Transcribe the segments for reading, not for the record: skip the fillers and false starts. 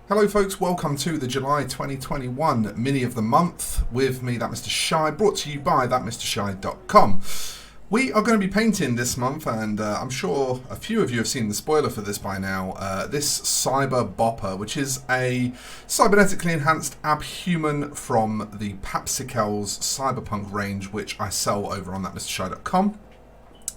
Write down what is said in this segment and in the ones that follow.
Hello folks, welcome to the July 2021 mini of the month with me, that Mr. Shy, brought to you by thatmrshy.com. We are going to be painting this month, and I'm sure a few of you have seen the spoiler for this by now, this Cyber Bopper, which is a cybernetically enhanced abhuman from the Papsicles Cyberpunk range, which I sell over on thatmrshy.com.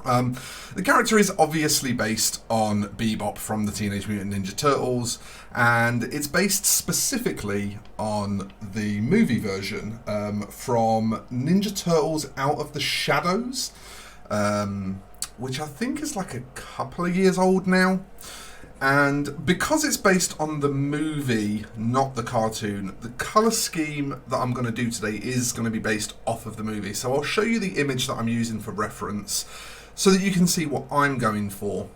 The character is obviously based on Bebop from the Teenage Mutant Ninja Turtles, and it's based specifically on the movie version from Ninja Turtles Out of the Shadows, which I think is like a couple of years old now. And because it's based on the movie, not the cartoon, the colour scheme that I'm going to do today is going to be based off of the movie. So I'll show you the image that I'm using for reference, so that you can see what I'm going for.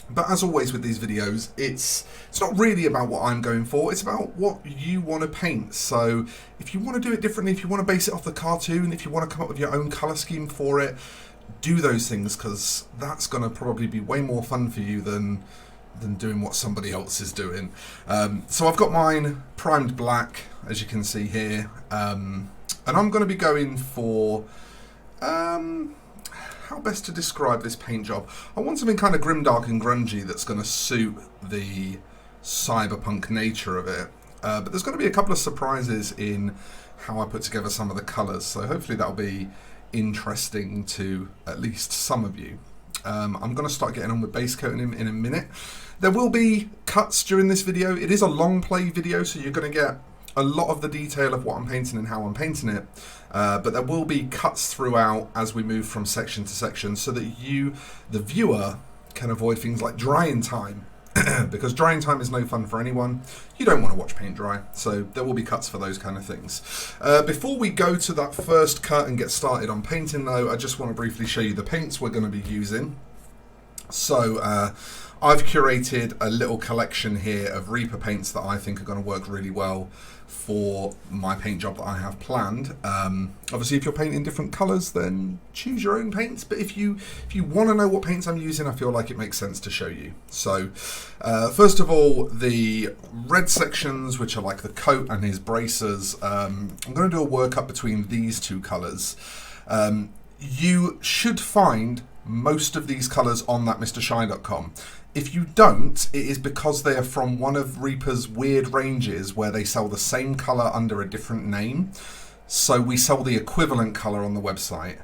But as always with these videos, it's not really about what I'm going for, it's about what you want to paint. So if you want to do it differently, if you want to base it off the cartoon, if you want to come up with your own colour scheme for it, do those things, because that's going to probably be way more fun for you than doing what somebody else is doing. So I've got mine primed black, as you can see here, and I'm going to be going for... how best to describe this paint job? I want something kind of grimdark and grungy that's going to suit the cyberpunk nature of it. But there's going to be a couple of surprises in how I put together some of the colours, so hopefully that'll be interesting to at least some of you. I'm going to start getting on with base coating in a minute. There will be cuts during this video. It is a long play video, so you're going to get a lot of the detail of what I'm painting and how I'm painting it, but there will be cuts throughout as we move from section to section, so that you, the viewer, can avoid things like drying time, because drying time is no fun for anyone. You don't want to watch paint dry, so there will be cuts for those kind of things. Before we go to that first cut and get started on painting though, I just want to briefly show you the paints we're going to be using. So I've curated a little collection here of Reaper paints that I think are going to work really well for my paint job that I have planned. Obviously, if you're painting different colours, then choose your own paints. But if you want to know what paints I'm using, I feel like it makes sense to show you. So, first of all, the red sections, which are like the coat and his bracers, I'm going to do a workup between these two colours. You should find most of these colours on thatmrshy.com. If you don't, it is because they are from one of Reaper's weird ranges where they sell the same colour under a different name. So we sell the equivalent colour on the website.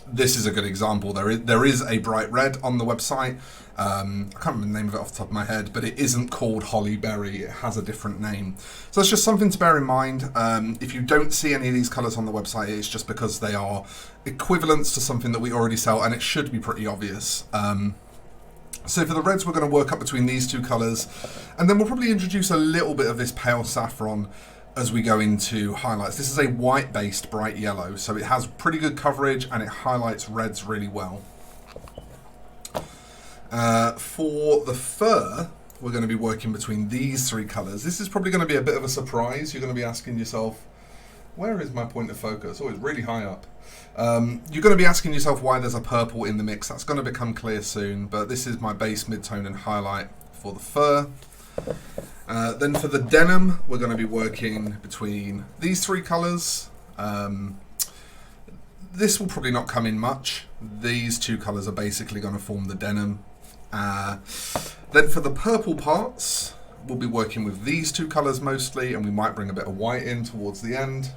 This is a good example. There is a bright red on the website. I can't remember the name of it off the top of my head, but it isn't called Holly Berry. It has a different name. So that's just something to bear in mind. If you don't see any of these colours on the website, it's just because they are equivalents to something that we already sell, and it should be pretty obvious. So for the reds, we're going to work up between these two colours, and then we'll probably introduce a little bit of this pale saffron as we go into highlights. This is a white-based bright yellow, so it has pretty good coverage and it highlights reds really well. For the fur, we're going to be working between these three colours. This is probably going to be a bit of a surprise. You're going to be asking yourself, where is my point of focus? Oh, it's really high up. You're going to be asking yourself why there's a purple in the mix. That's going to become clear soon, but this is my base, midtone and highlight for the fur. Then for the denim, we're going to be working between these three colours. This will probably not come in much. These two colours are basically going to form the denim. Then for the purple parts, we'll be working with these two colours mostly, and we might bring a bit of white in towards the end.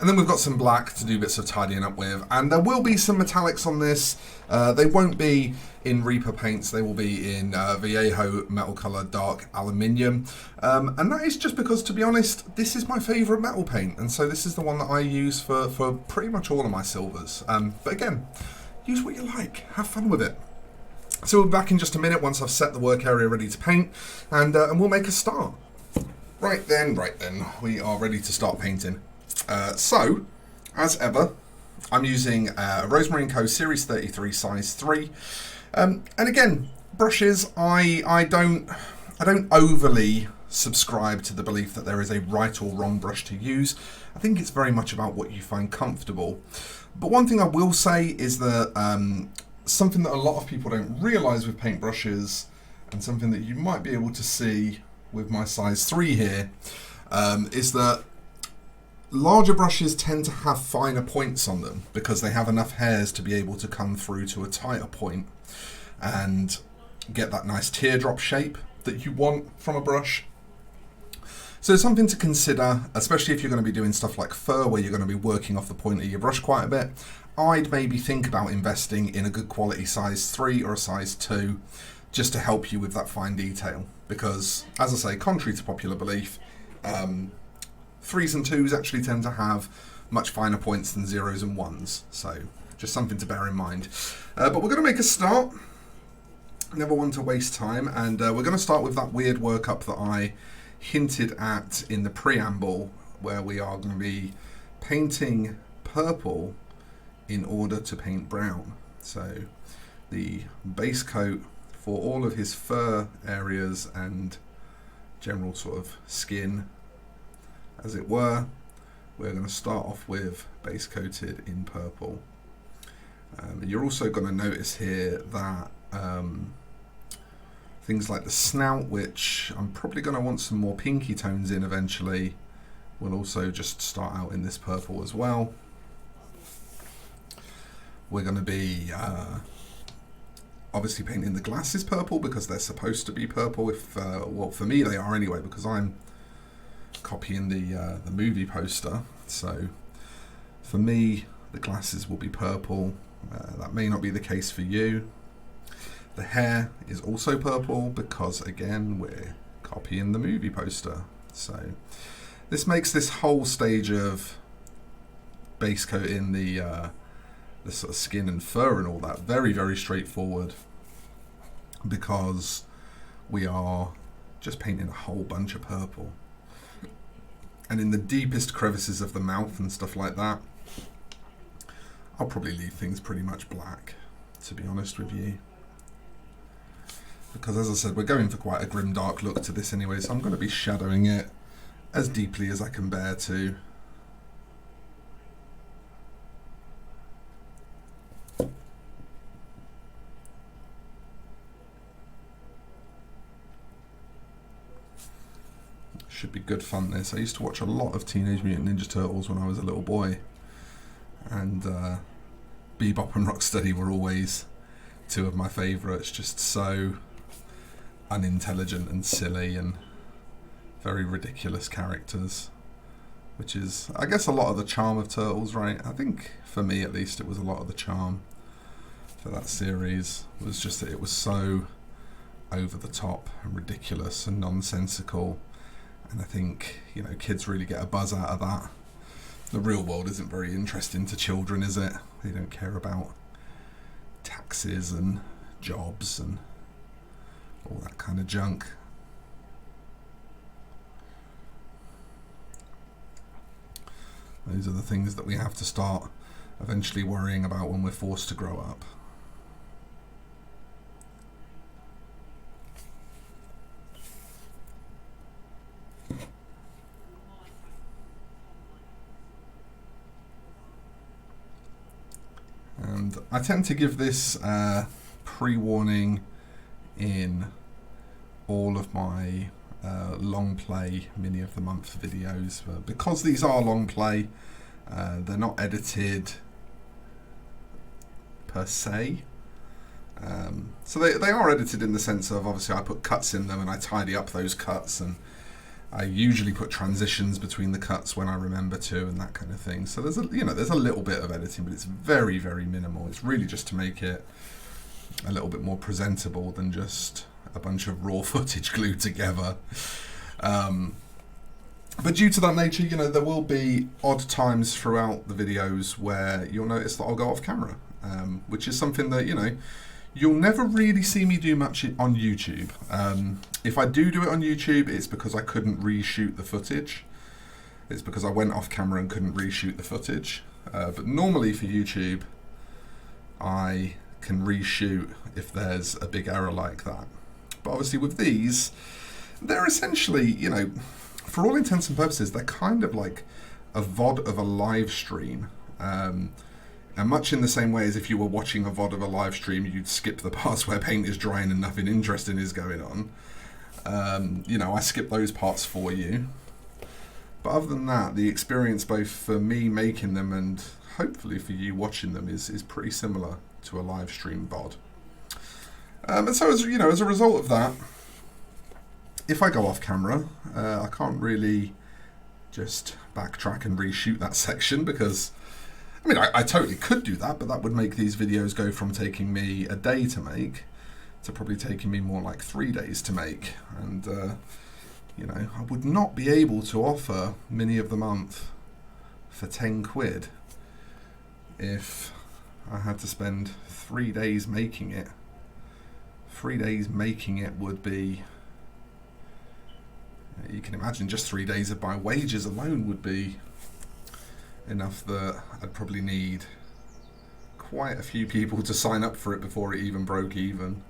And then we've got some black to do bits of tidying up with, and there will be some metallics on this. They won't be in Reaper paints, they will be in Vallejo metal colour dark aluminium, and that is just because, to be honest, this is my favourite metal paint, and so this is the one that I use for pretty much all of my silvers. But again, use what you like, have fun with it. So we'll be back in just a minute once I've set the work area ready to paint, and we'll make a start. Right then, we are ready to start painting. So, as ever, I'm using Rosemary & Co. Series 33 size 3, and again, brushes, I don't overly subscribe to the belief that there is a right or wrong brush to use. I think it's very much about what you find comfortable. But one thing I will say is that something that a lot of people don't realise with paintbrushes, and something that you might be able to see with my size 3 here, is that larger brushes tend to have finer points on them because they have enough hairs to be able to come through to a tighter point and get that nice teardrop shape that you want from a brush. So something to consider, especially if you're going to be doing stuff like fur where you're going to be working off the point of your brush quite a bit. I'd maybe think about investing in a good quality size 3 or a size 2 just to help you with that fine detail, because as I say, contrary to popular belief, 3s and 2s actually tend to have much finer points than 0s and 1s, so just something to bear in mind. But we're going to make a start. Never want to waste time, and we're going to start with that weird workup that I hinted at in the preamble, where we are going to be painting purple in order to paint brown. So the base coat for all of his fur areas and general sort of skin, as it were, we're going to start off with base coated in purple. You're also going to notice here that things like the snout, which I'm probably going to want some more pinky tones in eventually, will also just start out in this purple as well. We're going to be obviously painting the glasses purple because they're supposed to be purple. If well, for me they are anyway, because I'm copying the movie poster. So for me, the glasses will be purple. That may not be the case for you. The hair is also purple because, again, we're copying the movie poster. So this makes this whole stage of base coating the sort of skin and fur and all that very, very straightforward, because we are just painting a whole bunch of purple. And in the deepest crevices of the mouth and stuff like that, I'll probably leave things pretty much black, to be honest with you. Because as I said, we're going for quite a grim dark look to this anyway, so I'm going to be shadowing it as deeply as I can bear to. Should be good fun this. I used to watch a lot of Teenage Mutant Ninja Turtles when I was a little boy, and Bebop and Rocksteady were always two of my favourites, just so unintelligent and silly and very ridiculous characters, which is, I guess, a lot of the charm of Turtles, right? I think, for me at least, it was a lot of the charm for that series, was just that it was so over the top and ridiculous and nonsensical, and I think, you know, kids really get a buzz out of that. The real world isn't very interesting to children, is it? They don't care about taxes and jobs and all that kind of junk. Those are the things that we have to start eventually worrying about when we're forced to grow up. And I tend to give this pre-warning in all of my long play mini of the month videos, because these are long play, they're not edited per se, so they are edited in the sense of, obviously I put cuts in them and I tidy up those cuts, and I usually put transitions between the cuts when I remember to, and that kind of thing. So there's a little bit of editing, but it's very, very minimal. It's really just to make it a little bit more presentable than just a bunch of raw footage glued together. But due to that nature, you know, there will be odd times throughout the videos where you'll notice that I'll go off camera, which is something that, you know, you'll never really see me do much on YouTube. If I do it on YouTube, it's because I couldn't reshoot the footage. It's because I went off camera and couldn't reshoot the footage. But normally for YouTube, I can reshoot if there's a big error like that. But obviously with these, They're essentially, you know, for all intents and purposes, they're kind of like a VOD of a live stream. And much in the same way as if you were watching a VOD of a live stream, you'd skip the parts where paint is drying and nothing interesting is going on. You know, I skip those parts for you. But other than that, the experience both for me making them and hopefully for you watching them is pretty similar to a live stream VOD. And so, as you know, as a result of that, if I go off camera, I can't really just backtrack and reshoot that section because, I mean, I totally could do that, but that would make these videos go from taking me a day to make to probably taking me more like 3 days to make. And, you know, I would not be able to offer Mini of the Month for 10 quid if I had to spend 3 days making it. 3 days making it would be, you can imagine just 3 days of my wages alone would be enough that I'd probably need quite a few people to sign up for it before it even broke even.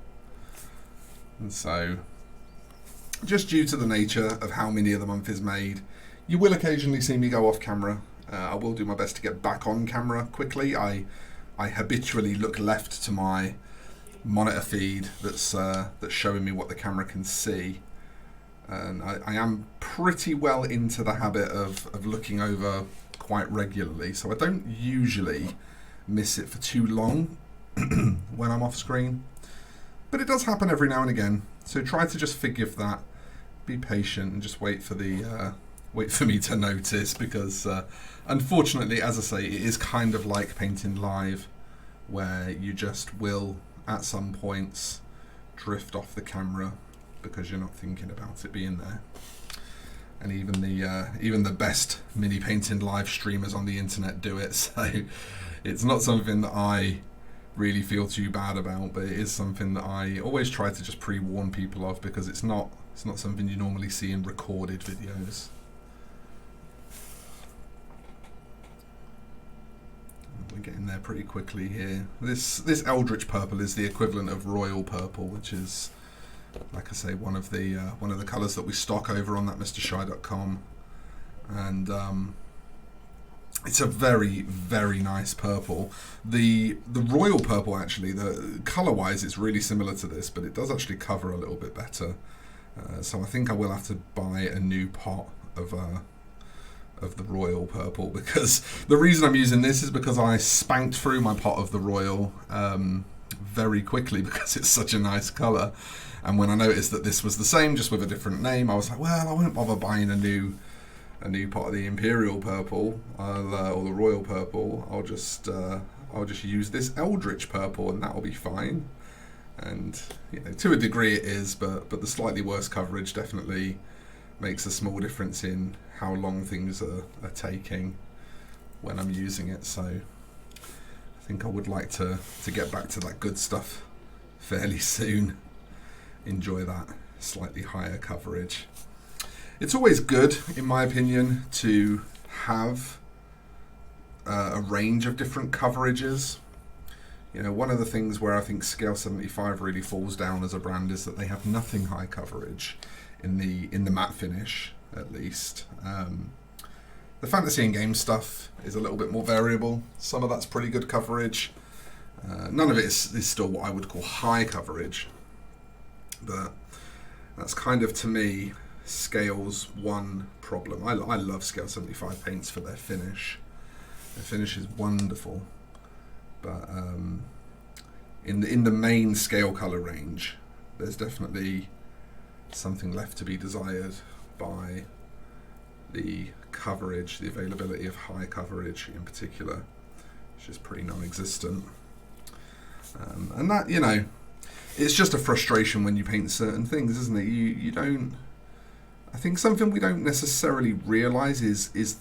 And so, just due to the nature of how Mini of the Month is made, you will occasionally see me go off camera. I will do my best to get back on camera quickly. I habitually look left to my monitor feed that's showing me what the camera can see. And I am pretty well into the habit of looking over quite regularly, so I don't usually miss it for too long when I'm off screen. But it does happen every now and again, so try to just forgive that. Be patient and just wait for me to notice, because unfortunately, as I say, it is kind of like painting live, where you just will at some points drift off the camera because you're not thinking about it being there. And even the best mini painting live streamers on the internet do it, so it's not something that I really feel too bad about, but it is something that I always try to just pre-warn people of, because it's not something you normally see in recorded videos. We're getting there pretty quickly here. This Eldritch purple is the equivalent of royal purple, which is, like I say, one of the colours that we stock over on that MrShy.com, and it's a very, very nice purple. The royal purple, actually, the colour-wise, it's really similar to this, but it does actually cover a little bit better. So I think I will have to buy a new pot of the royal purple, because the reason I'm using this is because I spanked through my pot of the royal very quickly because it's such a nice colour. And when I noticed that this was the same, just with a different name, I was like, well, I won't bother buying a new pot of the imperial purple or the royal purple. I'll just use this Eldritch purple, and that'll be fine. And you know, to a degree it is, but the slightly worse coverage definitely makes a small difference in how long things are taking when I'm using it. So I think I would like to get back to that good stuff fairly soon. Enjoy that slightly higher coverage. It's always good, in my opinion, to have a range of different coverages. You know, one of the things where I think Scale 75 really falls down as a brand is that they have nothing high coverage in the matte finish, at least. The fantasy and game stuff is a little bit more variable. Some of that's pretty good coverage. None of it is still what I would call high coverage, but that's kind of, to me, Scale's one problem. I love Scale 75 paints for their finish. Their finish is wonderful, but in the main Scale color range, there's definitely something left to be desired by the coverage, the availability of high coverage in particular, which is pretty non-existent. And that, you know, it's just a frustration when you paint certain things, isn't it? You don't. I think something we don't necessarily realise is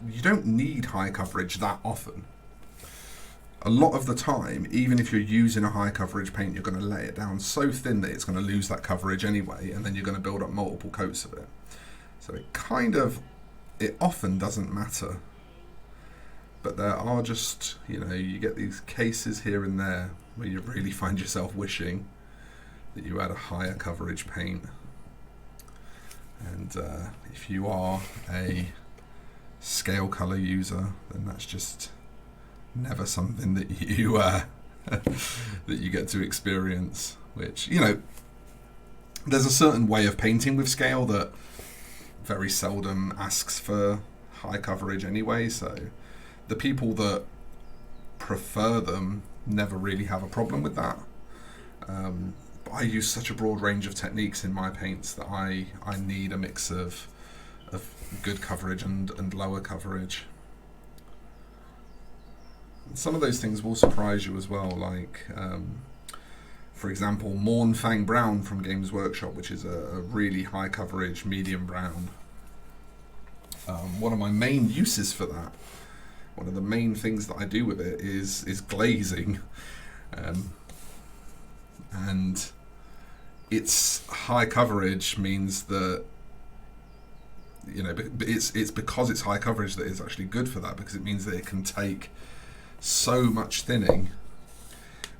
you don't need high coverage that often. A lot of the time, even if you're using a high coverage paint, you're going to lay it down so thin that it's going to lose that coverage anyway, and then you're going to build up multiple coats of it. So it often doesn't matter. But there are just, you know, you get these cases here and there where you really find yourself wishing that you had a higher coverage paint. And if you are a scale color user, then that's just never something that you that you get to experience. Which, you know, there's a certain way of painting with scale that very seldom asks for high coverage anyway, so the people that prefer them never really have a problem with that. But I use such a broad range of techniques in my paints that I need a mix of good coverage and lower coverage. And some of those things will surprise you as well, like for example, Mornfang Brown from Games Workshop, which is a really high coverage medium brown. One of my main uses for that, one of the main things that I do with it is glazing, and its high coverage means that, you know, it's because it's high coverage that it's actually good for that, because it means that it can take so much thinning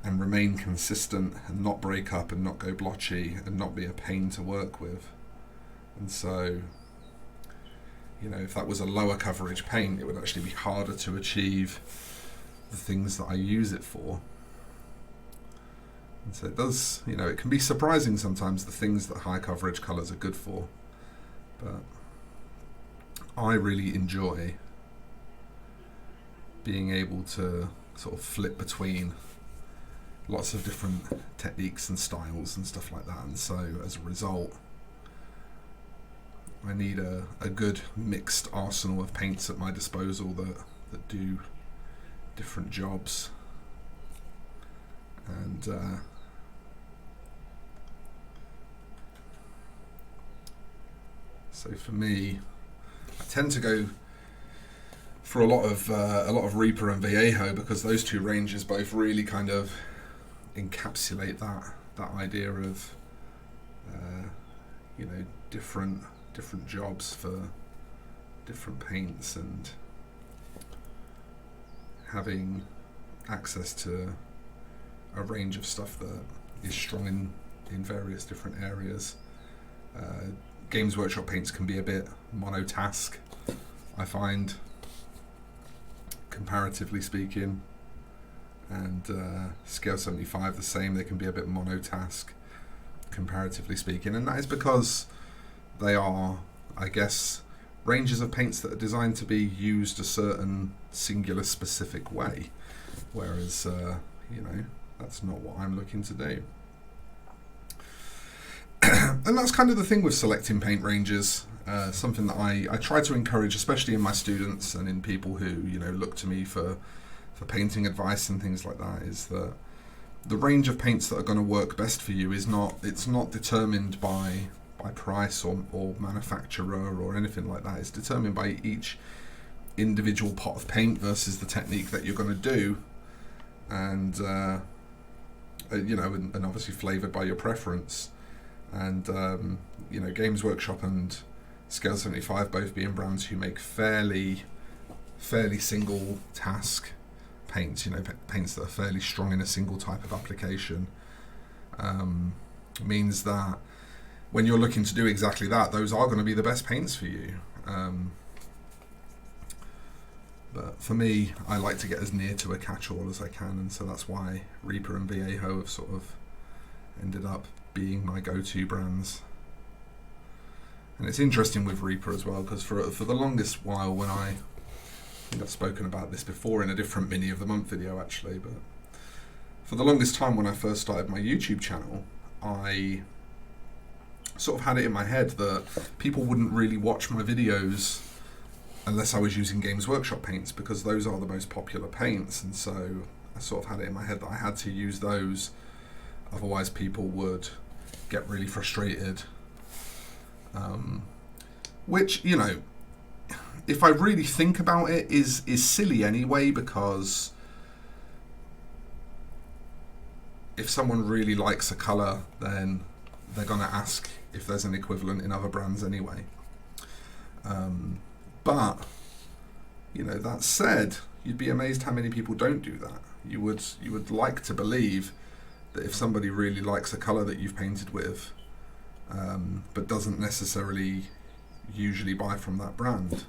and remain consistent and not break up and not go blotchy and not be a pain to work with. And so, you know, if that was a lower coverage paint, it would actually be harder to achieve the things that I use it for. And so it does, you know, it can be surprising sometimes the things that high coverage colours are good for. But I really enjoy being able to sort of flip between lots of different techniques and styles and stuff like that, and so as a result I need a good mixed arsenal of paints at my disposal that do different jobs. And so for me, I tend to go for a lot of Reaper and Vallejo, because those two ranges both really kind of encapsulate that idea of you know, different jobs for different paints, and having access to a range of stuff that is strong in various different areas. Games Workshop paints can be a bit monotask, I find, comparatively speaking, and Scale 75 the same. They can be a bit monotask, comparatively speaking, and that is because they are, I guess, ranges of paints that are designed to be used a certain singular specific way, whereas you know, that's not what I'm looking to do. And that's kind of the thing with selecting paint ranges. Something that I try to encourage, especially in my students and in people who, you know, look to me for painting advice and things like that, is that the range of paints that are going to work best for you is not determined by price or manufacturer or anything like that. It's determined by each individual pot of paint versus the technique that you're going to do, and you know, and obviously flavoured by your preference. And you know, Games Workshop and Scale 75 both being brands who make fairly single task paints, you know, paints that are fairly strong in a single type of application, means that when you're looking to do exactly that, those are going to be the best paints for you. But for me, I like to get as near to a catch-all as I can, and so that's why Reaper and Vallejo have sort of ended up being my go-to brands. And it's interesting with Reaper as well, because for the longest while, when I think I've spoken about this before in a different Mini of the Month video actually, but for the longest time when I first started my YouTube channel, I sort of had it in my head that people wouldn't really watch my videos unless I was using Games Workshop paints, because those are the most popular paints, and so I sort of had it in my head that I had to use those, otherwise people would get really frustrated. Which, you know, if I really think about it, is silly anyway, because if someone really likes a colour, then they're going to ask if there's an equivalent in other brands anyway. But, you know, that said, you'd be amazed how many people don't do that. You would like to believe that if somebody really likes a colour that you've painted with, but doesn't necessarily usually buy from that brand,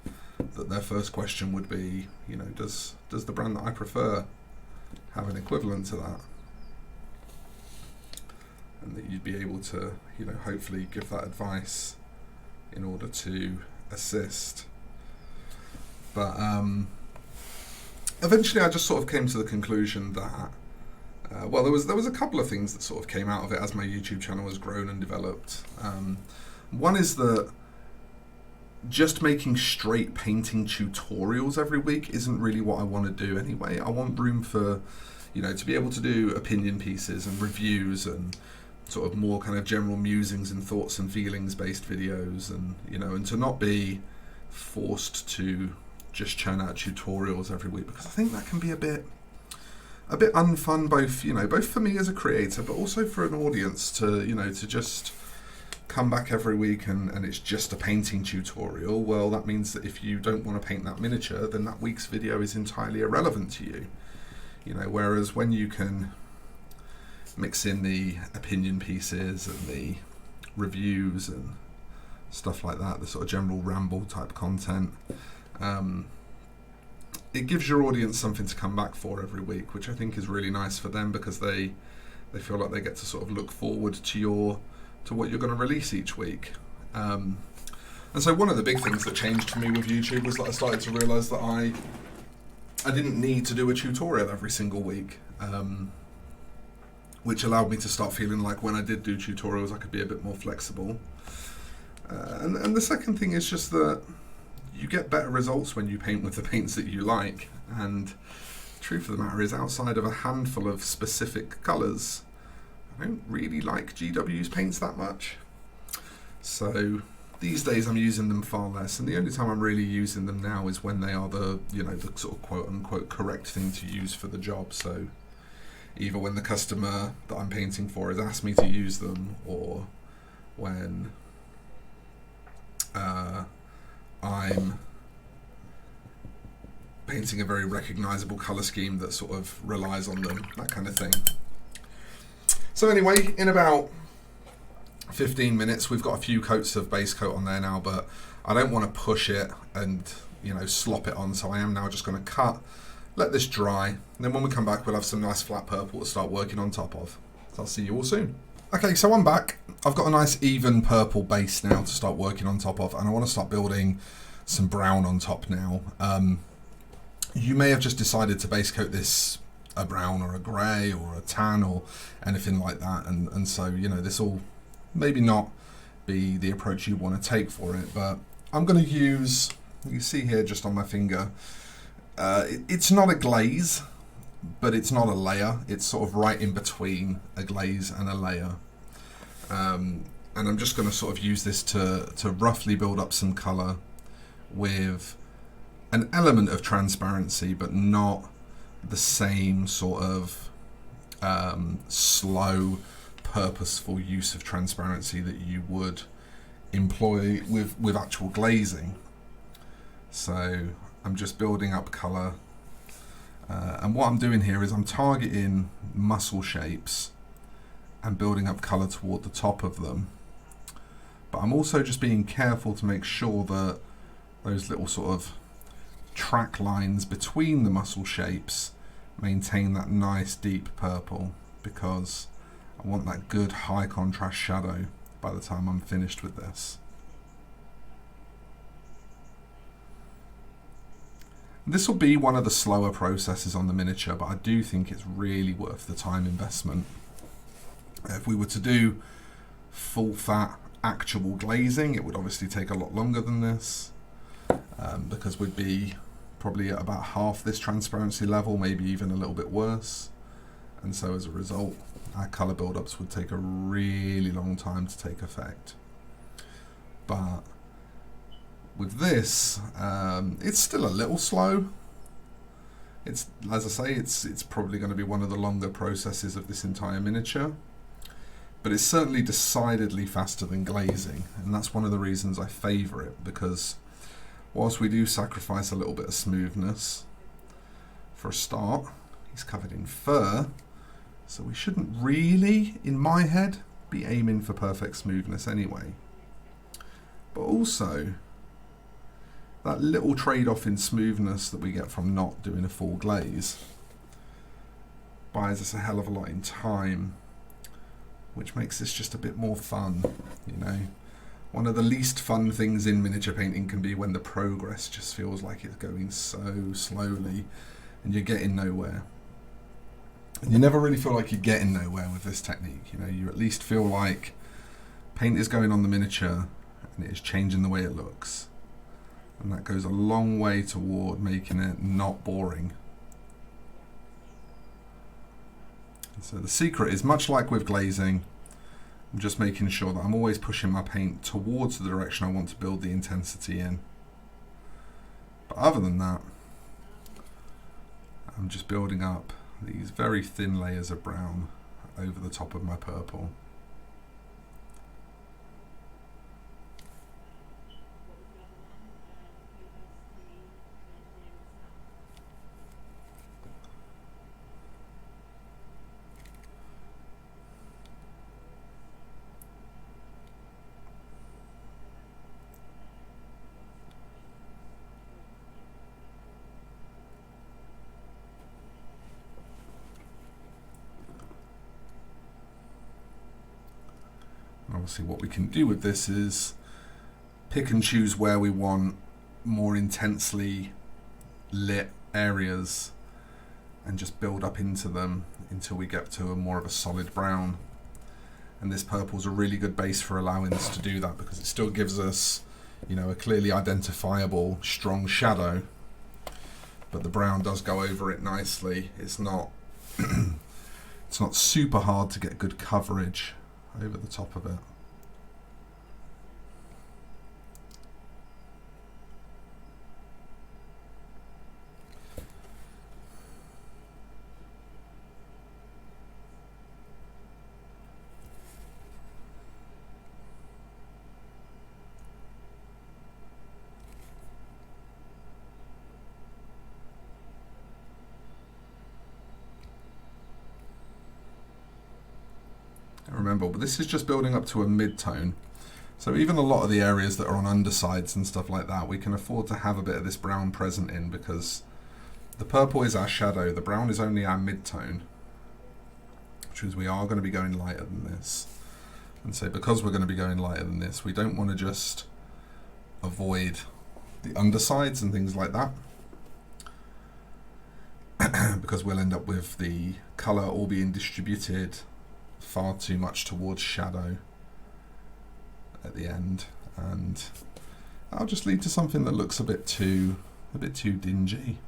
that their first question would be, you know, does the brand that I prefer have an equivalent to that? And that you'd be able to, you know, hopefully give that advice in order to assist. But eventually I just sort of came to the conclusion that well, there was a couple of things that sort of came out of it as my YouTube channel has grown and developed. One is that just making straight painting tutorials every week isn't really what I want to do anyway. I want room for, you know, to be able to do opinion pieces and reviews and sort of more kind of general musings and thoughts and feelings based videos, and, you know, and to not be forced to just churn out tutorials every week, because I think that can be a bit unfun, both for me as a creator, but also for an audience to, you know, to just come back every week and it's just a painting tutorial. Well, that means that if you don't want to paint that miniature, then that week's video is entirely irrelevant to you. You know, whereas when you can mix in the opinion pieces and the reviews and stuff like that, the sort of general ramble type content, it gives your audience something to come back for every week, which I think is really nice for them, because they feel like they get to sort of look forward to what you're going to release each week. And so one of the big things that changed for me with YouTube was that I started to realise that I didn't need to do a tutorial every single week, which allowed me to start feeling like when I did do tutorials I could be a bit more flexible. And the second thing is just that you get better results when you paint with the paints that you like, and the truth of the matter is, outside of a handful of specific colours, I don't really like GW's paints that much. So these days I'm using them far less, and the only time I'm really using them now is when they are the, you know, the sort of quote unquote correct thing to use for the job. So either when the customer that I'm painting for has asked me to use them, or when I'm painting a very recognisable colour scheme that sort of relies on them, that kind of thing. So anyway, in about 15 minutes, we've got a few coats of base coat on there now, but I don't want to push it and, you know, slop it on, so I am now just going to cut, let this dry, and then when we come back we'll have some nice flat purple to start working on top of. So I'll see you all soon. Okay, so I'm back. I've got a nice even purple base now to start working on top of, and I want to start building some brown on top now. You may have just decided to base coat this a brown or a grey or a tan or anything like that, and so, you know, this will maybe not be the approach you want to take for it, but I'm going to use, you see here just on my finger, it's not a glaze, but it's not a layer. It's sort of right in between a glaze and a layer. And I'm just going to sort of use this to roughly build up some colour with an element of transparency, but not the same sort of slow, purposeful use of transparency that you would employ with actual glazing. So I'm just building up colour. And what I'm doing here is I'm targeting muscle shapes and building up colour toward the top of them. But I'm also just being careful to make sure that those little sort of track lines between the muscle shapes maintain that nice deep purple, because I want that good high contrast shadow by the time I'm finished with this. This will be one of the slower processes on the miniature, but I do think it's really worth the time investment. If we were to do full fat actual glazing, it would obviously take a lot longer than this, because we'd be probably at about half this transparency level, maybe even a little bit worse. And so as a result, our colour build-ups would take a really long time to take effect. But with this, it's still a little slow. It's, as I say, it's probably going to be one of the longer processes of this entire miniature, but it's certainly decidedly faster than glazing, and that's one of the reasons I favour it, because whilst we do sacrifice a little bit of smoothness, for a start, he's covered in fur, so we shouldn't really, in my head, be aiming for perfect smoothness anyway. But also, that little trade-off in smoothness that we get from not doing a full glaze buys us a hell of a lot in time, which makes this just a bit more fun, you know. One of the least fun things in miniature painting can be when the progress just feels like it's going so slowly and you're getting nowhere. And you never really feel like you're getting nowhere with this technique, you know. You at least feel like paint is going on the miniature and it is changing the way it looks. And that goes a long way toward making it not boring. And so the secret is, much like with glazing, I'm just making sure that I'm always pushing my paint towards the direction I want to build the intensity in. But other than that, I'm just building up these very thin layers of brown over the top of my purple. Obviously what we can do with this is pick and choose where we want more intensely lit areas and just build up into them until we get to a more of a solid brown. And this purple is a really good base for allowing us to do that, because it still gives us, you know, a clearly identifiable strong shadow, but the brown does go over it nicely. It's not it's not super hard to get good coverage over the top of it. Remember, but this is just building up to a mid-tone, so even a lot of the areas that are on undersides and stuff like that, we can afford to have a bit of this brown present in, because the purple is our shadow, the brown is only our mid-tone, which means we are going to be going lighter than this. And so because we're going to be going lighter than this, we don't want to just avoid the undersides and things like that, because we'll end up with the colour all being distributed far too much towards shadow at the end, and that'll just lead to something that looks a bit too dingy.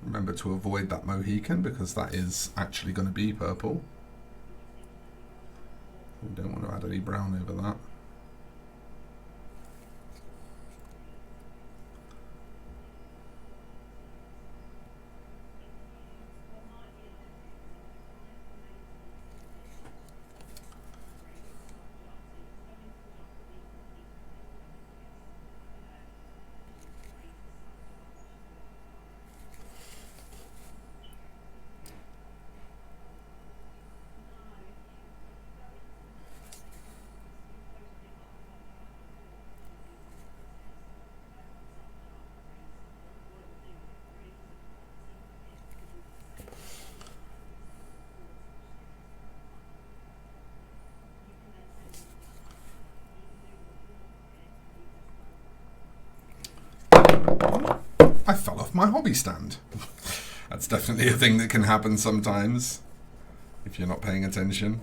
Remember to avoid that Mohican, because that is actually going to be purple. We don't want to add any brown over that. I fell off my hobby stand. That's definitely a thing that can happen sometimes if you're not paying attention.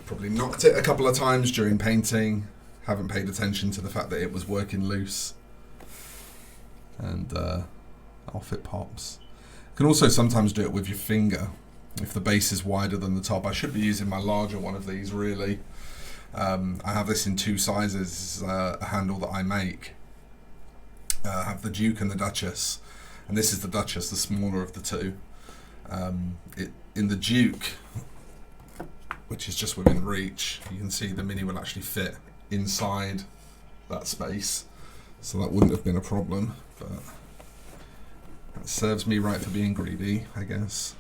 Probably knocked it a couple of times during painting, haven't paid attention to the fact that it was working loose, and off it pops. You can also sometimes do it with your finger if the base is wider than the top. I should be using my larger one of these really. I have this in two sizes, a handle that I make. have the Duke and the Duchess, and this is the Duchess, the smaller of the two. In the Duke, which is just within reach, you can see the Mini will actually fit inside that space, so that wouldn't have been a problem, but that serves me right for being greedy, I guess.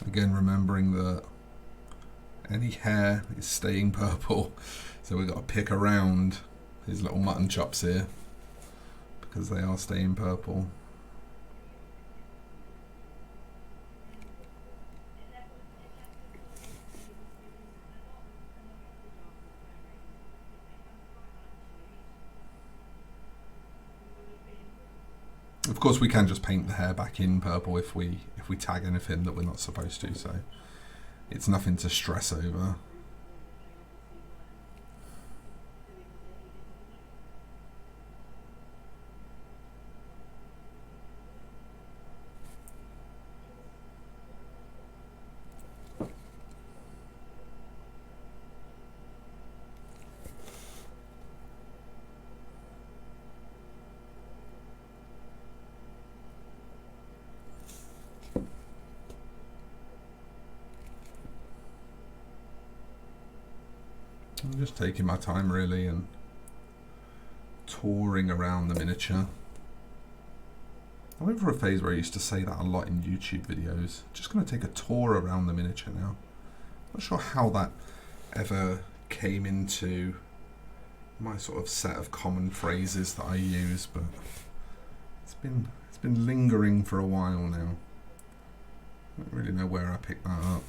Again, remembering that any hair is staying purple, so we've got to pick around his little mutton chops here because they are staying purple. Of course, we can just paint the hair back in purple if we tag anything that we're not supposed to, so it's nothing to stress over. I'm just taking my time really and touring around the miniature. I went for a phase where I used to say that a lot in YouTube videos. Just going to take a tour around the miniature now. Not sure how that ever came into my sort of set of common phrases that I use, but it's been lingering for a while now. I don't really know where I picked that up.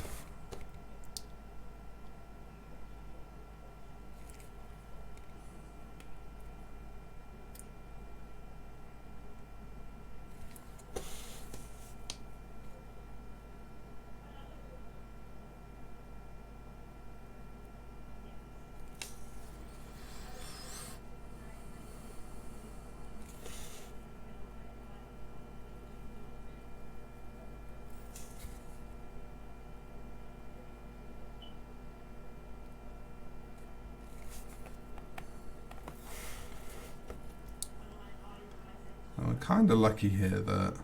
I'm kind of lucky here that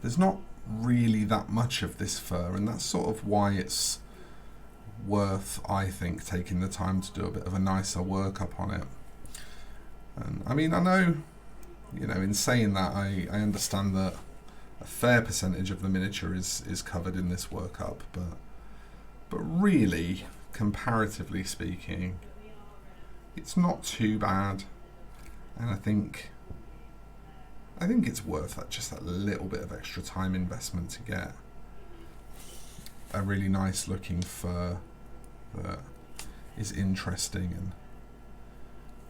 there's not really that much of this fur, and that's sort of why it's worth, I think, taking the time to do a bit of a nicer workup on it. And I mean, I know, you know, in saying that, I understand that a fair percentage of the miniature is covered in this workup, but really, comparatively speaking, it's not too bad, and I think it's worth that, just that little bit of extra time investment to get a really nice looking fur that is interesting and,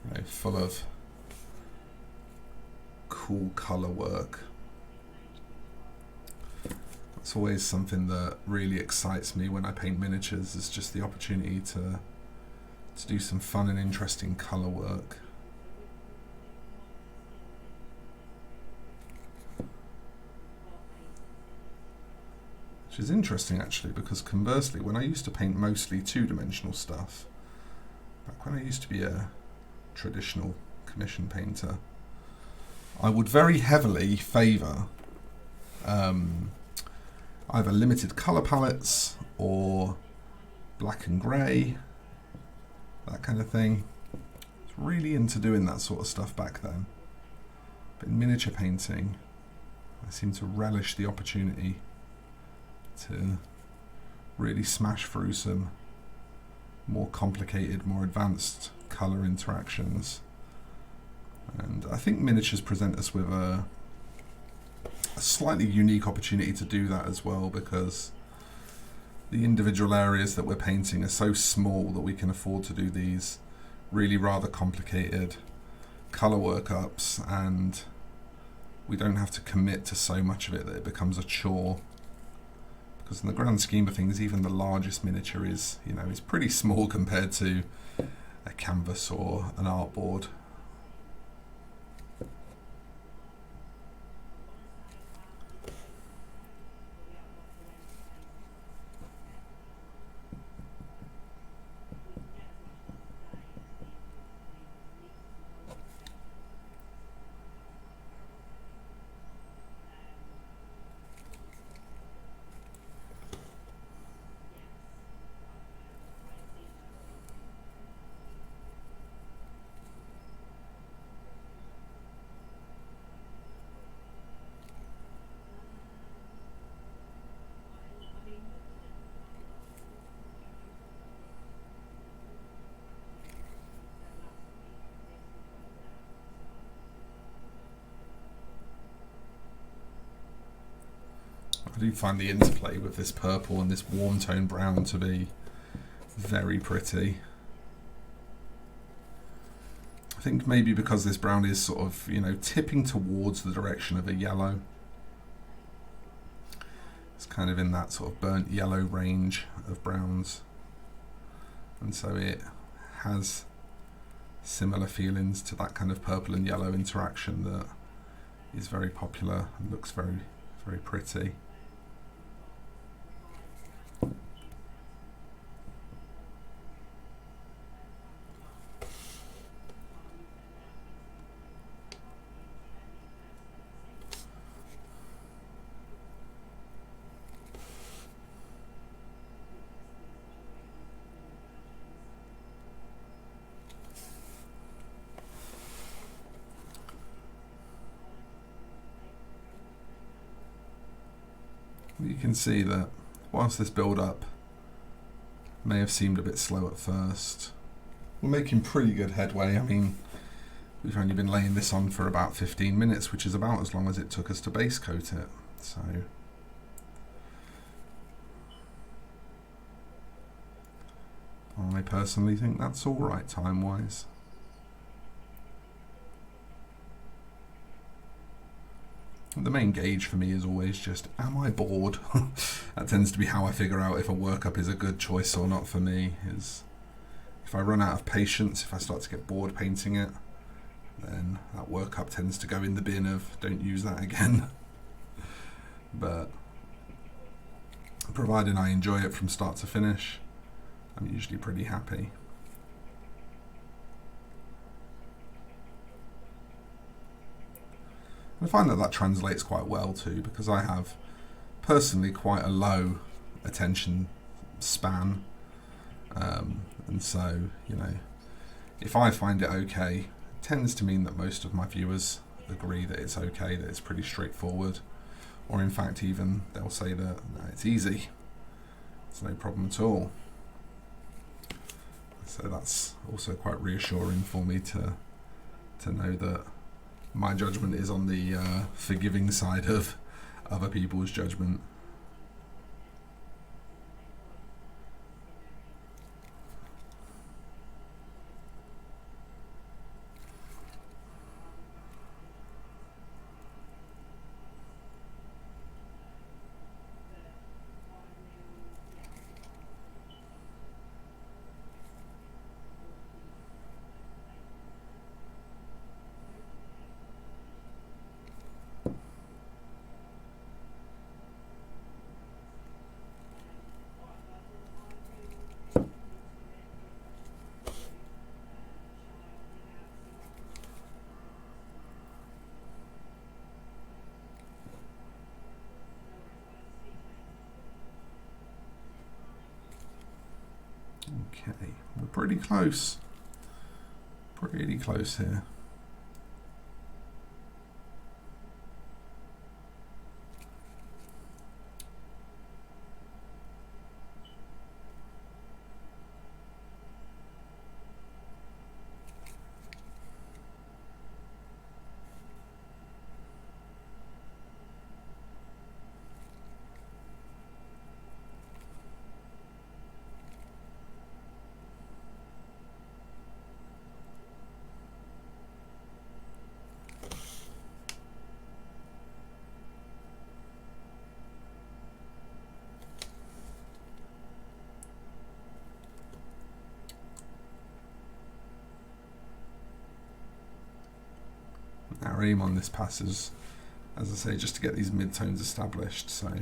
you know, full of cool colour work. That's always something that really excites me when I paint miniatures, is just the opportunity to do some fun and interesting colour work. Which is interesting actually, because conversely, when I used to paint mostly two-dimensional stuff, back when I used to be a traditional commission painter, I would very heavily favour either limited colour palettes or black and grey, that kind of thing. I was really into doing that sort of stuff back then. But in miniature painting, I seem to relish the opportunity to really smash through some more complicated, more advanced colour interactions. And I think miniatures present us with a slightly unique opportunity to do that as well, because the individual areas that we're painting are so small that we can afford to do these really rather complicated colour workups and we don't have to commit to so much of it that it becomes a chore. Because in the grand scheme of things, even the largest miniature is, is pretty small compared to a canvas or an artboard. I do find the interplay with this purple and this warm tone brown to be very pretty. I think maybe because this brown is sort of, tipping towards the direction of a yellow. It's kind of in that sort of burnt yellow range of browns. And so it has similar feelings to that kind of purple and yellow interaction that is very popular and looks very, very pretty. You can see that whilst this build-up may have seemed a bit slow at first, we're making pretty good headway. I mean, we've only been laying this on for about 15 minutes, which is about as long as it took us to base coat it. So I personally think that's all right time-wise. The main gauge for me is always just, am I bored? That tends to be how I figure out if a workup is a good choice or not for me. Is if I run out of patience, if I start to get bored painting it, then that workup tends to go in the bin of don't use that again. But providing I enjoy it from start to finish, I'm usually pretty happy. I find that that translates quite well too, because I have personally quite a low attention span, and so if I find it okay, it tends to mean that most of my viewers agree that it's okay, that it's pretty straightforward, or in fact even they'll say that no, it's easy, it's no problem at all. So that's also quite reassuring for me to know that my judgment is on the forgiving side of other people's judgment. Okay, we're pretty close. Pretty close here. Our aim on this pass is, as I say, just to get these mid-tones established, so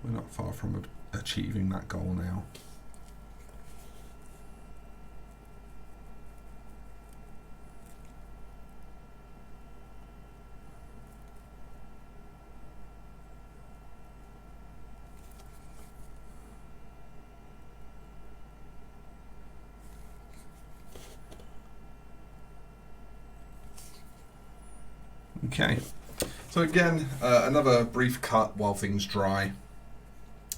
we're not far from achieving that goal now. Okay, so again, another brief cut while things dry,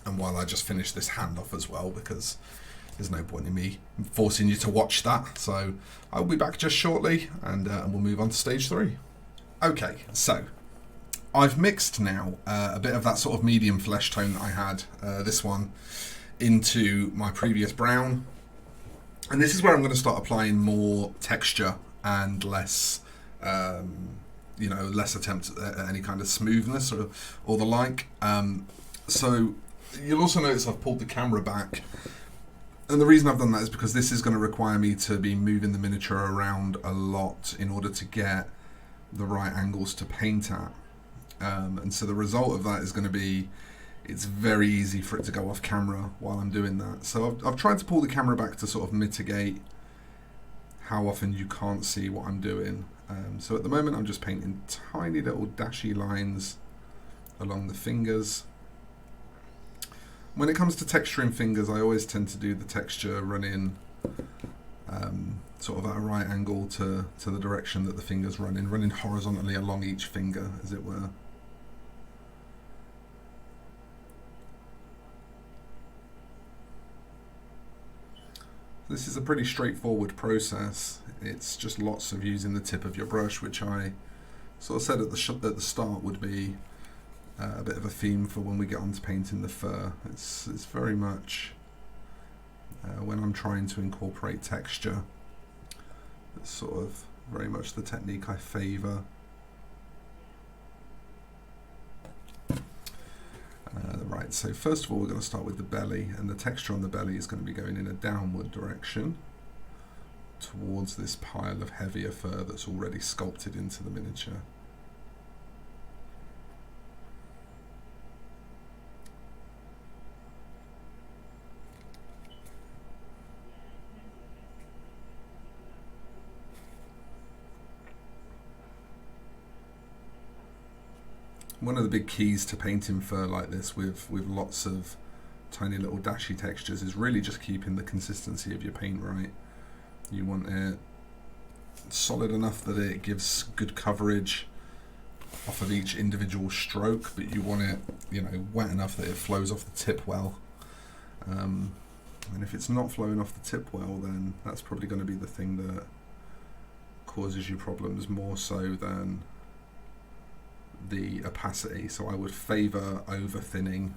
and while I just finish this hand off as well, because there's no point in me forcing you to watch that. So I'll be back just shortly, and we'll move on to stage 3. Okay, so I've mixed now a bit of that sort of medium flesh tone that I had, this one, into my previous brown, and this is where I'm going to start applying more texture and less less attempt at any kind of smoothness or the like. So you'll also notice I've pulled the camera back, and the reason I've done that is because this is going to require me to be moving the miniature around a lot in order to get the right angles to paint at. And so the result of that is going to be, it's very easy for it to go off camera while I'm doing that. So I've tried to pull the camera back to sort of mitigate how often you can't see what I'm doing. So at the moment I'm just painting tiny little dashy lines along the fingers. When it comes to texturing fingers, I always tend to do the texture running sort of at a right angle to the direction that the fingers running horizontally along each finger, as it were. This is a pretty straightforward process. It's just lots of using the tip of your brush, which I sort of said at the start would be a bit of a theme for when we get on to painting the fur. It's very much when I'm trying to incorporate texture, it's sort of very much the technique I favour. Right, so first of all we're going to start with the belly, and the texture on the belly is going to be going in a downward direction towards this pile of heavier fur that's already sculpted into the miniature. One of the big keys to painting fur like this with lots of tiny little dashy textures is really just keeping the consistency of your paint right. You want it solid enough that it gives good coverage off of each individual stroke, but you want it, wet enough that it flows off the tip well. And if it's not flowing off the tip well, then that's probably going to be the thing that causes you problems more so than the opacity. So I would favour over thinning.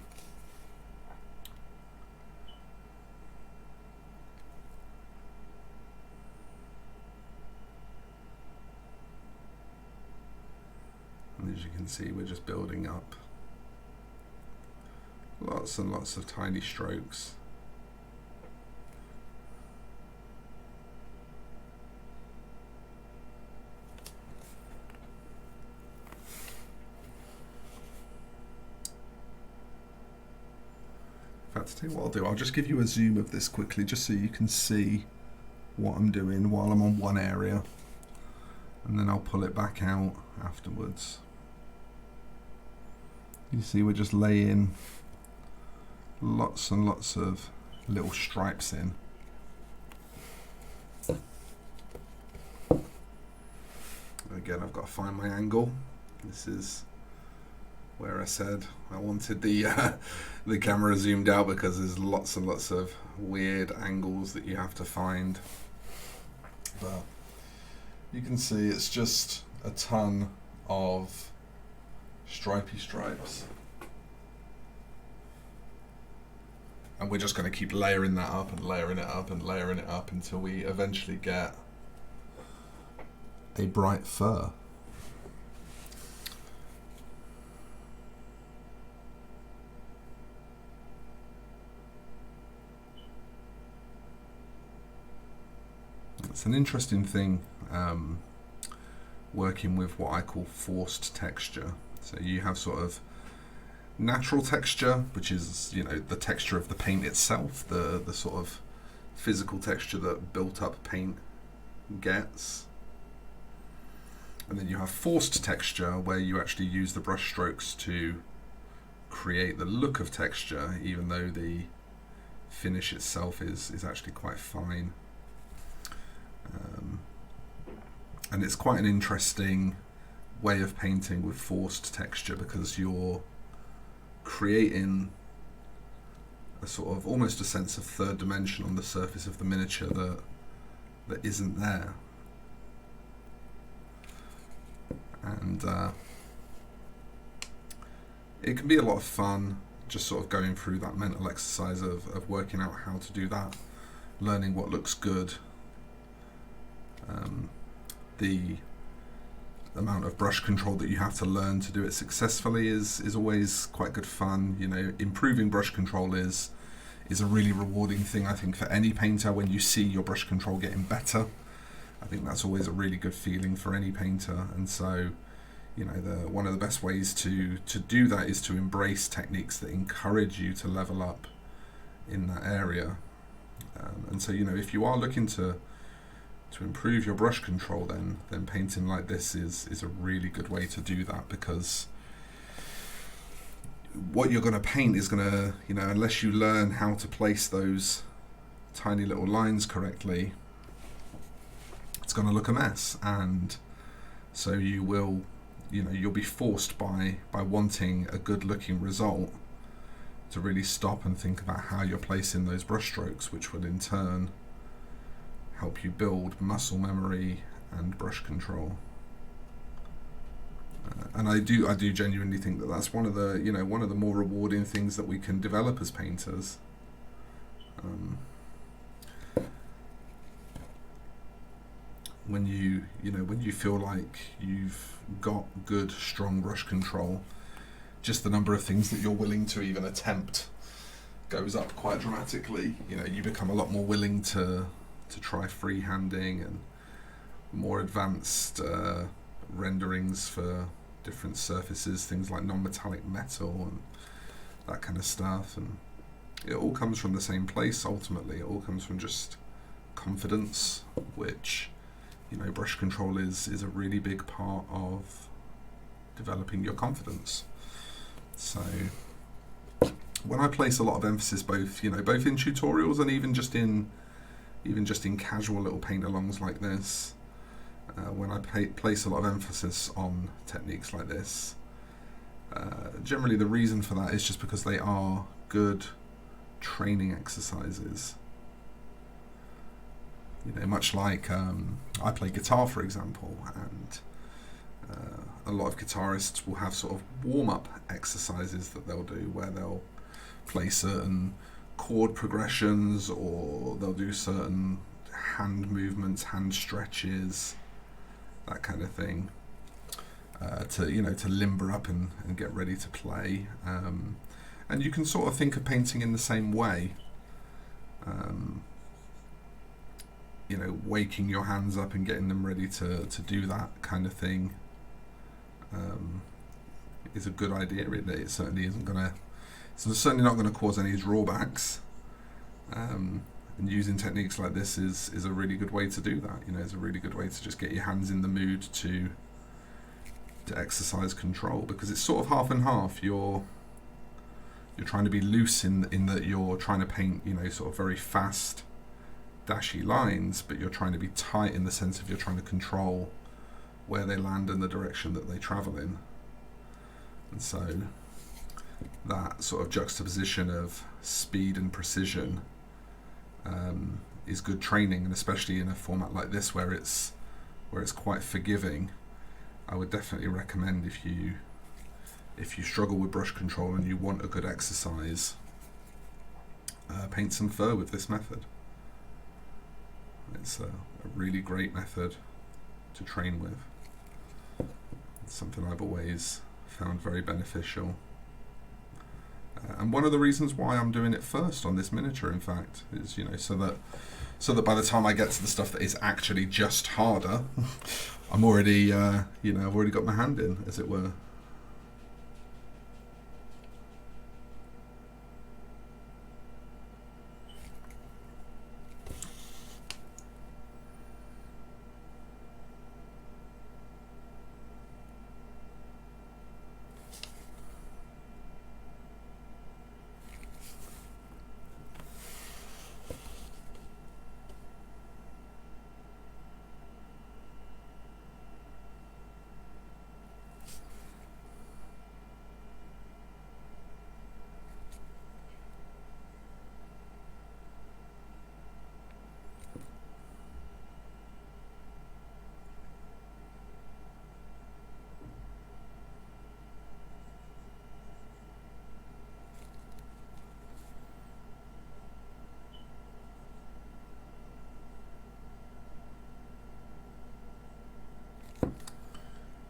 And as you can see, we're just building up lots and lots of tiny strokes. In fact, to tell you what I'll do, I'll just give you a zoom of this quickly just so you can see what I'm doing while I'm on one area, and then I'll pull it back out afterwards. You see we're just laying lots and lots of little stripes in. Again, I've got to find my angle. This is where I said I wanted the camera zoomed out, because there's lots and lots of weird angles that you have to find. But you can see it's just a ton of stripy stripes. And we're just going to keep layering that up and layering it up and layering it up until we eventually get a bright fur. It's an interesting thing, working with what I call forced texture. So you have sort of natural texture, which is, you know, the texture of the paint itself, the sort of physical texture that built up paint gets. And then you have forced texture, where you actually use the brush strokes to create the look of texture, even though the finish itself is actually quite fine. And it's quite an interesting way of painting with forced texture, because you're creating a sort of almost a sense of third dimension on the surface of the miniature that isn't there. And it can be a lot of fun just sort of going through that mental exercise of working out how to do that, learning what looks good. The amount of brush control that you have to learn to do it successfully is always quite good fun. You know, improving brush control is a really rewarding thing, I think, for any painter. When you see your brush control getting better, I think that's always a really good feeling for any painter. And so, you know, one of the best ways to do that is to embrace techniques that encourage you to level up in that area. And so, you know, if you are looking to improve your brush control, then painting like this is a really good way to do that, because what you're going to paint is going to, you know, unless you learn how to place those tiny little lines correctly, it's going to look a mess. And so you will, you know, you'll be forced by wanting a good looking result to really stop and think about how you're placing those brush strokes, which will in turn help you build muscle memory and brush control. And I do genuinely think that that's one of the, you know, one of the more rewarding things that we can develop as painters. When you feel like you've got good, strong brush control, just the number of things that you're willing to even attempt goes up quite dramatically. You know, you become a lot more willing to try freehanding and more advanced renderings for different surfaces, things like non-metallic metal and that kind of stuff. And it all comes from the same place ultimately. It all comes from just confidence, which, you know, brush control is a really big part of developing your confidence. So when I place a lot of emphasis, both in tutorials and even just in casual little paint-alongs like this, when I place a lot of emphasis on techniques like this, generally the reason for that is just because they are good training exercises. You know, much like I play guitar, for example, and a lot of guitarists will have sort of warm-up exercises that they'll do, where they'll play certain chord progressions, or they'll do certain hand movements, hand stretches, that kind of thing, to limber up and get ready to play. And you can sort of think of painting in the same way. You know, waking your hands up and getting them ready to do that kind of thing is a good idea. It certainly isn't gonna. It's certainly not going to cause any drawbacks. And using techniques like this is a really good way to do that. You know, it's a really good way to just get your hands in the mood to exercise control, because it's sort of half and half. You're trying to be loose in that you're trying to paint, you know, sort of very fast, dashy lines, but you're trying to be tight in the sense of you're trying to control where they land and the direction that they travel in. And so that sort of juxtaposition of speed and precision is good training, and especially in a format like this where it's quite forgiving. I would definitely recommend, if you struggle with brush control and you want a good exercise, paint some fur with this method. It's a really great method to train with. It's something I've always found very beneficial. And one of the reasons why I'm doing it first on this miniature, in fact, is, you know, so that by the time I get to the stuff that is actually just harder, I'm already, you know, I've already got my hand in, as it were.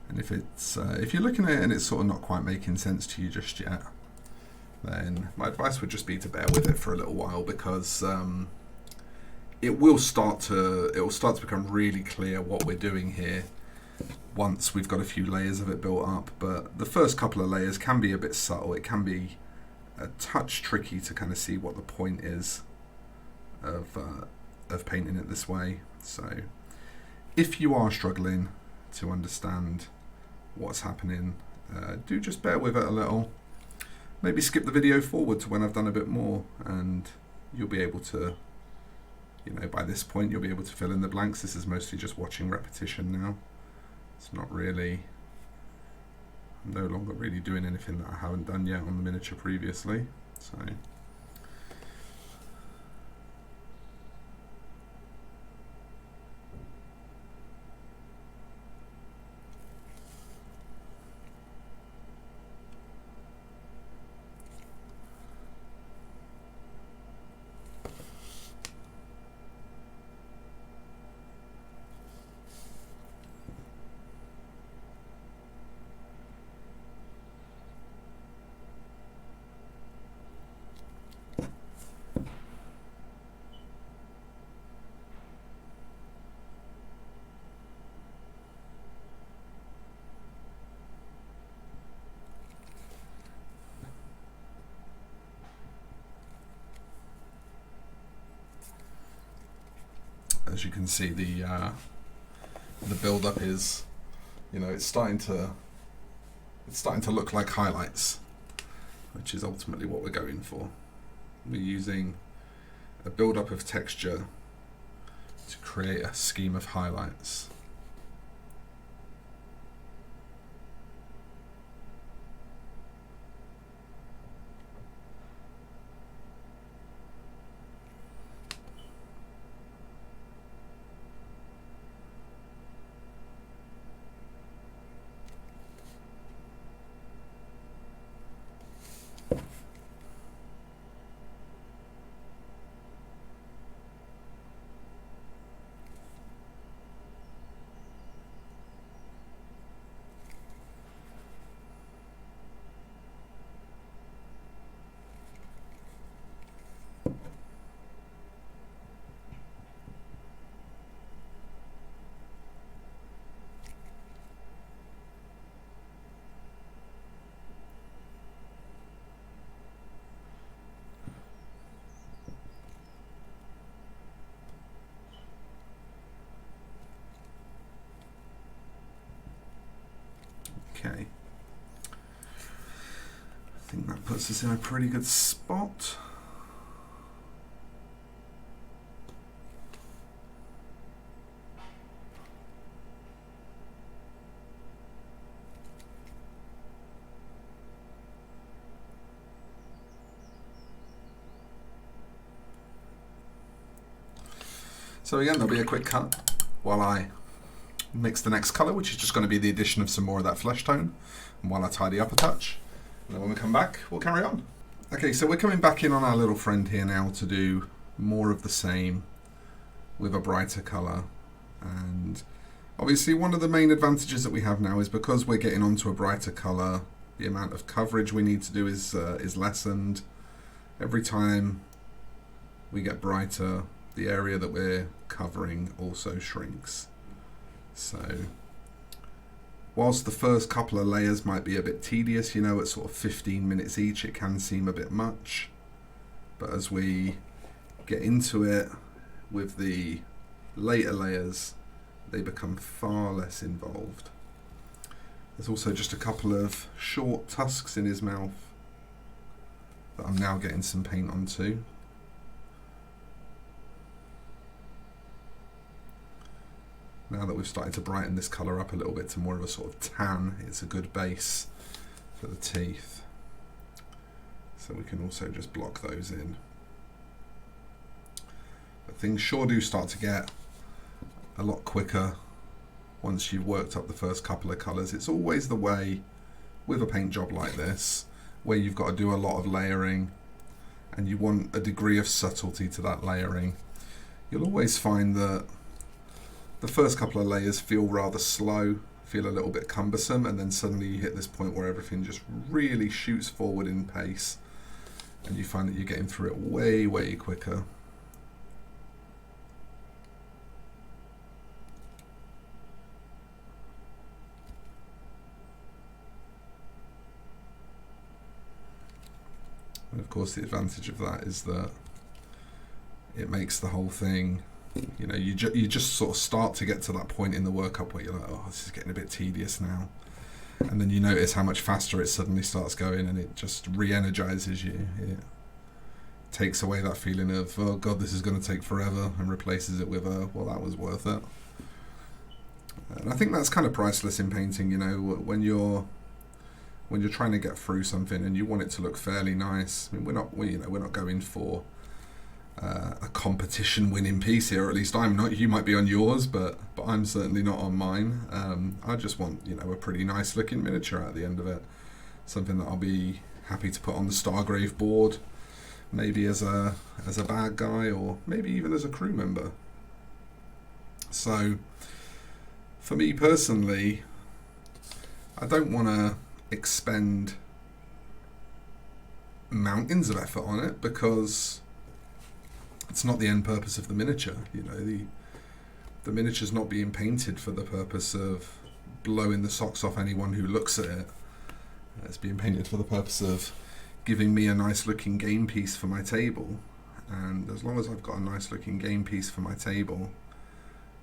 And if you're looking at it and it's sort of not quite making sense to you just yet, then my advice would just be to bear with it for a little while, because it will start to become really clear what we're doing here once we've got a few layers of it built up. But the first couple of layers can be a bit subtle. It can be a touch tricky to kind of see what the point is of painting it this way. So if you are struggling to understand what's happening, do just bear with it a little. Maybe skip the video forward to when I've done a bit more, and you'll be able to, you know, by this point you'll be able to fill in the blanks. This is mostly just watching repetition now. It's not really, I'm no longer really doing anything that I haven't done yet on the miniature previously. So as you can see, the build-up is, you know, it's starting to look like highlights, which is ultimately what we're going for. We're using a build-up of texture to create a scheme of highlights. Okay, I think that puts us in a pretty good spot. So again, there'll be a quick cut while I mix the next colour, which is just going to be the addition of some more of that flesh tone, and while I tidy up a touch. And then when we come back, we'll carry on. Okay, so we're coming back in on our little friend here now to do more of the same with a brighter colour. And obviously one of the main advantages that we have now is because we're getting onto a brighter colour, The amount of coverage we need to do is lessened. Every time we get brighter, the area that we're covering also shrinks. So whilst the first couple of layers might be a bit tedious, you know, at sort of 15 minutes each, it can seem a bit much. But as we get into it with the later layers, they become far less involved. There's also just a couple of short tusks in his mouth that I'm now getting some paint onto. Now that we've started to brighten this colour up a little bit to more of a sort of tan, it's a good base for the teeth. So we can also just block those in. But things sure do start to get a lot quicker once you've worked up the first couple of colours. It's always the way with a paint job like this, where you've got to do a lot of layering and you want a degree of subtlety to that layering. You'll always find that the first couple of layers feel rather slow, feel a little bit cumbersome, and then suddenly you hit this point where everything just really shoots forward in pace and you find that you're getting through it way, way quicker. And of course the advantage of that is that it makes the whole thing, you know, you just sort of start to get to that point in the workup where you're like, oh, this is getting a bit tedious now. And then you notice how much faster it suddenly starts going, and it just re-energizes you. It takes away that feeling of, oh God, this is going to take forever, and replaces it with a, well, that was worth it. And I think that's kind of priceless in painting, you know, when you're trying to get through something and you want it to look fairly nice. I mean, we're not going for a competition winning piece here, or at least I'm not. You might be on yours, but I'm certainly not on mine. I just want, you know, a pretty nice looking miniature at the end of it, something that I'll be happy to put on the Stargrave board, maybe as a bad guy, or maybe even as a crew member. So for me personally, I don't want to expend mountains of effort on it, because it's not the end purpose of the miniature. You know, the miniature's not being painted for the purpose of blowing the socks off anyone who looks at it. It's being painted for the purpose of giving me a nice looking game piece for my table, and as long as I've got a nice looking game piece for my table,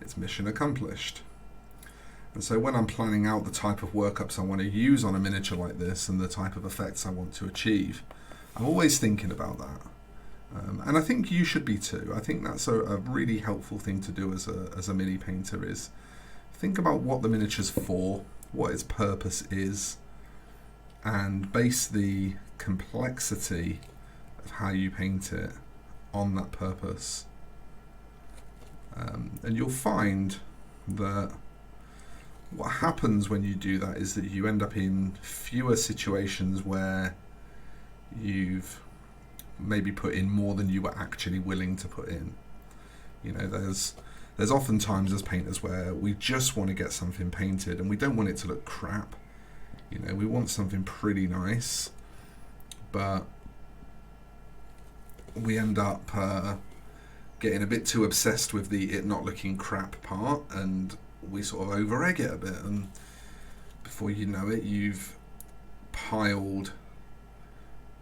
it's mission accomplished. And so when I'm planning out the type of workups I want to use on a miniature like this and the type of effects I want to achieve, I'm always thinking about that. And I think you should be too. I think that's a really helpful thing to do as a mini painter, is think about what the miniature's for, what its purpose is, and base the complexity of how you paint it on that purpose. And you'll find that what happens when you do that is that you end up in fewer situations where you've maybe put in more than you were actually willing to put in. You know, there's often times as painters where we just want to get something painted and we don't want it to look crap. You know, we want something pretty nice, but we end up getting a bit too obsessed with the it not looking crap part, and we sort of over egg it a bit, and before you know it, you've piled,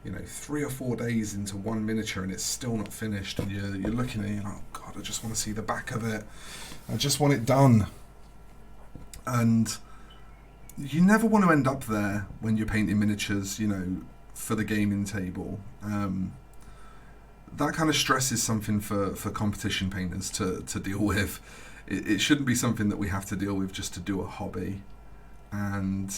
you know, 3 or 4 days into one miniature and it's still not finished, and you're looking at it, you're like, oh God, I just want to see the back of it, I just want it done. And you never want to end up there when you're painting miniatures, you know, for the gaming table. That kind of stress is something for competition painters to deal with. It shouldn't be something that we have to deal with just to do a hobby. And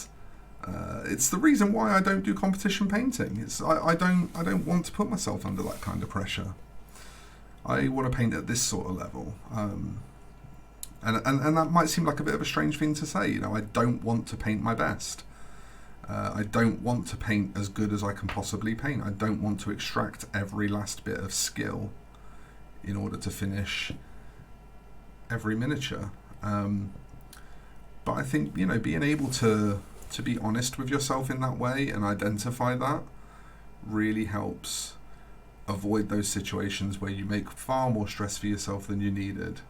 it's the reason why I don't do competition painting. I don't want to put myself under that kind of pressure. I want to paint at this sort of level. And that might seem like a bit of a strange thing to say. You know, I don't want to paint my best. I don't want to paint as good as I can possibly paint. I don't want to extract every last bit of skill in order to finish every miniature. But I think, you know, being able to to be honest with yourself in that way and identify that really helps avoid those situations where you make far more stress for yourself than you needed.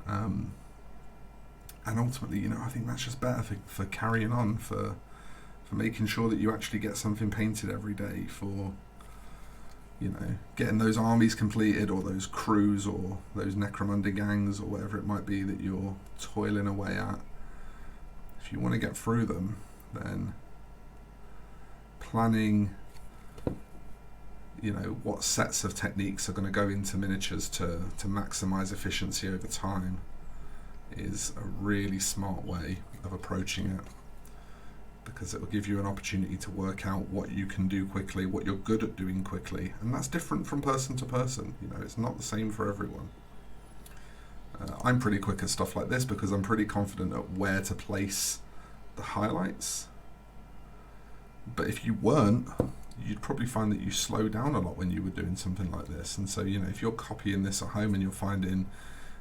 And ultimately, I think that's just better for carrying on, for making sure that you actually get something painted every day, for getting those armies completed, or those crews, or those Necromunda gangs, or whatever it might be that you're toiling away at. If you want to get through them, then planning what sets of techniques are going to go into miniatures to maximize efficiency over time is a really smart way of approaching it, because it will give you an opportunity to work out what you can do quickly, what you're good at doing quickly, and that's different from person to person. It's not the same for everyone. I'm pretty quick at stuff like this because I'm pretty confident at where to place the highlights, but if you weren't, you'd probably find that you slow down a lot when you were doing something like this. And so if you're copying this at home and you're finding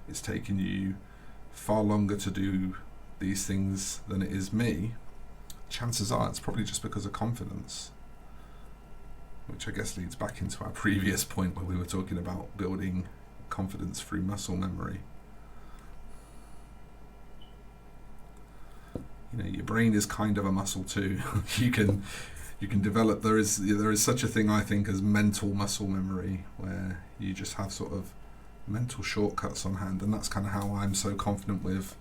it's taking you far longer to do these things than it is me, chances are it's probably just because of confidence, which I guess leads back into our previous point where we were talking about building confidence through muscle memory. Your brain is kind of a muscle too. You can develop, there is such a thing, I think, as mental muscle memory, where you just have sort of mental shortcuts on hand, and that's kind of how I'm so confident with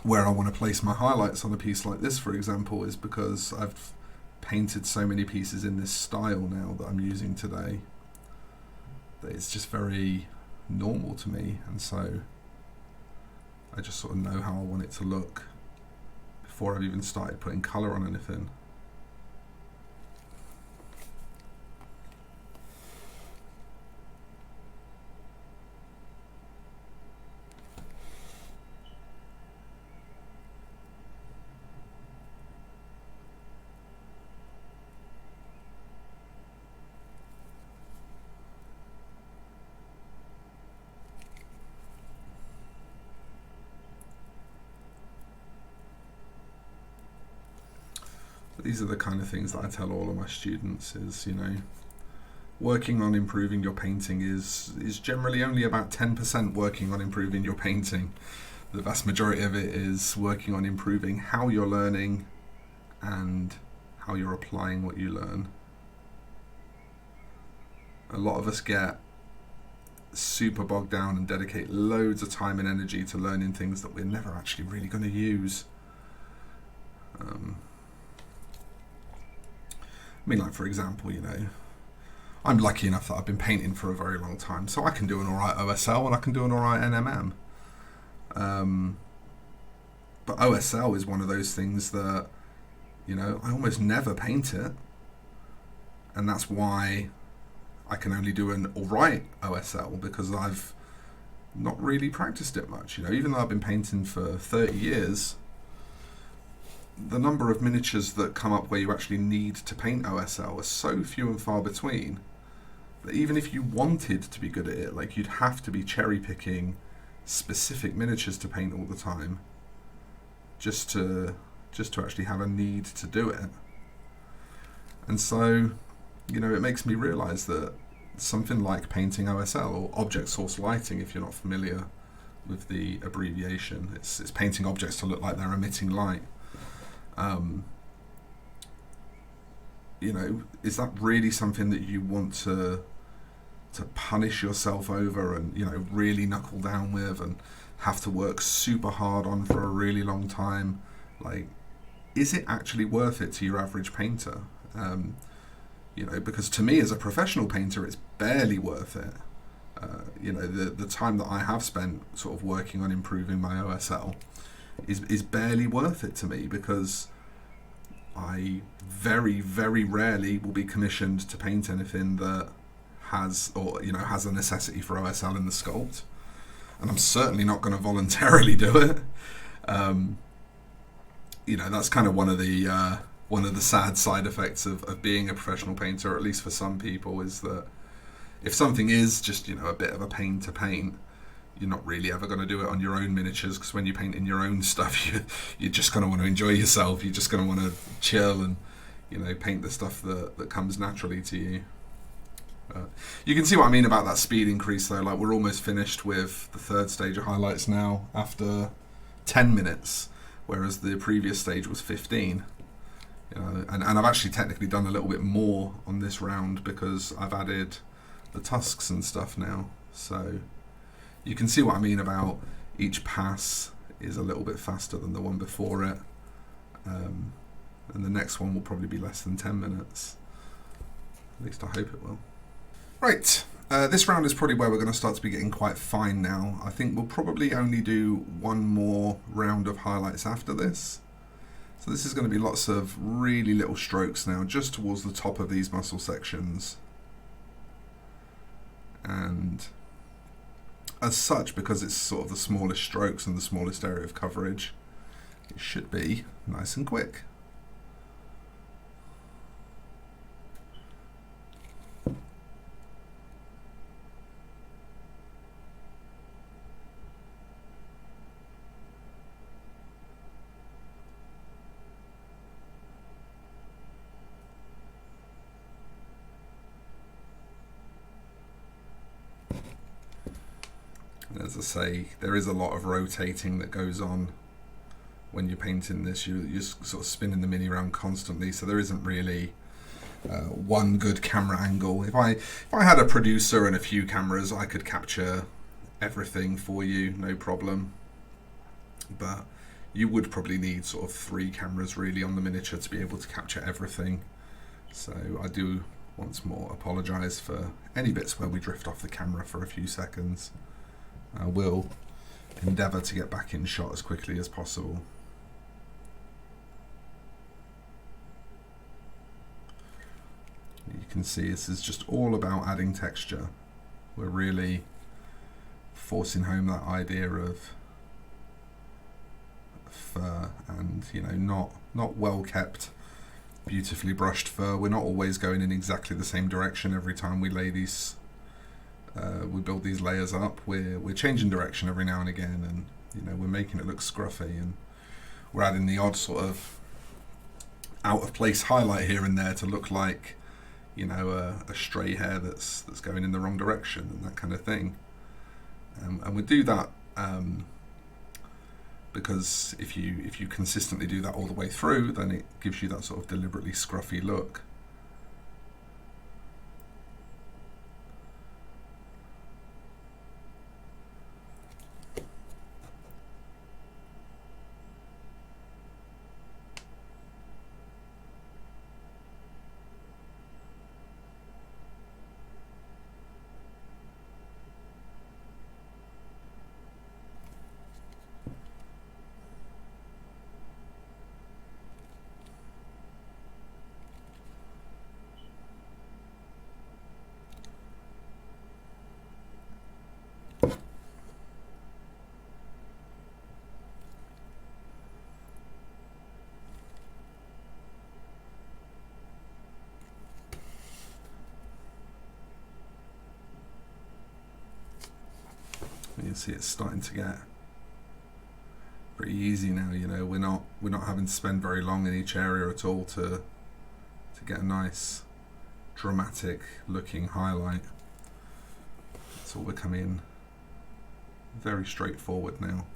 where I want to place my highlights on a piece like this, for example, is because I've painted so many pieces in this style now that I'm using today that it's just very normal to me, and so I just sort of know how I want it to look before I've even started putting colour on anything. These are the kind of things that I tell all of my students is, working on improving your painting is generally only about 10% working on improving your painting. The vast majority of it is working on improving how you're learning and how you're applying what you learn. A lot of us get super bogged down and dedicate loads of time and energy to learning things that we're never actually really going to use. Like, for example, I'm lucky enough that I've been painting for a very long time, so I can do an alright OSL and I can do an alright NMM. But OSL is one of those things that, I almost never paint it, and that's why I can only do an alright OSL, because I've not really practiced it much. Even though I've been painting for 30 years, the number of miniatures that come up where you actually need to paint OSL are so few and far between that even if you wanted to be good at it, you'd have to be cherry picking specific miniatures to paint all the time just to actually have a need to do it. And so, it makes me realize that something like painting OSL, or object source lighting if you're not familiar with the abbreviation, it's painting objects to look like they're emitting light. Is that really something that you want to punish yourself over and, really knuckle down with and have to work super hard on for a really long time? Is it actually worth it to your average painter? Because to me as a professional painter, it's barely worth it. The time that I have spent sort of working on improving my OSL is barely worth it to me, because I very, very rarely will be commissioned to paint anything that has a necessity for OSL in the sculpt, and I'm certainly not going to voluntarily do it. That's kind of one of the sad side effects of being a professional painter, or at least for some people, is that if something is just a bit of a pain to paint, you're not really ever going to do it on your own miniatures, because when you paint in your own stuff, you're just going to want to enjoy yourself. You're just going to want to chill and, you know, paint the stuff that comes naturally to you. You can see what I mean about that speed increase though. Like, we're almost finished with the third stage of highlights now after 10 minutes, whereas the previous stage was 15. You know, and I've actually technically done a little bit more on this round because I've added the tusks and stuff now. So you can see what I mean about each pass is a little bit faster than the one before it. And the next one will probably be less than 10 minutes. At least I hope it will. Right, this round is probably where we're going to start to be getting quite fine now. I think we'll probably only do one more round of highlights after this. So this is going to be lots of really little strokes now, just towards the top of these muscle sections. And as such, because it's sort of the smallest strokes and the smallest area of coverage, it should be nice and quick. As I say, there is a lot of rotating that goes on when you're painting this. You're sort of spinning the mini around constantly, so there isn't really one good camera angle. If I had a producer and a few cameras, I could capture everything for you, no problem. But you would probably need sort of 3 cameras really on the miniature to be able to capture everything. So I do once more apologise for any bits where we drift off the camera for a few seconds. I will endeavour to get back in shot as quickly as possible. You can see this is just all about adding texture. We're really forcing home that idea of fur and, you know, not well kept, beautifully brushed fur. We're not always going in exactly the same direction every time we lay these we build these layers up. We're changing direction every now and again, and, you know, we're making it look scruffy, and we're adding the odd sort of out of place highlight here and there to look like, you know, a stray hair that's going in the wrong direction and that kind of thing. And we do that because if you consistently do that all the way through, then it gives you that sort of deliberately scruffy look. You can see it's starting to get pretty easy now. You know, we're not having to spend very long in each area at all to get a nice dramatic looking highlight. It's all becoming very straightforward now.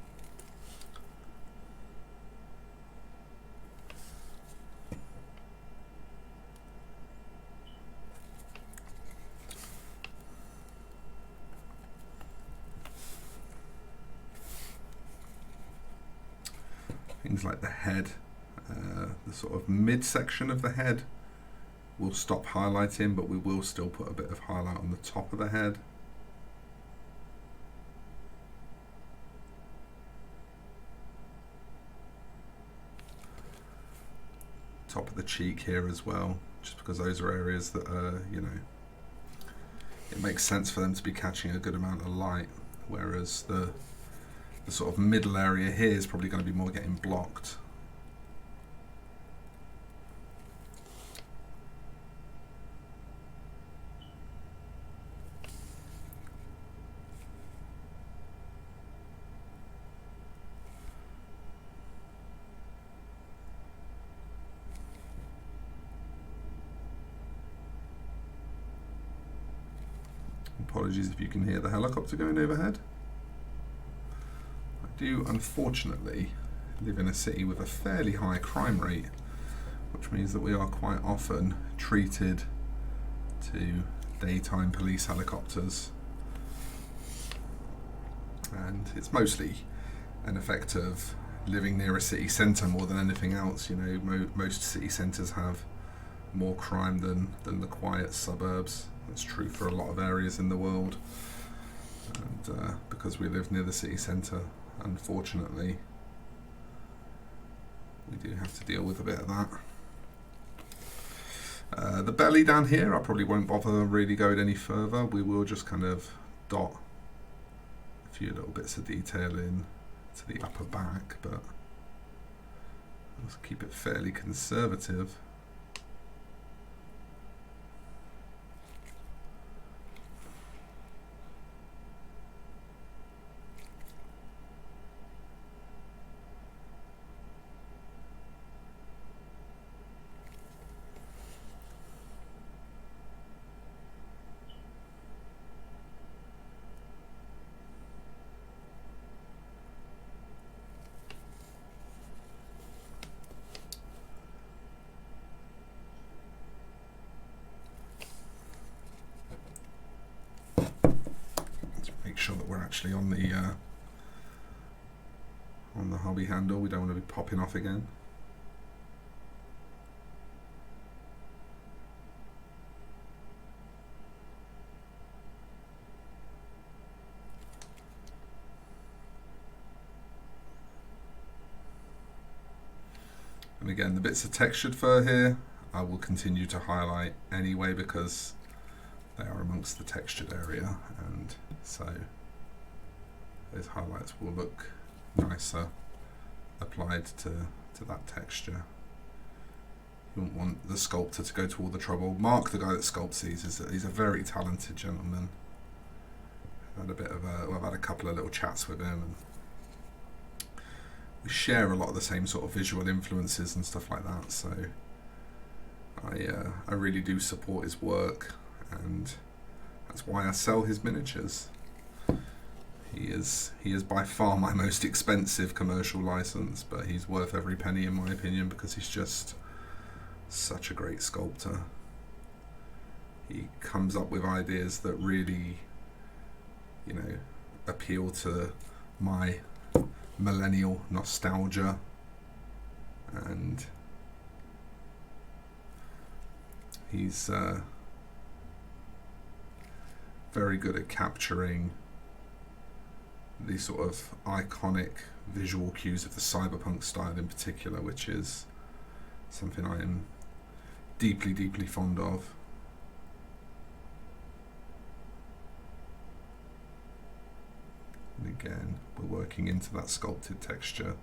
Things like the head, the sort of midsection of the head, we'll stop highlighting, but we will still put a bit of highlight on the top of the head. Top of the cheek here as well, just because those are areas that are, you know, it makes sense for them to be catching a good amount of light, whereas the sort of middle area here is probably going to be more getting blocked. Apologies if you can hear the helicopter going overhead. I do unfortunately live in a city with a fairly high crime rate, which means that we are quite often treated to daytime police helicopters, and it's mostly an effect of living near a city centre more than anything else. You know, most city centres have more crime than the quiet suburbs. That's true for a lot of areas in the world, and because we live near the city centre, unfortunately we do have to deal with a bit of that. The belly down here, I probably won't bother really going any further. We will just kind of dot a few little bits of detail in to the upper back, but let's keep it fairly conservative. Sure that we're actually on the hobby handle. We don't want to be popping off again. And again, the bits of textured fur here I will continue to highlight anyway, because they are amongst the textured area, and so those highlights will look nicer applied to that texture. You wouldn't want the sculptor to go to all the trouble. Mark, the guy that sculpts these, he's a very talented gentleman. I've had a couple of little chats with him, and we share a lot of the same sort of visual influences and stuff like that, so I really do support his work, and that's why I sell his miniatures. He is by far my most expensive commercial license, but he's worth every penny in my opinion, because he's just such a great sculptor. He comes up with ideas that really, you know, appeal to my millennial nostalgia, and he's very good at capturing these sort of iconic visual cues of the cyberpunk style in particular, which is something I am deeply, deeply fond of. And again, we're working into that sculpted texture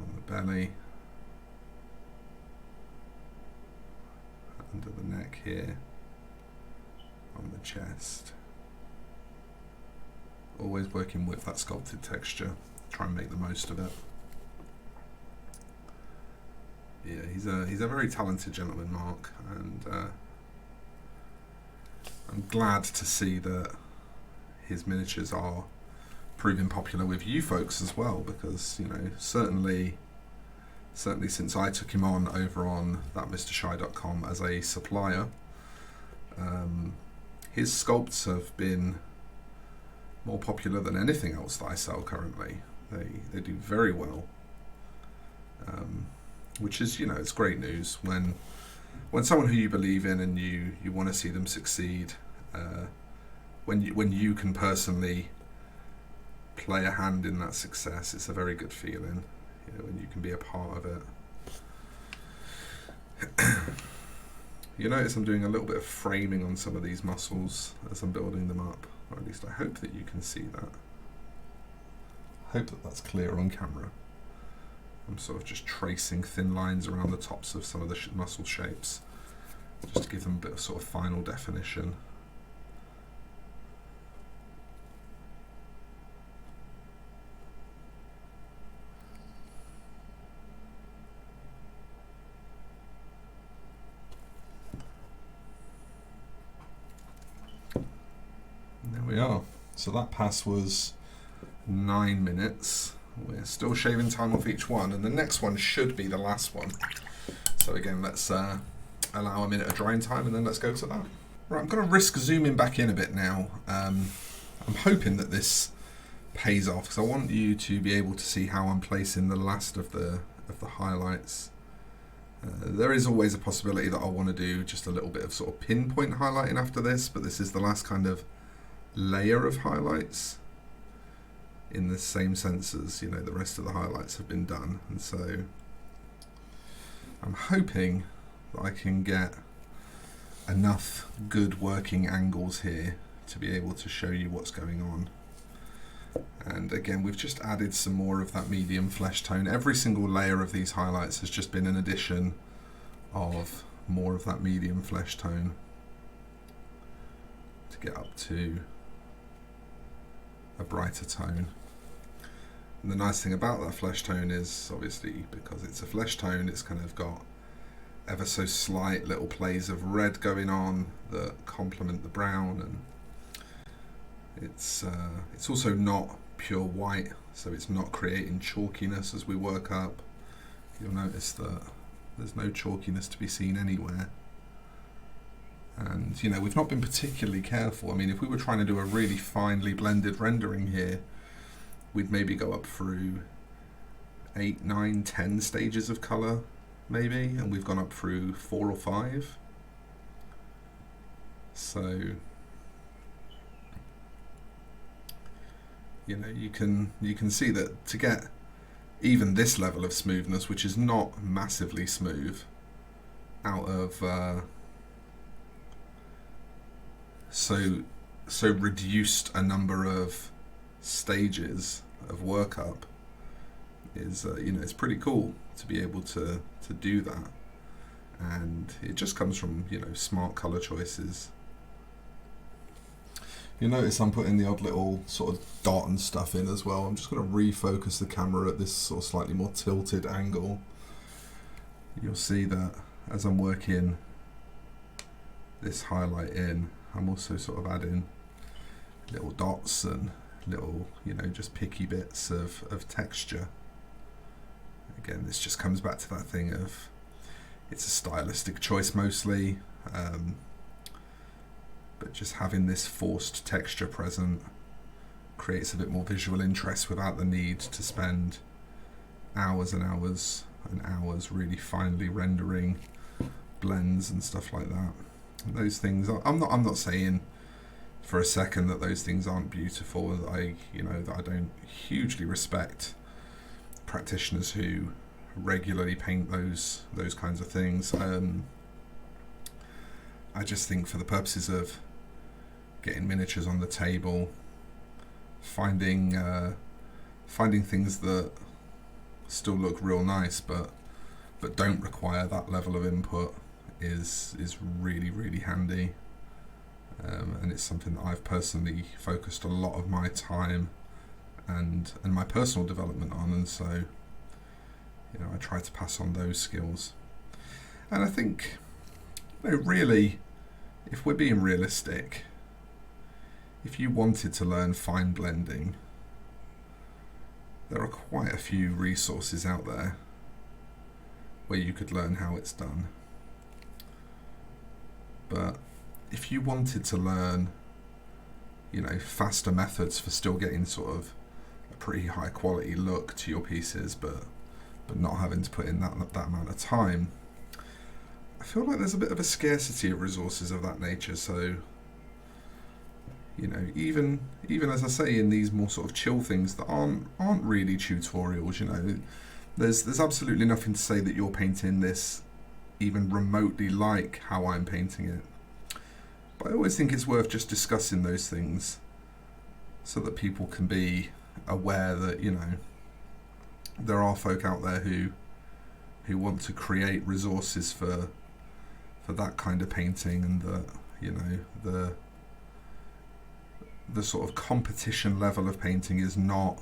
on the belly, under the neck here, on the chest. Always working with that sculpted texture, try and make the most of it. Yeah, he's a very talented gentleman, Mark, and I'm glad to see that his miniatures are proving popular with you folks as well, because, you know, certainly since I took him on over on thatmrshy.com as a supplier, his sculpts have been more popular than anything else that I sell currently. They do very well, which is, you know, it's great news when someone who you believe in and you want to see them succeed, when you can personally play a hand in that success. It's a very good feeling, you know, when you can be a part of it. You notice I'm doing a little bit of framing on some of these muscles as I'm building them up, or at least I hope that you can see that. I hope that that's clear on camera. I'm sort of just tracing thin lines around the tops of some of the muscle shapes, just to give them a bit of sort of final definition. we are. So that pass was 9 minutes. We're still shaving time off each one, and the next one should be the last one. So again, let's allow a minute of drying time, and then let's go to that. Right, I'm going to risk zooming back in a bit now. I'm hoping that this pays off, because I want you to be able to see how I'm placing the last of the highlights. There is always a possibility that I'll want to do just a little bit of sort of pinpoint highlighting after this, but this is the last kind of layer of highlights, in the same sense as, you know, the rest of the highlights have been done. And so I'm hoping that I can get enough good working angles here to be able to show you what's going on. And again, we've just added some more of that medium flesh tone. Every single layer of these highlights has just been an addition of more of that medium flesh tone to get up to a brighter tone. And the nice thing about that flesh tone is, obviously, because it's a flesh tone, it's kind of got ever so slight little plays of red going on that complement the brown, and it's also not pure white, so it's not creating chalkiness as we work up. You'll notice that there's no chalkiness to be seen anywhere. And, you know, we've not been particularly careful. I mean, if we were trying to do a really finely blended rendering here, we'd maybe go up through 8, 9, 10 stages of colour, maybe, and we've gone up through 4 or 5. So, you know, you can see that to get even this level of smoothness, which is not massively smooth, out of so reduced a number of stages of workup, is you know, it's pretty cool to be able to do that, and it just comes from, you know, smart color choices. You'll notice I'm putting the odd little sort of dot and stuff in as well. I'm just going to refocus the camera at this sort of slightly more tilted angle. You'll see that as I'm working this highlight in, I'm also sort of adding little dots and little, you know, just picky bits of texture. Again, this just comes back to that thing of, it's a stylistic choice mostly, but just having this forced texture present creates a bit more visual interest without the need to spend hours and hours and hours really finely rendering blends and stuff like that. And those things, I'm not saying for a second that those things aren't beautiful. That I don't hugely respect practitioners who regularly paint those kinds of things. I just think for the purposes of getting miniatures on the table, finding things that still look real nice but don't require that level of input is really, really handy. And it's something that I've personally focused a lot of my time and my personal development on, and so, you know, I try to pass on those skills. And I think, you know, really, if we're being realistic, if you wanted to learn fine blending, there are quite a few resources out there where you could learn how it's done. But if you wanted to learn, you know, faster methods for still getting sort of a pretty high quality look to your pieces, but not having to put in that amount of time, I feel like there's a bit of a scarcity of resources of that nature. So, you know, even as I say, in these more sort of chill things that aren't really tutorials, you know, there's absolutely nothing to say that you're painting this even remotely like how I'm painting it. But I always think it's worth just discussing those things so that people can be aware that, you know, there are folk out there who want to create resources for that kind of painting, and that, you know, the sort of competition level of painting is not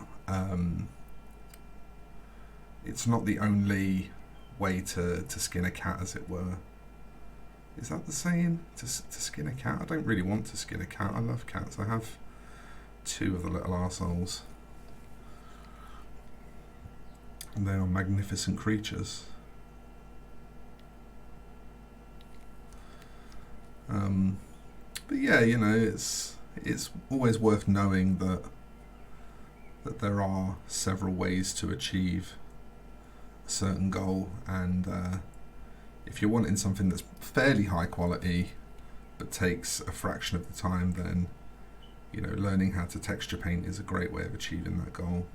it's not the only way to skin a cat, as it were. Is that the saying? To skin a cat? I don't really want to skin a cat. I love cats. I have two of the little arseholes. And they are magnificent creatures. But yeah, you know, it's always worth knowing that there are several ways to achieve a certain goal, and if you're wanting something that's fairly high quality but takes a fraction of the time, then you know, learning how to texture paint is a great way of achieving that goal.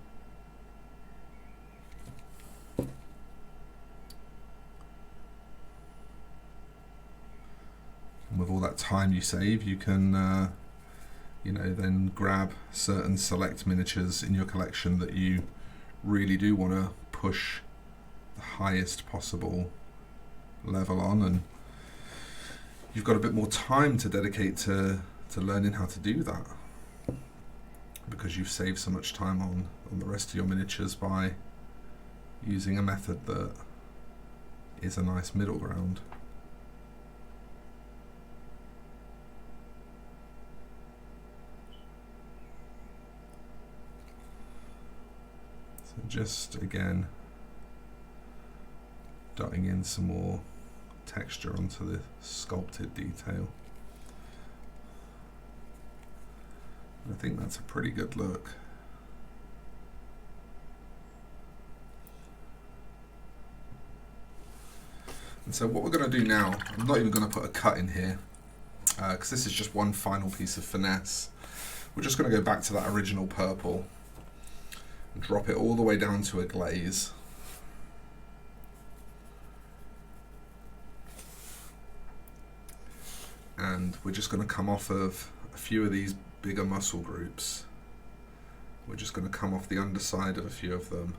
And with all that time you save, you can you know, then grab certain select miniatures in your collection that you really do want to push the highest possible level on, and you've got a bit more time to dedicate to learning how to do that, because you've saved so much time on the rest of your miniatures by using a method that is a nice middle ground. So just again dotting in some more texture onto the sculpted detail. I think that's a pretty good look. And so what we're going to do now, I'm not even going to put a cut in here, because this is just one final piece of finesse. We're just going to go back to that original purple and drop it all the way down to a glaze. And we're just going to come off of a few of these bigger muscle groups. We're just going to come off the underside of a few of them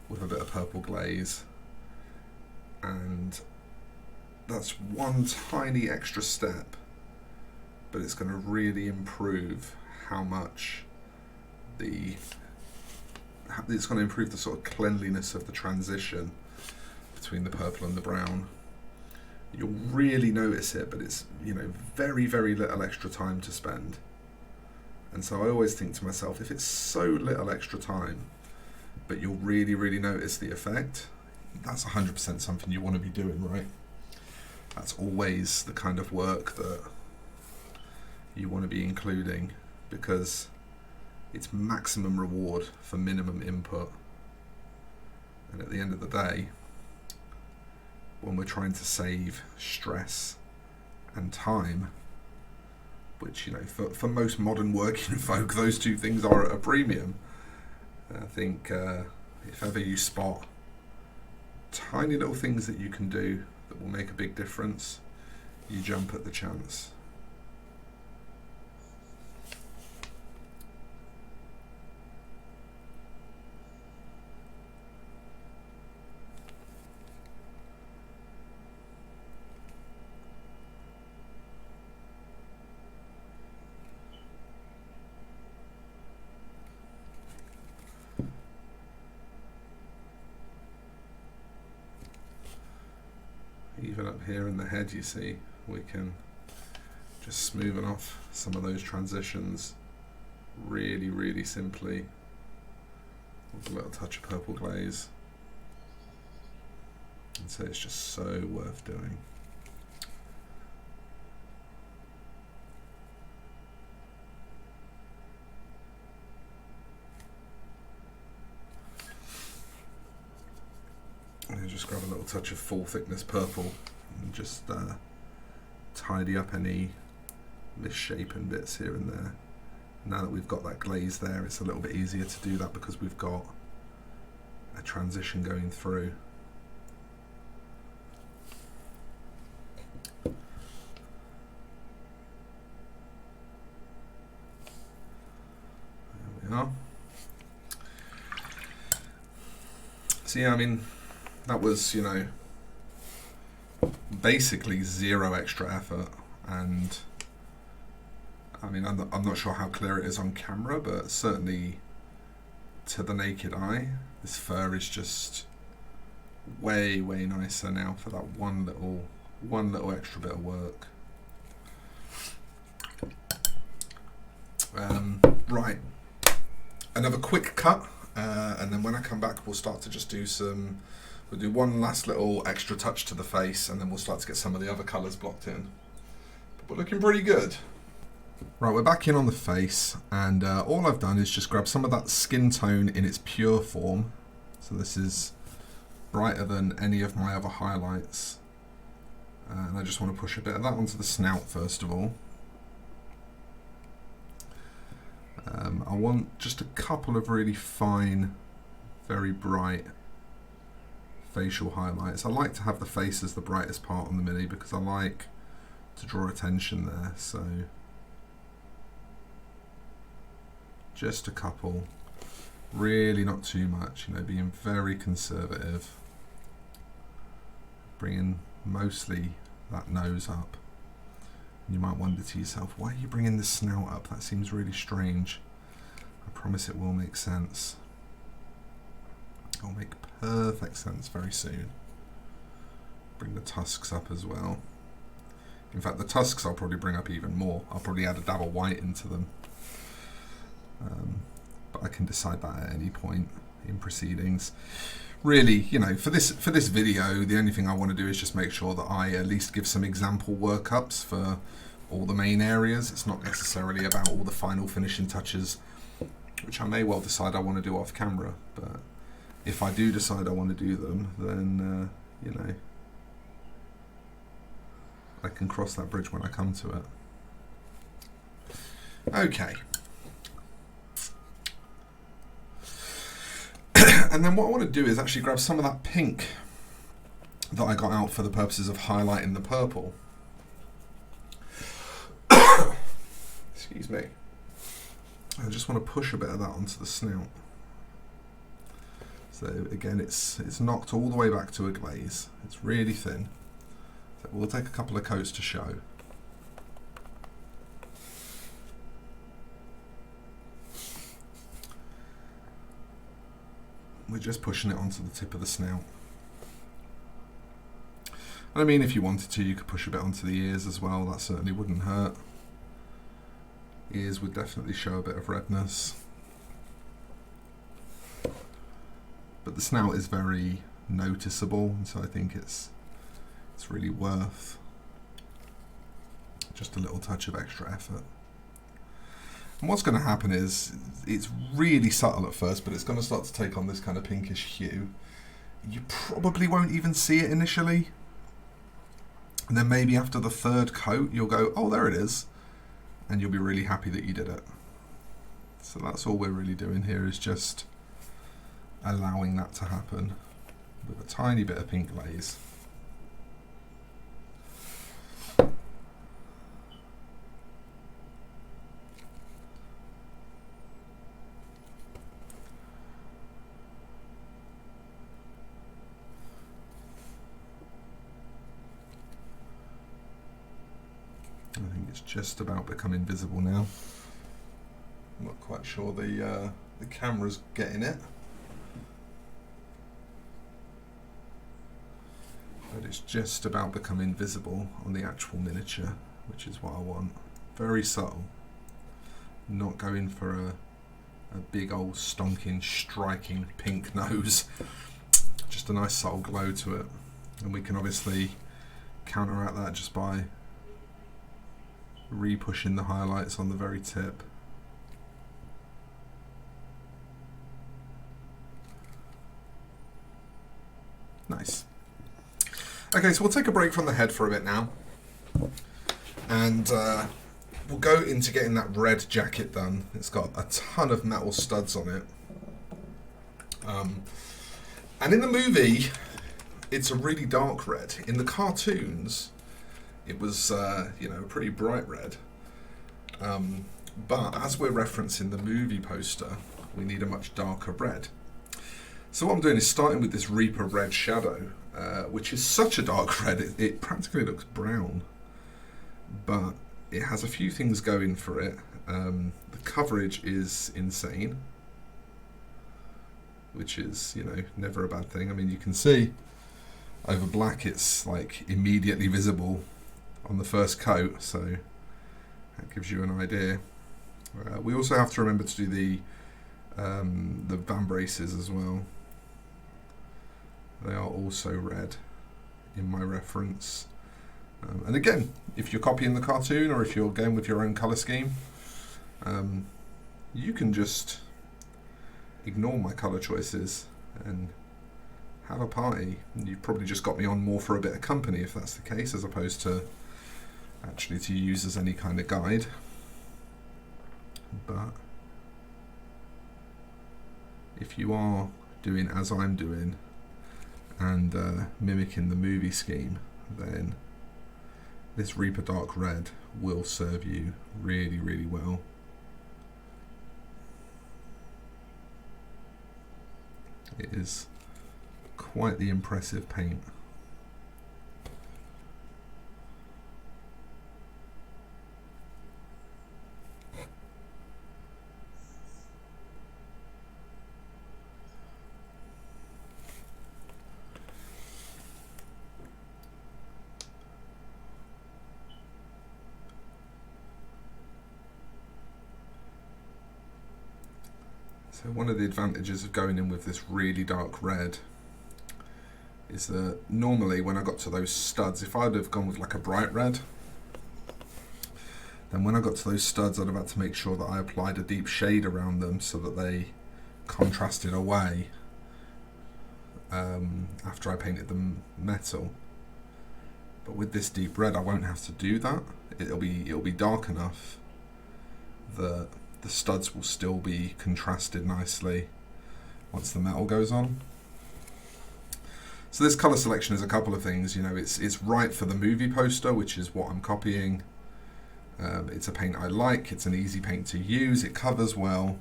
with a bit of purple glaze, and that's one tiny extra step, but it's going to really improve how much it's going to improve the sort of cleanliness of the transition between the purple and the brown. You'll really notice it, but it's, you know, very, very little extra time to spend. And so I always think to myself, if it's so little extra time, but you'll really, really notice the effect, that's 100% something you want to be doing, right? That's always the kind of work that you want to be including, because it's maximum reward for minimum input. And at the end of the day, when we're trying to save stress and time, which, you know, for most modern working folk, those two things are at a premium. I think if ever you spot tiny little things that you can do that will make a big difference, you jump at the chance. Even up here in the head, you see, we can just smoothen off some of those transitions really, really simply with a little touch of purple glaze. And so it's just so worth doing. And just grab a little touch of full thickness purple and just tidy up any misshapen bits here and there. Now that we've got that glaze there, it's a little bit easier to do that because we've got a transition going through. There we are. So yeah, I mean, that was, you know, basically zero extra effort, and I mean, I'm not sure how clear it is on camera, but certainly to the naked eye, this fur is just way, way nicer now for that one little extra bit of work. Right, another quick cut, and then when I come back we'll start to just do we'll do one last little extra touch to the face, and then we'll start to get some of the other colours blocked in. But we're looking pretty good. Right, we're back in on the face, and all I've done is just grab some of that skin tone in its pure form. So this is brighter than any of my other highlights. And I just want to push a bit of that onto the snout first of all. I want just a couple of really fine, very bright facial highlights. I like to have the face as the brightest part on the Mini because I like to draw attention there, so just a couple, really not too much, you know, being very conservative, bringing mostly that nose up. You might wonder to yourself, why are you bringing the snout up? That seems really strange. I promise it will make sense. It will make perfect sense very soon. Bring the tusks up as well. In fact, the tusks I'll probably bring up even more. I'll probably add a dab of white into them. But I can decide that at any point in proceedings. Really, you know, for this video, the only thing I want to do is just make sure that I at least give some example workups for all the main areas. It's not necessarily about all the final finishing touches, which I may well decide I want to do off camera. But if I do decide I want to do them, then, you know, I can cross that bridge when I come to it. Okay. And then what I want to do is actually grab some of that pink that I got out for the purposes of highlighting the purple. Excuse me. I just want to push a bit of that onto the snout. So again, it's knocked all the way back to a glaze. It's really thin. So we'll take a couple of coats to show. We're just pushing it onto the tip of the snout. And I mean, if you wanted to, you could push a bit onto the ears as well. That certainly wouldn't hurt. Ears would definitely show a bit of redness. But the snout is very noticeable, and so I think it's really worth just a little touch of extra effort. And what's going to happen is, it's really subtle at first, but it's going to start to take on this kind of pinkish hue. You probably won't even see it initially. And then maybe after the third coat, you'll go, oh, there it is. And you'll be really happy that you did it. So that's all we're really doing here, is just allowing that to happen with a tiny bit of pink glaze. I think it's just about becoming visible now. I'm not quite sure the camera's getting it, but it's just about becoming visible on the actual miniature, which is what I want. Very subtle, not going for a big old stonking, striking pink nose. Just a nice subtle glow to it, and we can obviously counteract that just by re-pushing the highlights on the very tip. Nice. Okay, so we'll take a break from the head for a bit now, and we'll go into getting that red jacket done. It's got a ton of metal studs on it, and in the movie it's a really dark red. In the cartoons it was, you know, a pretty bright red. But as we're referencing the movie poster, we need a much darker red. So what I'm doing is starting with this Reaper Red Shadow, which is such a dark red, it practically looks brown. But it has a few things going for it. The coverage is insane, which is, you know, never a bad thing. I mean, you can see over black it's like immediately visible on the first coat, so that gives you an idea. We also have to remember to do the vambraces as well. They are also red in my reference. And again, if you're copying the cartoon or if you're going with your own colour scheme, you can just ignore my colour choices and have a party. You've probably just got me on more for a bit of company if that's the case, as opposed to actually to use as any kind of guide. But if you are doing as I'm doing and mimicking the movie scheme, then this Reaper Dark Red will serve you really, really well. It is quite the impressive paint. So one of the advantages of going in with this really dark red is that normally when I got to those studs, if I'd have gone with like a bright red, then when I got to those studs I'd have had to make sure that I applied a deep shade around them so that they contrasted away after I painted them metal. But with this deep red I won't have to do that. It'll be dark enough that the studs will still be contrasted nicely once the metal goes on. So this colour selection is a couple of things. You know, it's right for the movie poster, which is what I'm copying. It's a paint I like, it's an easy paint to use, it covers well,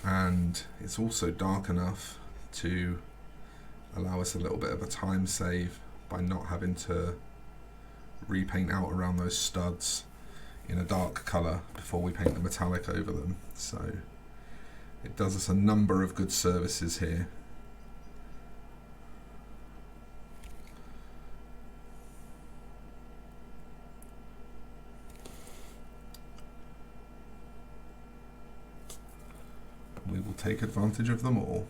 and it's also dark enough to allow us a little bit of a time save by not having to repaint out around those studs in a dark colour before we paint the metallic over them. So it does us a number of good services here. We will take advantage of them all.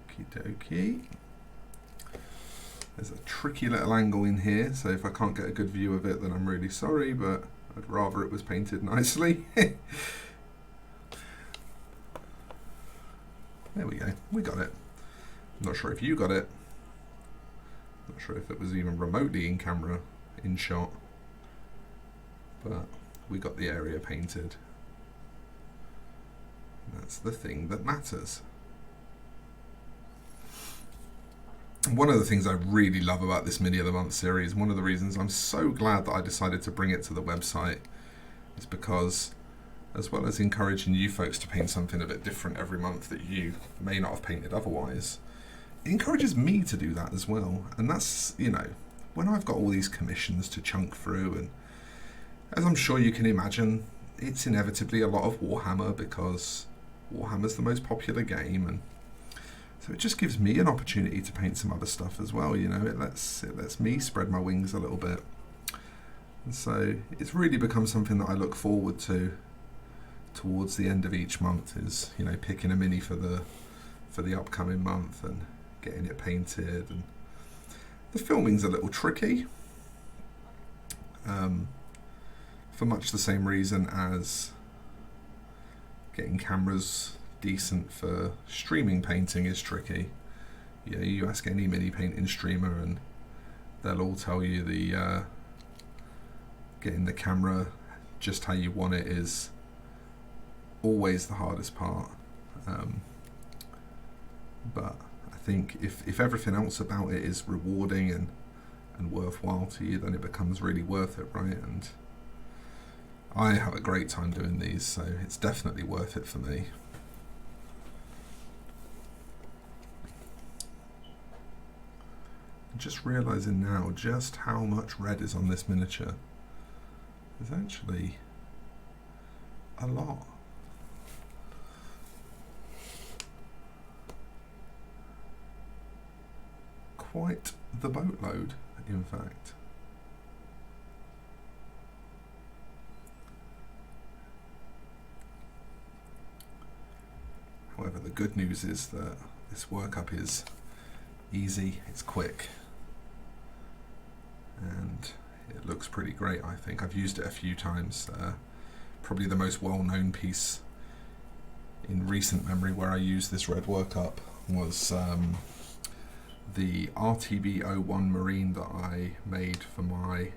Okie dokie. There's a tricky little angle in here, so if I can't get a good view of it then I'm really sorry, but I'd rather it was painted nicely. There we go, we got it. I'm not sure if you got it. Not sure if it was even remotely in camera, in shot, but we got the area painted. That's the thing that matters. One of the things I really love about this Mini of the Month series, one of the reasons I'm so glad that I decided to bring it to the website, is because as well as encouraging you folks to paint something a bit different every month that you may not have painted otherwise, it encourages me to do that as well. And that's, you know, when I've got all these commissions to chunk through, and as I'm sure you can imagine, it's inevitably a lot of Warhammer because Warhammer's the most popular game, and so it just gives me an opportunity to paint some other stuff as well. You know, it lets me spread my wings a little bit. And so it's really become something that I look forward to towards the end of each month, is, you know, picking a mini for the upcoming month and getting it painted. And the filming's a little tricky, for much the same reason as getting cameras decent for streaming painting is tricky. Yeah, you ask any mini painting streamer and they'll all tell you the getting the camera just how you want it is always the hardest part. But I think if everything else about it is rewarding and worthwhile to you, then it becomes really worth it, right? And I have a great time doing these, so it's definitely worth it for me. I'm just realising now just how much red is on this miniature. There's actually a lot. Quite the boatload, in fact. However, the good news is that this workup is easy, it's quick, and it looks pretty great, I think. I've used it a few times. Probably the most well-known piece in recent memory where I used this red workup was the RTB01 Marine that I made for my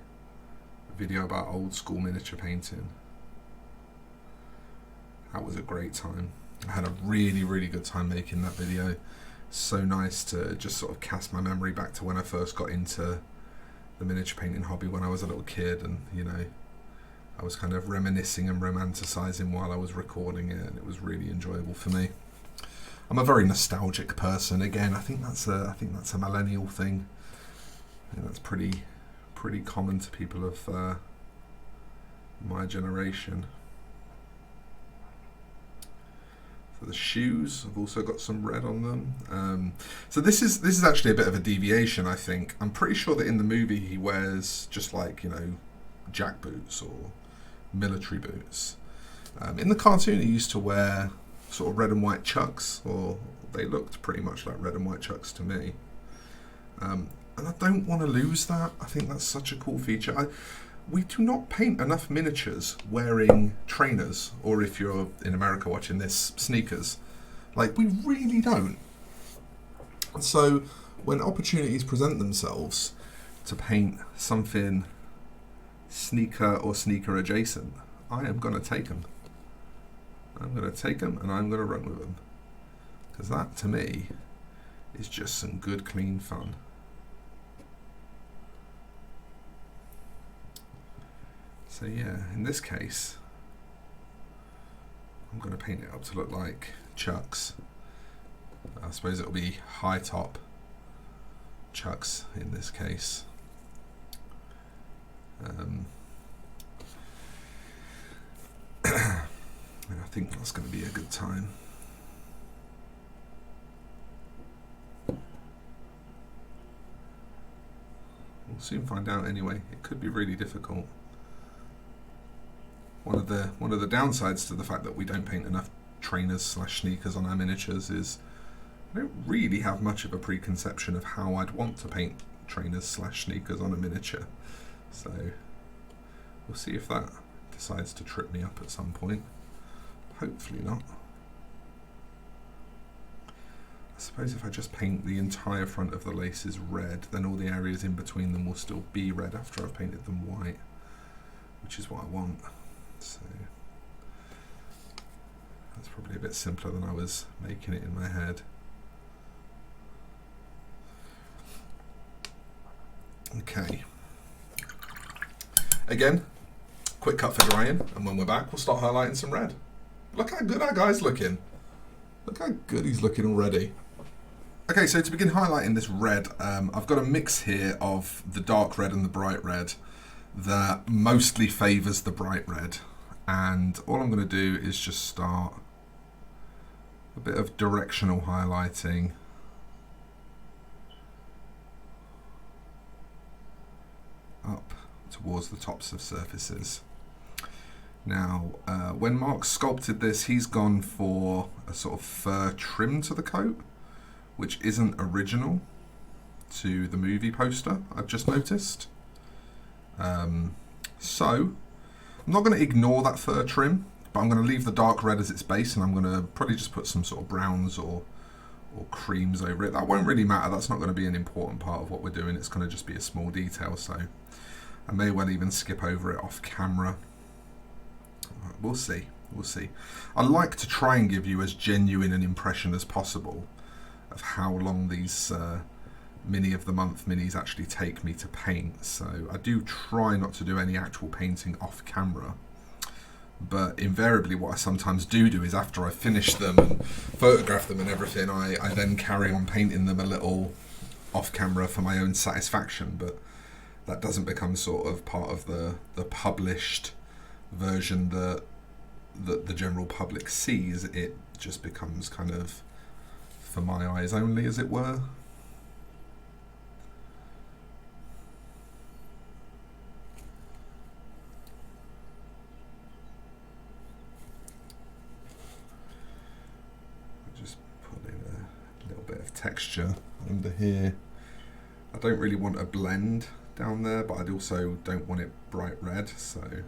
video about old school miniature painting. That was a great time. I had a really, really good time making that video. So nice to just sort of cast my memory back to when I first got into the miniature painting hobby when I was a little kid, and you know, I was kind of reminiscing and romanticizing while I was recording it, and it was really enjoyable for me. I'm a very nostalgic person. Again, I think that's a millennial thing. I think that's pretty common to people of my generation. So the shoes have also got some red on them. So this is actually a bit of a deviation, I think. I'm pretty sure that in the movie he wears just like, you know, jack boots or military boots. In the cartoon he used to wear sort of red and white chucks, or they looked pretty much like red and white chucks to me. And I don't want to lose that. I think that's such a cool feature. We do not paint enough miniatures wearing trainers, or if you're in America watching this, sneakers. Like, we really don't. And so when opportunities present themselves to paint something sneaker or sneaker adjacent, I am going to take them. I'm going to take them and I'm going to run with them. Because that, to me, is just some good, clean fun. So yeah, in this case, I'm going to paint it up to look like chucks. I suppose it'll be high top chucks in this case. And I think that's going to be a good time. We'll soon find out anyway. It could be really difficult. One of the downsides to the fact that we don't paint enough trainers slash sneakers on our miniatures is I don't really have much of a preconception of how I'd want to paint trainers slash sneakers on a miniature. So we'll see if that decides to trip me up at some point. Hopefully not. I suppose if I just paint the entire front of the laces red, then all the areas in between them will still be red after I've painted them white, which is what I want. So that's probably a bit simpler than I was making it in my head. Okay. Again, quick cut for drying, and when we're back, we'll start highlighting some red. Look how good our guy's looking. Look how good he's looking already. Okay, so to begin highlighting this red, I've got a mix here of the dark red and the bright red that mostly favours the bright red. And all I'm going to do is just start a bit of directional highlighting. Up towards the tops of surfaces. Now, when Mark sculpted this, he's gone for a sort of fur trim to the coat, which isn't original to the movie poster, I've just noticed. So, I'm not going to ignore that fur trim, but I'm going to leave the dark red as its base, and I'm going to probably just put some sort of browns or creams over it. That won't really matter, that's not going to be an important part of what we're doing, it's going to just be a small detail, so I may well even skip over it off camera. We'll see, we'll see. I like to try and give you as genuine an impression as possible of how long these Mini of the Month minis actually take me to paint, so I do try not to do any actual painting off camera. But invariably what I sometimes do is after I finish them and photograph them and everything, I then carry on painting them a little off camera for my own satisfaction, but that doesn't become sort of part of the published version that the general public sees. It just becomes kind of for my eyes only, as it were. Just put in a little bit of texture under here. I don't really want a blend down there, but I also don't want it bright red, so I'm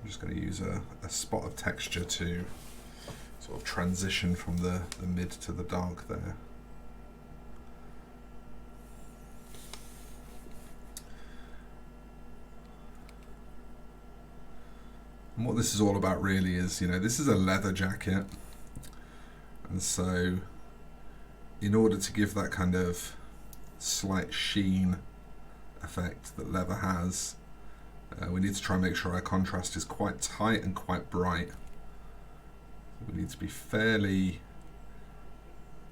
just going to use a spot of texture to sort of transition from the mid to the dark there. And what this is all about really is, you know, this is a leather jacket, and so in order to give that kind of slight sheen effect that leather has, we need to try and make sure our contrast is quite tight and quite bright. We need to be fairly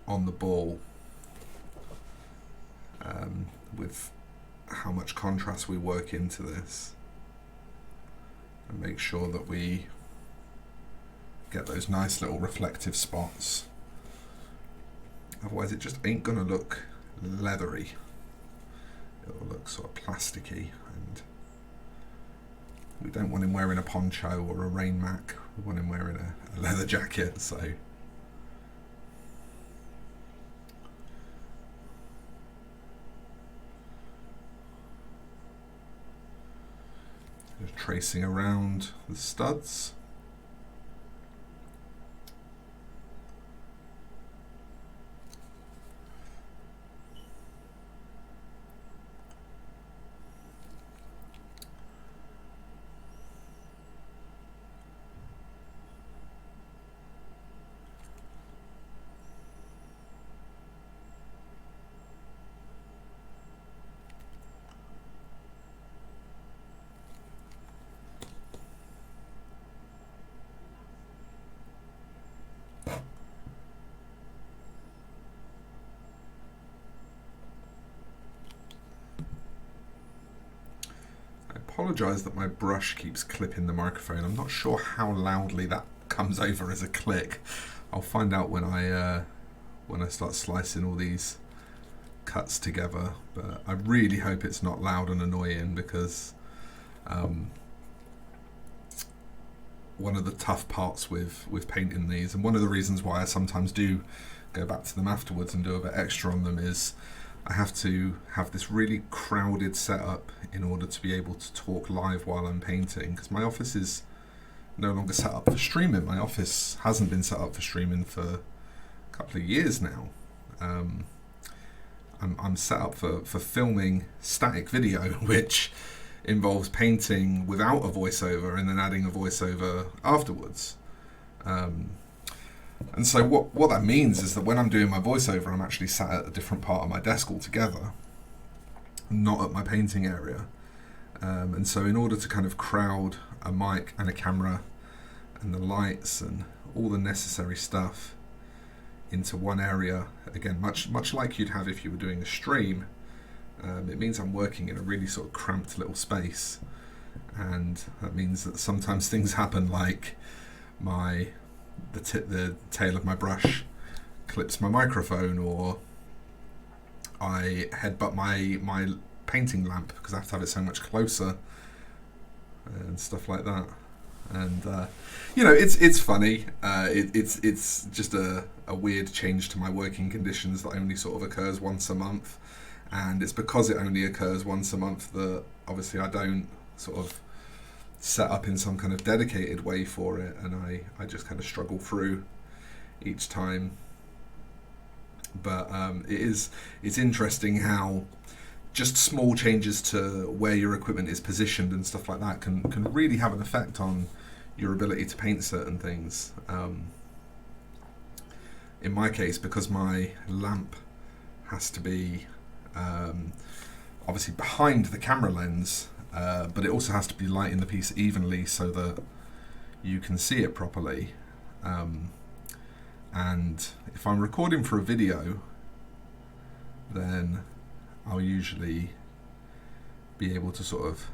on the ball with how much contrast we work into this, and make sure that we get those nice little reflective spots. Otherwise it just ain't gonna look leathery. It'll look sort of plasticky, and we don't want him wearing a poncho or a rain mac. We want him wearing a leather jacket, so just tracing around the studs. I apologise that my brush keeps clipping the microphone. I'm not sure how loudly that comes over as a click. I'll find out when I start slicing all these cuts together, but I really hope it's not loud and annoying, because one of the tough parts with painting these, and one of the reasons why I sometimes do go back to them afterwards and do a bit extra on them, is I have to have this really crowded setup in order to be able to talk live while I'm painting, because my office is no longer set up for streaming. My office hasn't been set up for streaming for a couple of years now. I'm set up for filming static video, which involves painting without a voiceover and then adding a voiceover afterwards. And so what that means is that when I'm doing my voiceover, I'm actually sat at a different part of my desk altogether, not at my painting area. And so in order to kind of crowd a mic and a camera and the lights and all the necessary stuff into one area, again, much like you'd have if you were doing a stream, it means I'm working in a really sort of cramped little space. And that means that sometimes things happen, like the tail of my brush clips my microphone, or I headbutt my painting lamp because I have to have it so much closer, and stuff like that. And you know, it's funny. It's just a weird change to my working conditions that only sort of occurs once a month, and it's because it only occurs once a month that obviously I don't sort of set up in some kind of dedicated way for it, and I just kind of struggle through each time. But it's interesting how just small changes to where your equipment is positioned and stuff like that can really have an effect on your ability to paint certain things. In my case, because my lamp has to be obviously behind the camera lens, but it also has to be lighting the piece evenly so that you can see it properly. And if I'm recording for a video, then I'll usually be able to sort of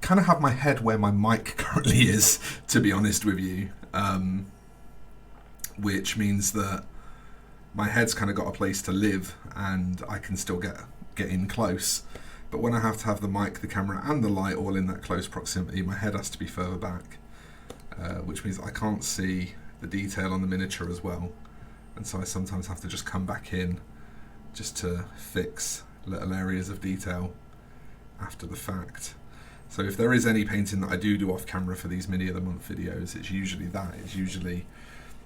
kind of have my head where my mic currently is, to be honest with you, which means that my head's kind of got a place to live and I can still get in close. But when I have to have the mic, the camera and the light all in that close proximity, my head has to be further back, which means I can't see the detail on the miniature as well. And so I sometimes have to just come back in just to fix little areas of detail after the fact. So if there is any painting that I do off camera for these Mini of the Month videos, it's usually that. It's usually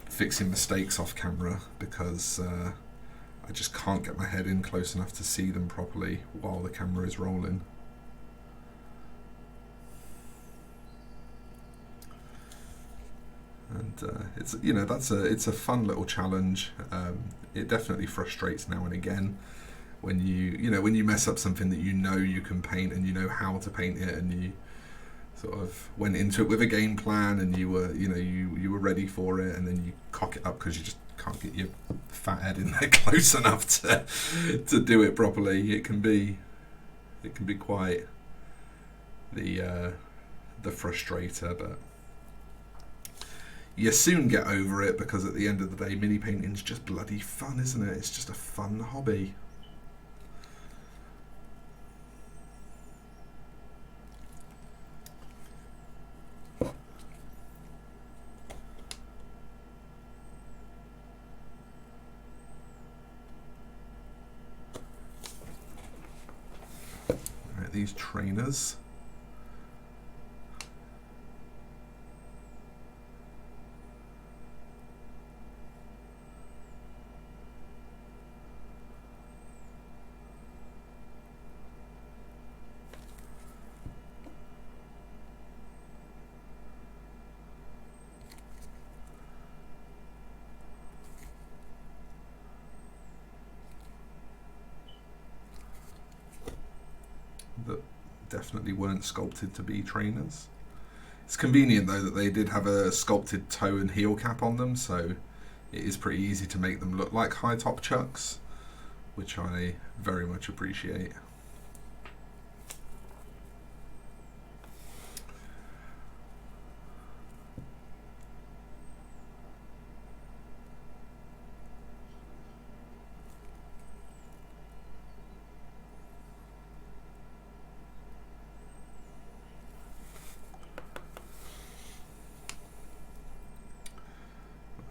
fixing mistakes off camera because I just can't get my head in close enough to see them properly while the camera is rolling. And it's, you know, it's a fun little challenge. It definitely frustrates now and again when you mess up something that you can paint and you know how to paint it, and you sort of went into it with a game plan and you were ready for it, and then you cock it up because you just can't get your fat head in there close enough to do it properly. It can be quite the frustrator, but you soon get over it because at the end of the day, mini painting's just bloody fun, isn't it? It's just a fun hobby. These trainers. That definitely weren't sculpted to be trainers. It's convenient though that they did have a sculpted toe and heel cap on them, so it is pretty easy to make them look like high top chucks, which I very much appreciate.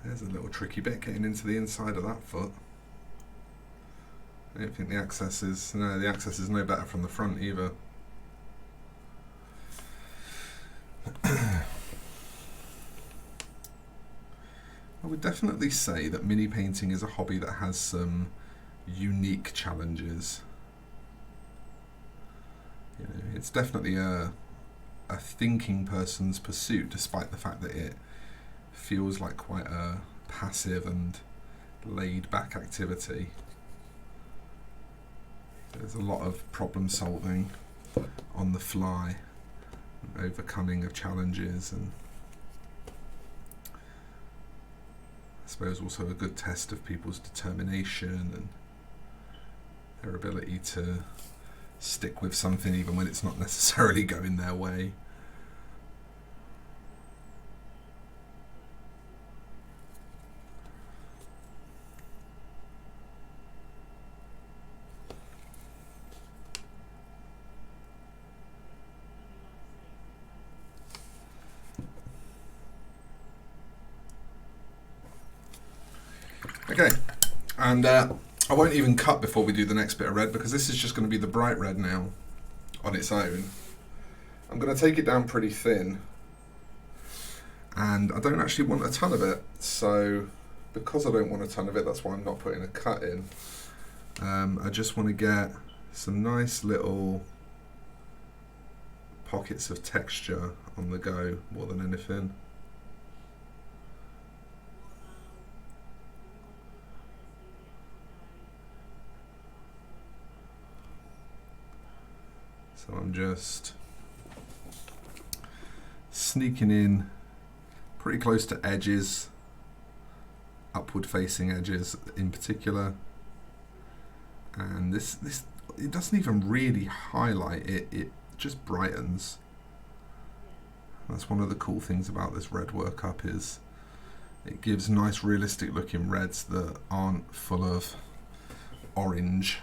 There's a little tricky bit getting into the inside of that foot. I don't think the access is no better from the front either. I would definitely say that mini painting is a hobby that has some unique challenges. You know, it's definitely a thinking person's pursuit, despite the fact that it feels like quite a passive and laid back activity. There's a lot of problem solving on the fly, and overcoming of challenges, and I suppose also a good test of people's determination and their ability to stick with something even when it's not necessarily going their way. Okay, and I won't even cut before we do the next bit of red, because this is just going to be the bright red now on its own. I'm going to take it down pretty thin, and I don't actually want a ton of it, so because I don't want a ton of it, that's why I'm not putting a cut in. I just want to get some nice little pockets of texture on the go more than anything. So I'm just sneaking in pretty close to edges upward facing edges in particular. And this it doesn't even really highlight it, it just brightens. That's one of the cool things about this red workup, is it gives nice realistic looking reds that aren't full of orange.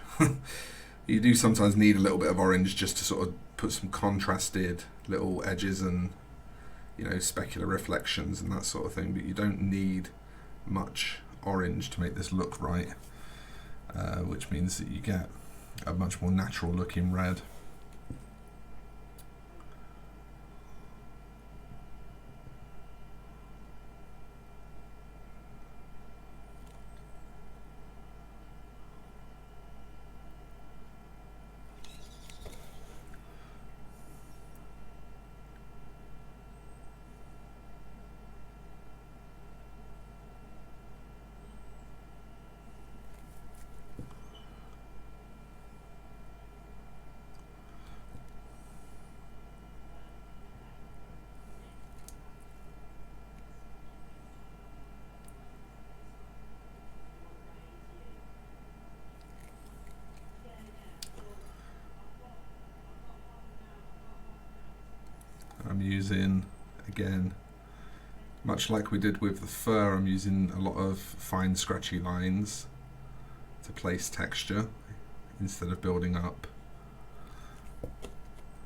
You do sometimes need a little bit of orange just to sort of put some contrasted little edges and, you know, specular reflections and that sort of thing, but you don't need much orange to make this look right, which means that you get a much more natural looking red. I'm using, again, much like we did with the fur, I'm using a lot of fine scratchy lines to place texture instead of building up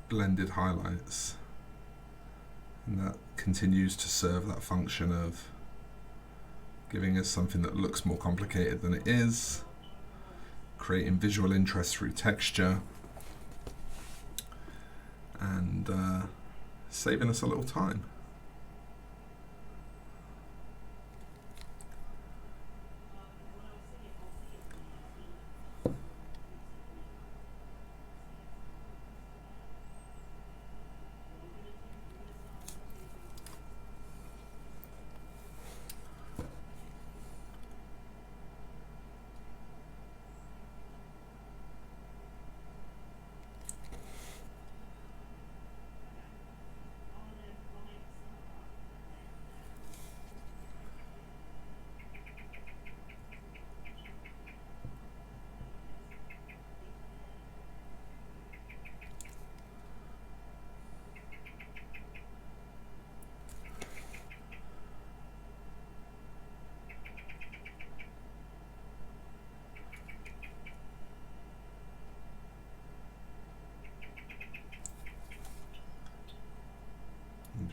blended highlights, and that continues to serve that function of giving us something that looks more complicated than it is, creating visual interest through texture, and saving us a little time.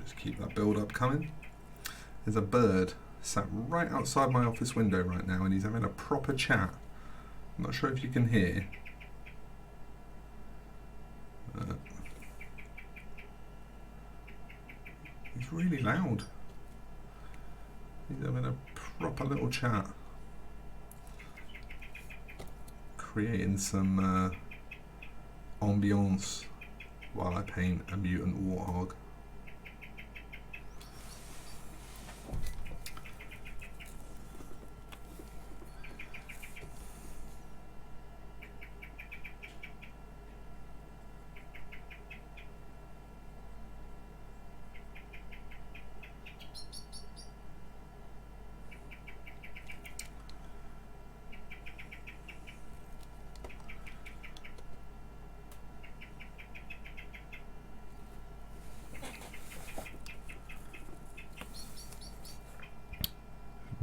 Just keep that build up coming. There's a bird sat right outside my office window right now and he's having a proper chat. I'm not sure if you can hear. He's really loud. He's having a proper little chat. Creating some ambience while I paint a mutant warthog.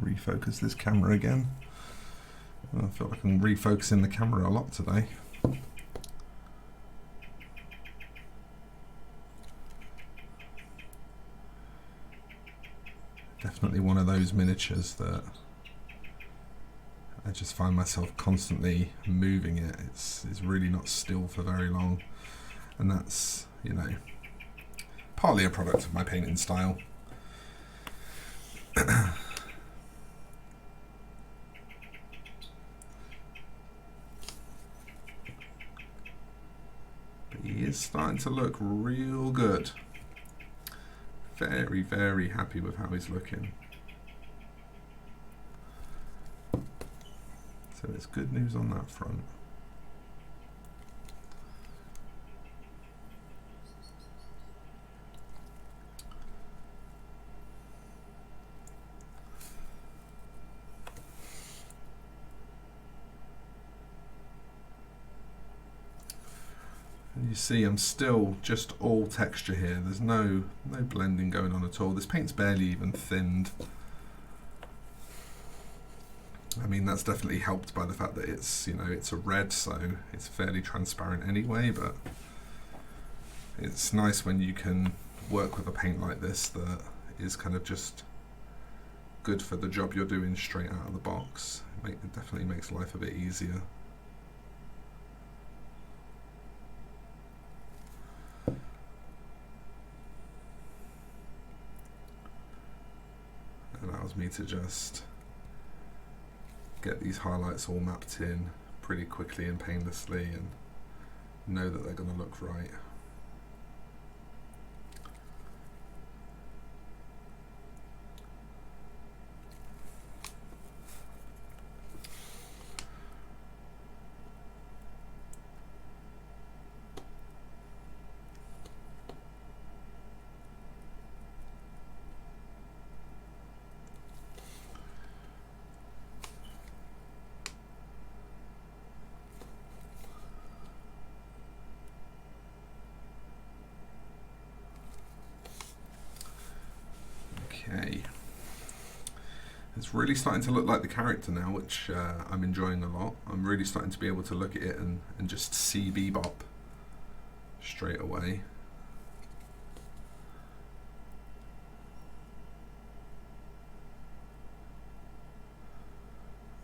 Refocus this camera again. I feel like I'm refocusing the camera a lot today. Definitely one of those miniatures that I just find myself constantly moving it. It's really not still for very long, and that's, you know, partly a product of my painting style. He is starting to look real good. Very, very happy with how he's looking. So there's good news on that front. You see I'm still just all texture here. There's no blending going on at all. This paint's barely even thinned. I mean, that's definitely helped by the fact that it's, you know, it's a red, so it's fairly transparent anyway, but it's nice when you can work with a paint like this that is kind of just good for the job you're doing straight out of the box. It definitely makes life a bit easier. Allows me to just get these highlights all mapped in pretty quickly and painlessly and know that they're going to look right. Okay, it's really starting to look like the character now, which I'm enjoying a lot. I'm really starting to be able to look at it and just see Bebop straight away.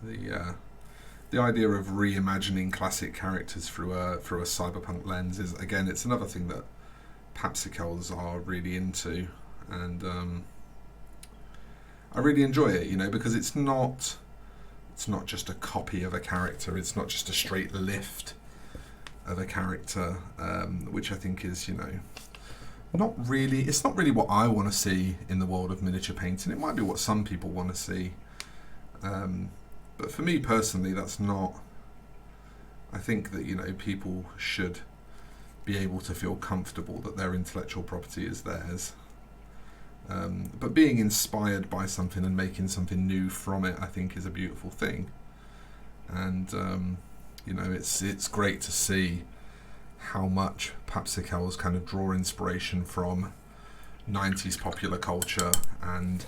The idea of reimagining classic characters through a cyberpunk lens is, again, it's another thing that Papsicles are really into, and I really enjoy it, you know, because it's not just a copy of a character, it's not just a straight lift of a character, which I think is, you know, it's not really what I want to see in the world of miniature painting. It might be what some people want to see, but for me personally, that's not. I think that, you know, people should be able to feel comfortable that their intellectual property is theirs. But being inspired by something and making something new from it, I think, is a beautiful thing. And you know, it's great to see how much Papsicles kind of draw inspiration from 90s popular culture and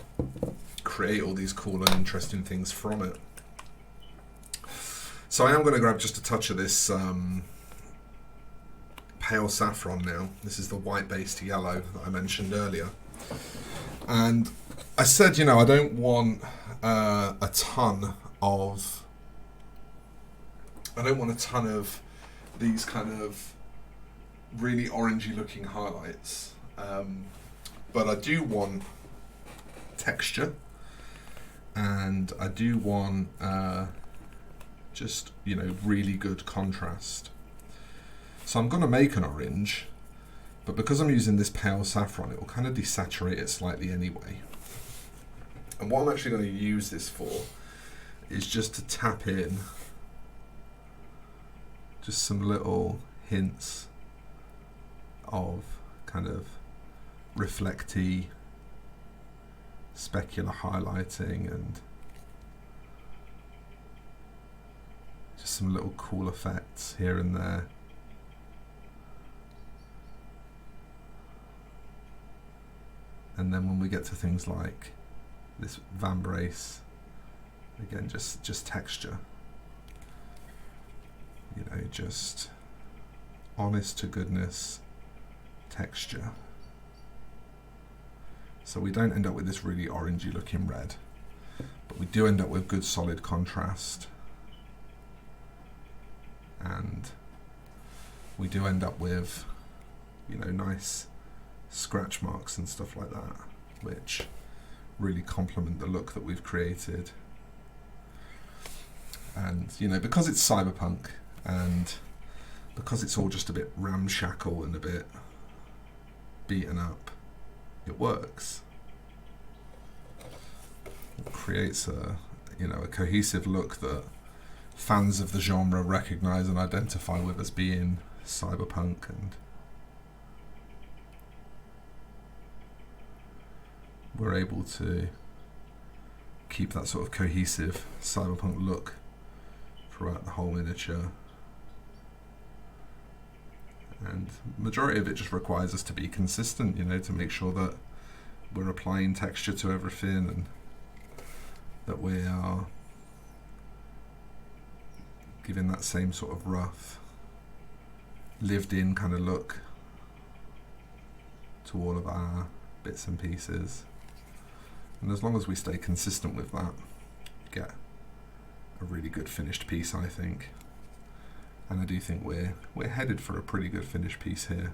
create all these cool and interesting things from it. So I am going to grab just a touch of this pale saffron now. This is the white-based yellow that I mentioned earlier. And I said, you know, I don't want a ton of these kind of really orangey looking highlights, but I do want texture, and I do want just, you know, really good contrast. So I'm going to make an orange, but because I'm using this pale saffron, it will kind of desaturate it slightly anyway. And what I'm actually going to use this for is just to tap in just some little hints of kind of reflecty, specular highlighting, and just some little cool effects here and there. And then when we get to things like this vambrace, again, just texture, you know, just honest to goodness texture. So we don't end up with this really orangey looking red, but we do end up with good solid contrast, and we do end up with, you know, nice scratch marks and stuff like that, which really complement the look that we've created. And, you know, because it's cyberpunk and because it's all just a bit ramshackle and a bit beaten up, it works. It creates a, you know, a cohesive look that fans of the genre recognize and identify with as being cyberpunk, and we're able to keep that sort of cohesive cyberpunk look throughout the whole miniature. And majority of it just requires us to be consistent, you know, to make sure that we're applying texture to everything and that we are giving that same sort of rough, lived in kind of look to all of our bits and pieces. And as long as we stay consistent with that, we get a really good finished piece, I think. And I do think we're headed for a pretty good finished piece here.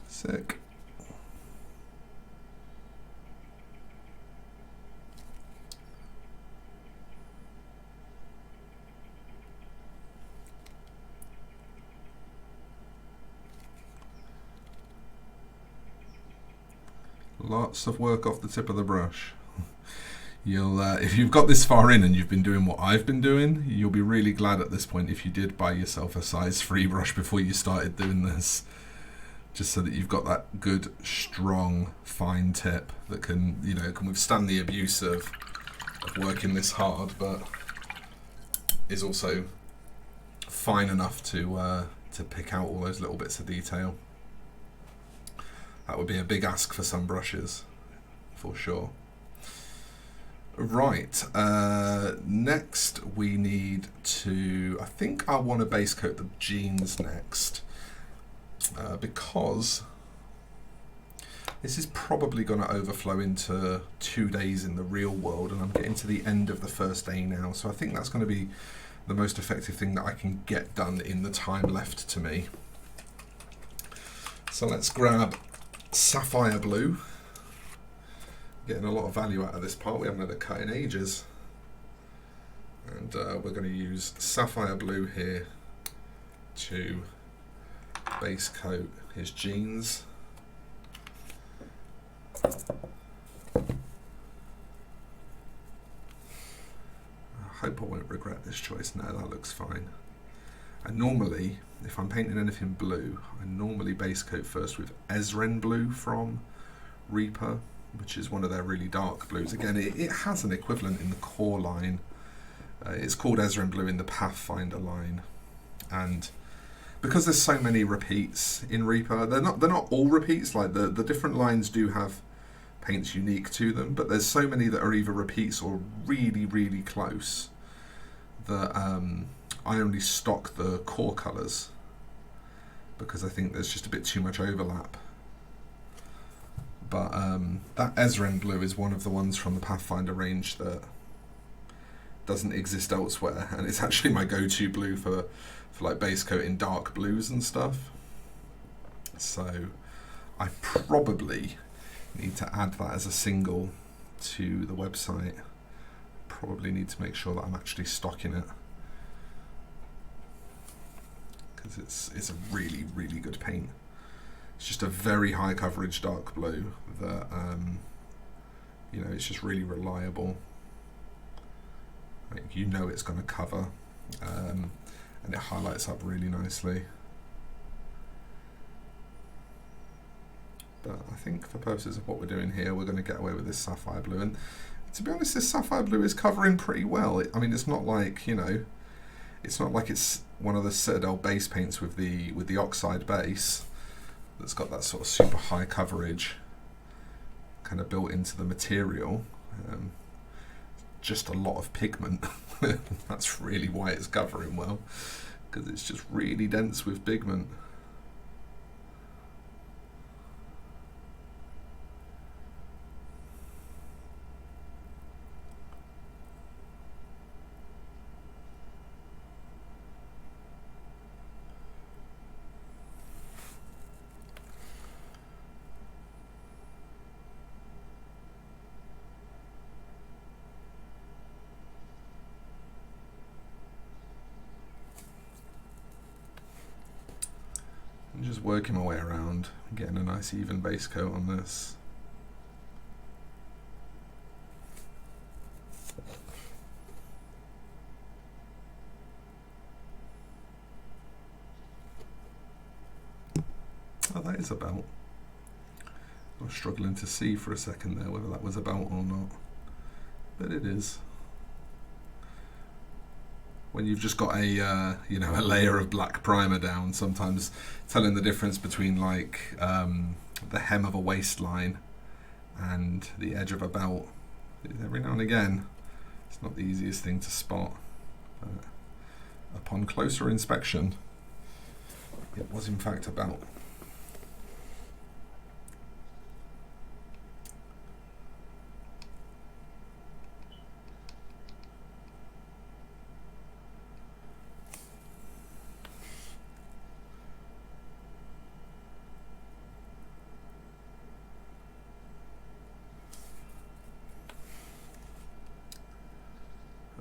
Sick. Lots of work off the tip of the brush. You'll, if you've got this far in and you've been doing what I've been doing, you'll be really glad at this point if you did buy yourself a size 3 brush before you started doing this. Just so that you've got that good, strong, fine tip that can, you know, can withstand the abuse of working this hard, but is also fine enough to pick out all those little bits of detail. That would be a big ask for some brushes, for sure. Right, next we need to, I think I want to base coat the jeans next. Because this is probably going to overflow into 2 days in the real world, and I'm getting to the end of the first day now, so I think that's going to be the most effective thing that I can get done in the time left to me. So let's grab Sapphire Blue. Getting a lot of value out of this part, we haven't had a cut in ages. And we're going to use Sapphire Blue here to base coat his jeans. I hope I won't regret this choice. No, that looks fine. And normally, if I'm painting anything blue, I normally base coat first with Ezren Blue from Reaper, which is one of their really dark blues. Again, it has an equivalent in the core line. It's called Ezren Blue in the Pathfinder line. And because there's so many repeats in Reaper, they're not all repeats. Like the different lines do have paints unique to them, but there's so many that are either repeats or really, really close that I only stock the core colours because I think there's just a bit too much overlap. But that Ezren Blue is one of the ones from the Pathfinder range that doesn't exist elsewhere, and it's actually my go-to blue for like base coating dark blues and stuff. So I probably need to add that as a single to the website. Probably need to make sure that I'm actually stocking it, because it's a really, really good paint. It's just a very high coverage dark blue that you know, it's just really reliable. Like, you know it's going to cover, and it highlights up really nicely. But I think for purposes of what we're doing here, we're going to get away with this Sapphire Blue. And to be honest, this Sapphire Blue is covering pretty well. I mean, it's not like, you know, it's not like it's one of the Citadel base paints with the oxide base that's got that sort of super high coverage kind of built into the material. Just a lot of pigment. That's really why it's covering well, because it's just really dense with pigment. just working my way around, getting a nice even base coat on this. Oh, that is a belt. I was struggling to see for a second there whether that was a belt or not, but it is. When you've just got a you know, a layer of black primer down, sometimes telling the difference between like the hem of a waistline and the edge of a belt, every now and again, it's not the easiest thing to spot. But upon closer inspection, it was in fact a belt.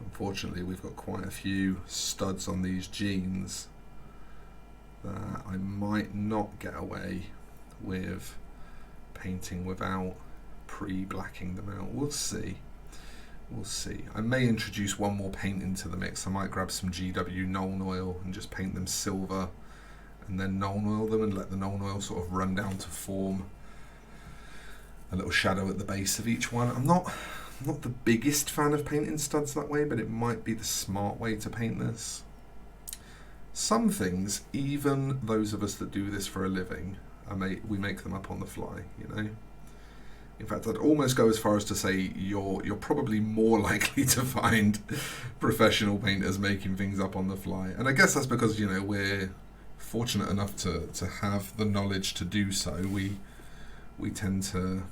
Unfortunately, we've got quite a few studs on these jeans that I might not get away with painting without pre-blacking them out. We'll see. We'll see. I may introduce one more paint into the mix. I might grab some GW Nuln Oil and just paint them silver and then Nuln Oil them and let the Nuln Oil sort of run down to form a little shadow at the base of each one. I'm not the biggest fan of painting studs that way, but it might be the smart way to paint this. Some things, even those of us that do this for a living, we make them up on the fly, you know. In fact, I'd almost go as far as to say you're probably more likely to find professional painters making things up on the fly. And I guess that's because, you know, we're fortunate enough to have the knowledge to do so. We tend to,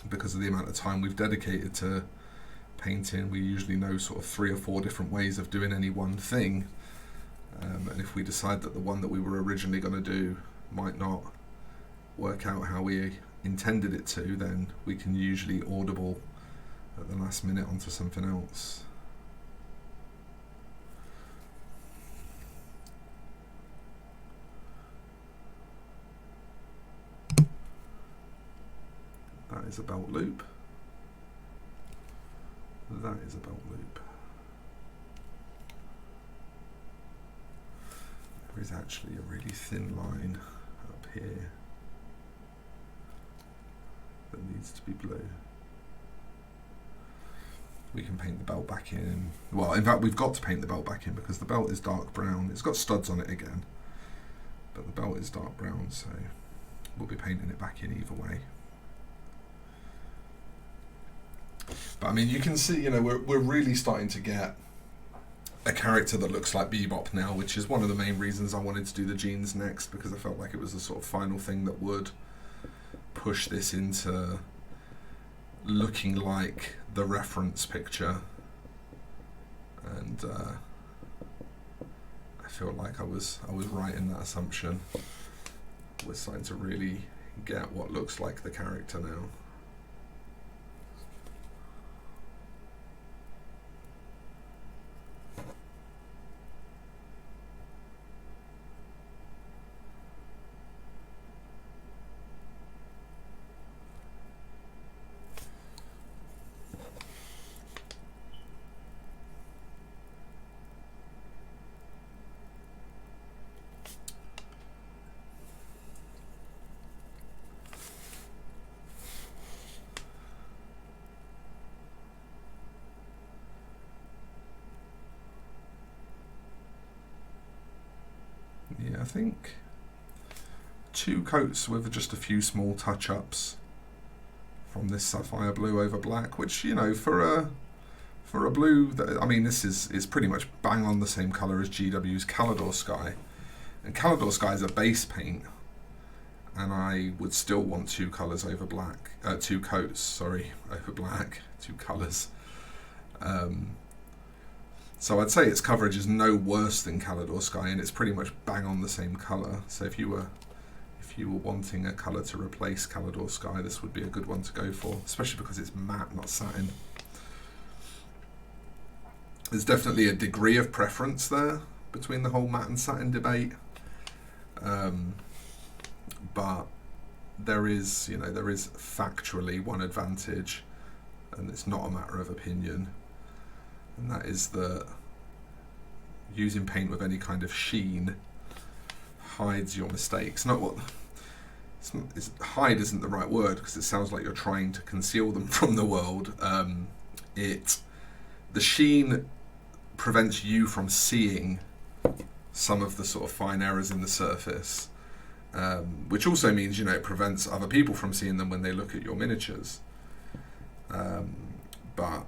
because of the amount of time we've dedicated to painting, we usually know sort of 3 or 4 different ways of doing any one thing. And if we decide that the one that we were originally going to do might not work out how we intended it to, then we can usually audible at the last minute onto something else. That is a belt loop. That is a belt loop. There is actually a really thin line up here that needs to be blue. We can paint the belt back in. Well, in fact, we've got to paint the belt back in because the belt is dark brown. It's got studs on it again, but the belt is dark brown, so we'll be painting it back in either way. But I mean, you can see, you know, we're really starting to get a character that looks like Bebop now, which is one of the main reasons I wanted to do the jeans next, because I felt like it was the sort of final thing that would push this into looking like the reference picture. And I feel like I was right in that assumption. We're starting to really get what looks like the character now. Yeah, I think 2 coats with just a few small touch-ups from this sapphire blue over black, which, you know, for a blue that, I mean, this is pretty much bang on the same colour as GW's Calidor Sky, and Calidor Sky is a base paint, and I would still want 2 colours over black, 2 coats, sorry, over black, 2 colours. So I'd say its coverage is no worse than Calidor Sky, and it's pretty much bang on the same colour. So if you were wanting a colour to replace Calidor Sky, this would be a good one to go for, especially because it's matte, not satin. There's definitely a degree of preference there between the whole matte and satin debate. But there is, there is factually one advantage, and it's not a matter of opinion, and that is that using paint with any kind of sheen hides your mistakes. Hide isn't the right word, because it sounds like you're trying to conceal them from the world. The sheen prevents you from seeing some of the sort of fine errors in the surface, which also means, it prevents other people from seeing them when they look at your miniatures. But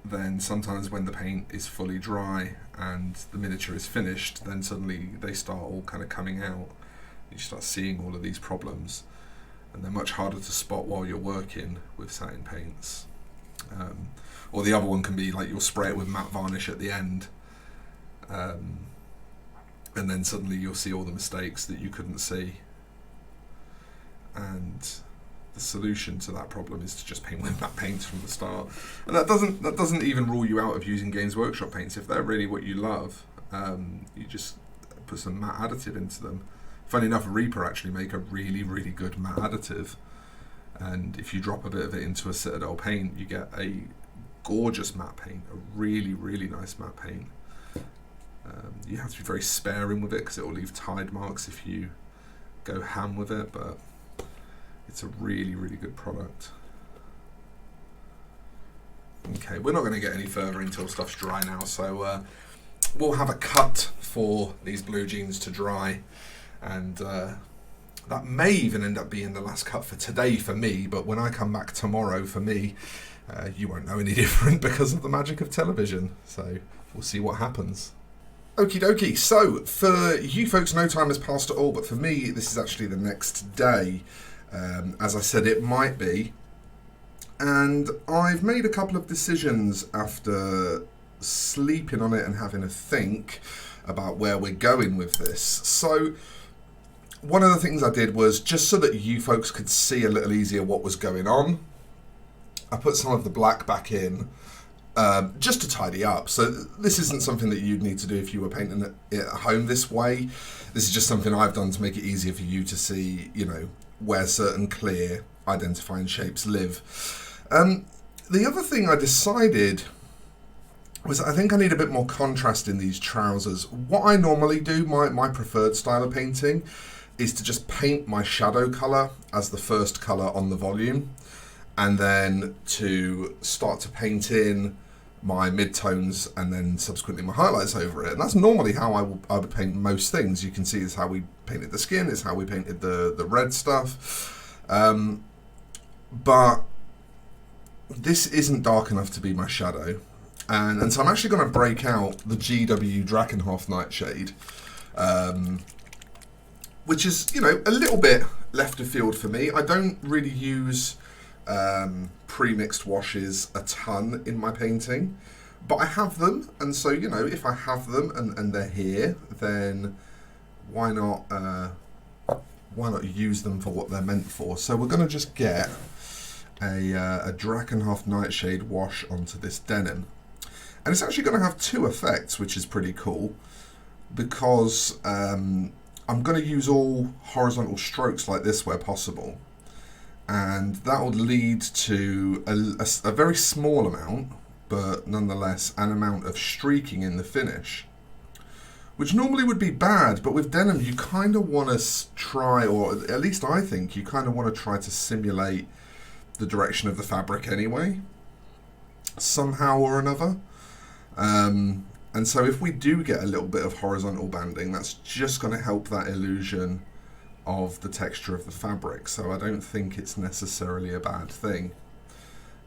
then sometimes when the paint is fully dry and the miniature is finished, then suddenly they start all kind of coming out. You start seeing all of these problems, and they're much harder to spot while you're working with satin paints. Or the other one can be like you'll spray it with matte varnish at the end, and then suddenly you'll see all the mistakes that you couldn't see. And the solution to that problem is to just paint with matte paints from the start. And that doesn't even rule you out of using Games Workshop paints. If they're really what you love, you just put some matte additive into them. Funny enough, Reaper actually make a really, really good matte additive, and if you drop a bit of it into a Citadel paint, you get a gorgeous matte paint, a really, really nice matte paint. You have to be very sparing with it because it will leave tide marks if you go ham with it, but it's a really, really good product. Okay, we're not going to get any further until stuff's dry now, so we'll have a cut for these blue jeans to dry. And that may even end up being the last cut for today for me, but when I come back tomorrow for me, you won't know any different because of the magic of television. So we'll see what happens. Okie dokie, so for you folks, no time has passed at all, but for me, this is actually the next day. As I said, it might be. And I've made a couple of decisions after sleeping on it and having a think about where we're going with this. So one of the things I did was, just so that you folks could see a little easier what was going on, I put some of the black back in just to tidy up. So this isn't something that you'd need to do if you were painting it at home this way. This is just something I've done to make it easier for you to see, where certain clear identifying shapes live. The other thing I decided was I think I need a bit more contrast in these trousers. What I normally do, my preferred style of painting, is to just paint my shadow colour as the first colour on the volume, and then to start to paint in my midtones and then subsequently my highlights over it. And that's normally how I would paint most things. You can see it's how we painted the skin, it's how we painted the red stuff. But this isn't dark enough to be my shadow. And so I'm actually going to break out the GW Drakenhof Nightshade, which is, a little bit left of field for me. I don't really use pre-mixed washes a ton in my painting, but I have them, and so, if I have them and they're here, then why not use them for what they're meant for? So we're going to just get a Drakenhof Nightshade wash onto this denim. And it's actually going to have two effects, which is pretty cool, because I'm going to use all horizontal strokes like this where possible. And that will lead to a very small amount, but nonetheless an amount of streaking in the finish, which normally would be bad, but with denim you kind of want to try, or at least I think, you kind of want to try to simulate the direction of the fabric anyway, somehow or another. And so if we do get a little bit of horizontal banding, that's just going to help that illusion of the texture of the fabric. So I don't think it's necessarily a bad thing.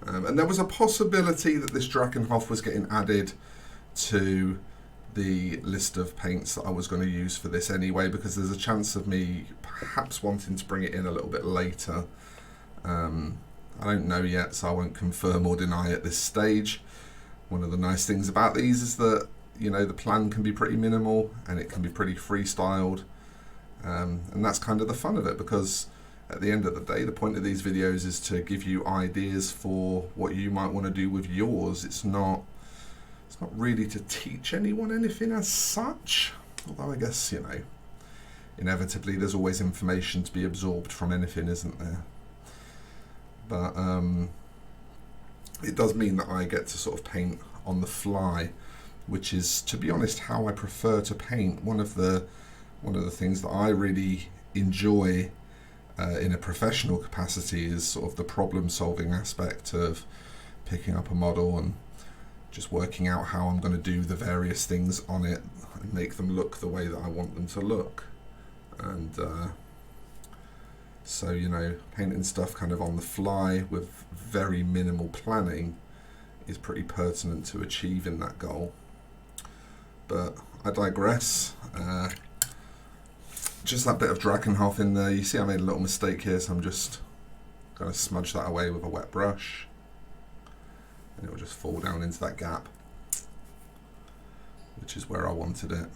And there was a possibility that this Drakenhof was getting added to the list of paints that I was going to use for this anyway, because there's a chance of me perhaps wanting to bring it in a little bit later. I don't know yet, so I won't confirm or deny at this stage. One of the nice things about these is that, the plan can be pretty minimal and it can be pretty freestyled. And that's kind of the fun of it, because at the end of the day, the point of these videos is to give you ideas for what you might want to do with yours. It's not really to teach anyone anything as such, although I guess, inevitably there's always information to be absorbed from anything, isn't there? But it does mean that I get to sort of paint on the fly, which is, to be honest, how I prefer to paint. One of the things that I really enjoy in a professional capacity is sort of the problem-solving aspect of picking up a model and just working out how I'm going to do the various things on it and make them look the way that I want them to look. And so, you know, painting stuff kind of on the fly with very minimal planning is pretty pertinent to achieving that goal. But I digress. Just that bit of Drakenhof in there. You see I made a little mistake here, so I'm just going to smudge that away with a wet brush. And it will just fall down into that gap, which is where I wanted it.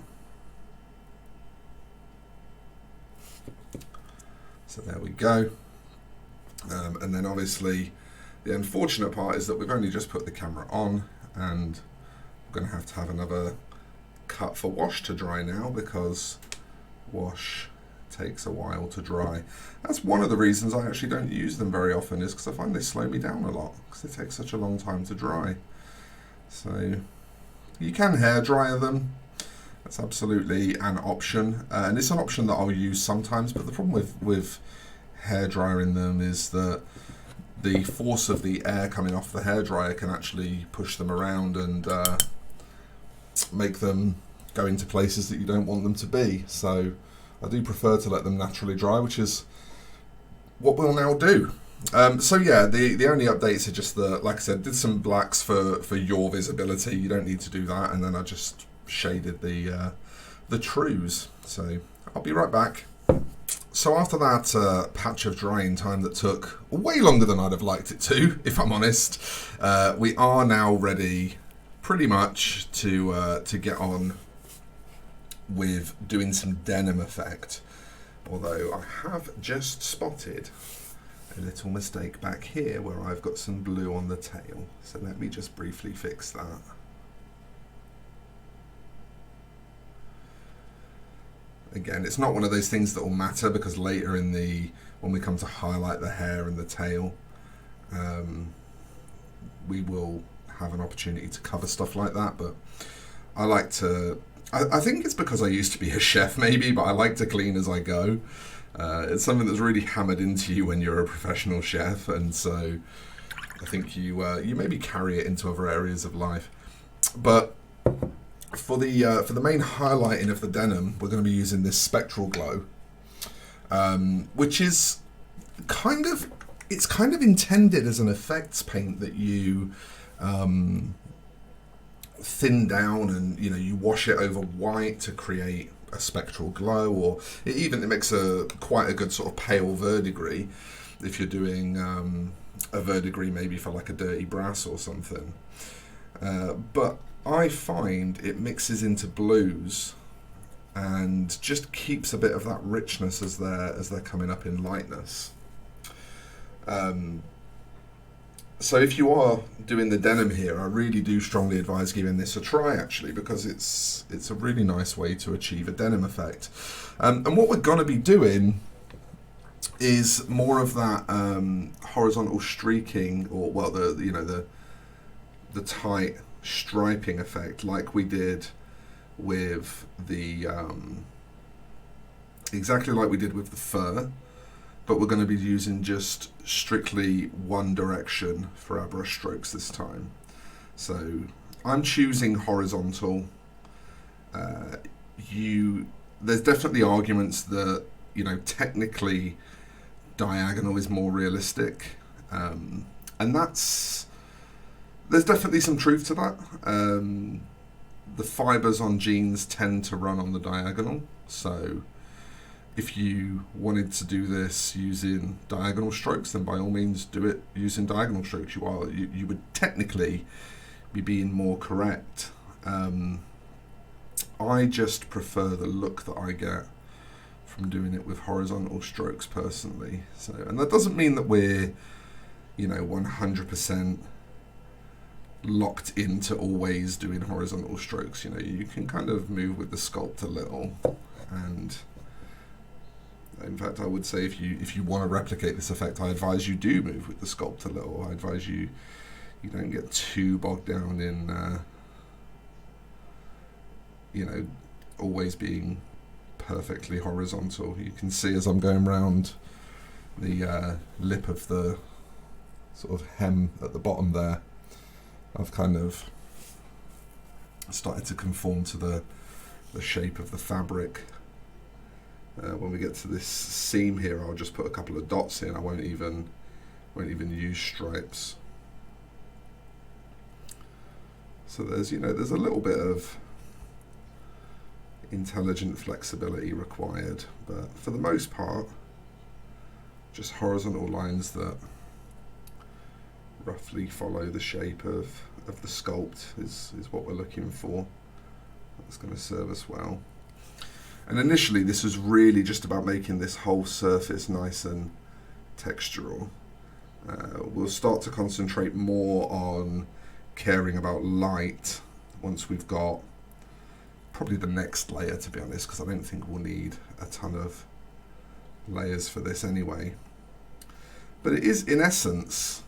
So there we go. And then obviously the unfortunate part is that we've only just put the camera on, and we're going to have another cut for wash to dry now, because wash takes a while to dry. That's one of the reasons I actually don't use them very often, is because I find they slow me down a lot, because they take such a long time to dry. So you can hair dryer them. That's absolutely an option, and it's an option that I'll use sometimes, but the problem with hair drying them is that the force of the air coming off the hairdryer can actually push them around and make them go into places that you don't want them to be. So I do prefer to let them naturally dry, which is what we'll now do. So yeah, the only updates are just that, like I said, did some blacks for your visibility. You don't need to do that, and then I just shaded the trues. So I'll be right back. So after that patch of drying time that took way longer than I'd have liked it to, if I'm honest, we are now ready pretty much to get on with doing some denim effect. Although I have just spotted a little mistake back here where I've got some blue on the tail. So let me just briefly fix that. Again, it's not one of those things that will matter, because later when we come to highlight the hair and the tail, we will have an opportunity to cover stuff like that. But I like to, I think it's because I used to be a chef maybe, but I like to clean as I go. It's something that's really hammered into you when you're a professional chef, and so I think you maybe carry it into other areas of life. But for the main highlighting of the denim, we're going to be using this Spectral Glow, which is kind of intended as an effects paint that you thin down, and you wash it over white to create a spectral glow, or it makes quite a good sort of pale verdigris if you're doing a verdigris maybe for like a dirty brass or something. But I find it mixes into blues and just keeps a bit of that richness as they're coming up in lightness. So if you are doing the denim here, I really do strongly advise giving this a try, actually, because it's a really nice way to achieve a denim effect. And what we're going to be doing is more of that horizontal streaking, or well, the tight striping effect, like we did with the exactly like we did with the fur, but we're going to be using just strictly one direction for our brush strokes this time. So I'm choosing horizontal. There's definitely arguments that technically diagonal is more realistic, and there's definitely some truth to that. The fibers on jeans tend to run on the diagonal, so if you wanted to do this using diagonal strokes, then by all means do it using diagonal strokes. You would technically be being more correct. I just prefer the look that I get from doing it with horizontal strokes personally. So, and that doesn't mean that we're 100% locked into always doing horizontal strokes. You can kind of move with the sculpt a little and In fact, I would say if you want to replicate this effect, I advise you do move with the sculpt a little. I advise you don't get too bogged down in always being perfectly horizontal. You can see as I'm going round the lip of the sort of hem at the bottom there, I've kind of started to conform to the shape of the fabric. When we get to this seam here, I'll just put a couple of dots in. I won't even use stripes. So there's a little bit of intelligent flexibility required, but for the most part, just horizontal lines that roughly follow the shape of the sculpt is what we're looking for. That's going to serve us well. And initially this was really just about making this whole surface nice and textural. We'll start to concentrate more on caring about light once we've got probably the next layer, to be honest, because I don't think we'll need a ton of layers for this anyway. But it is in essence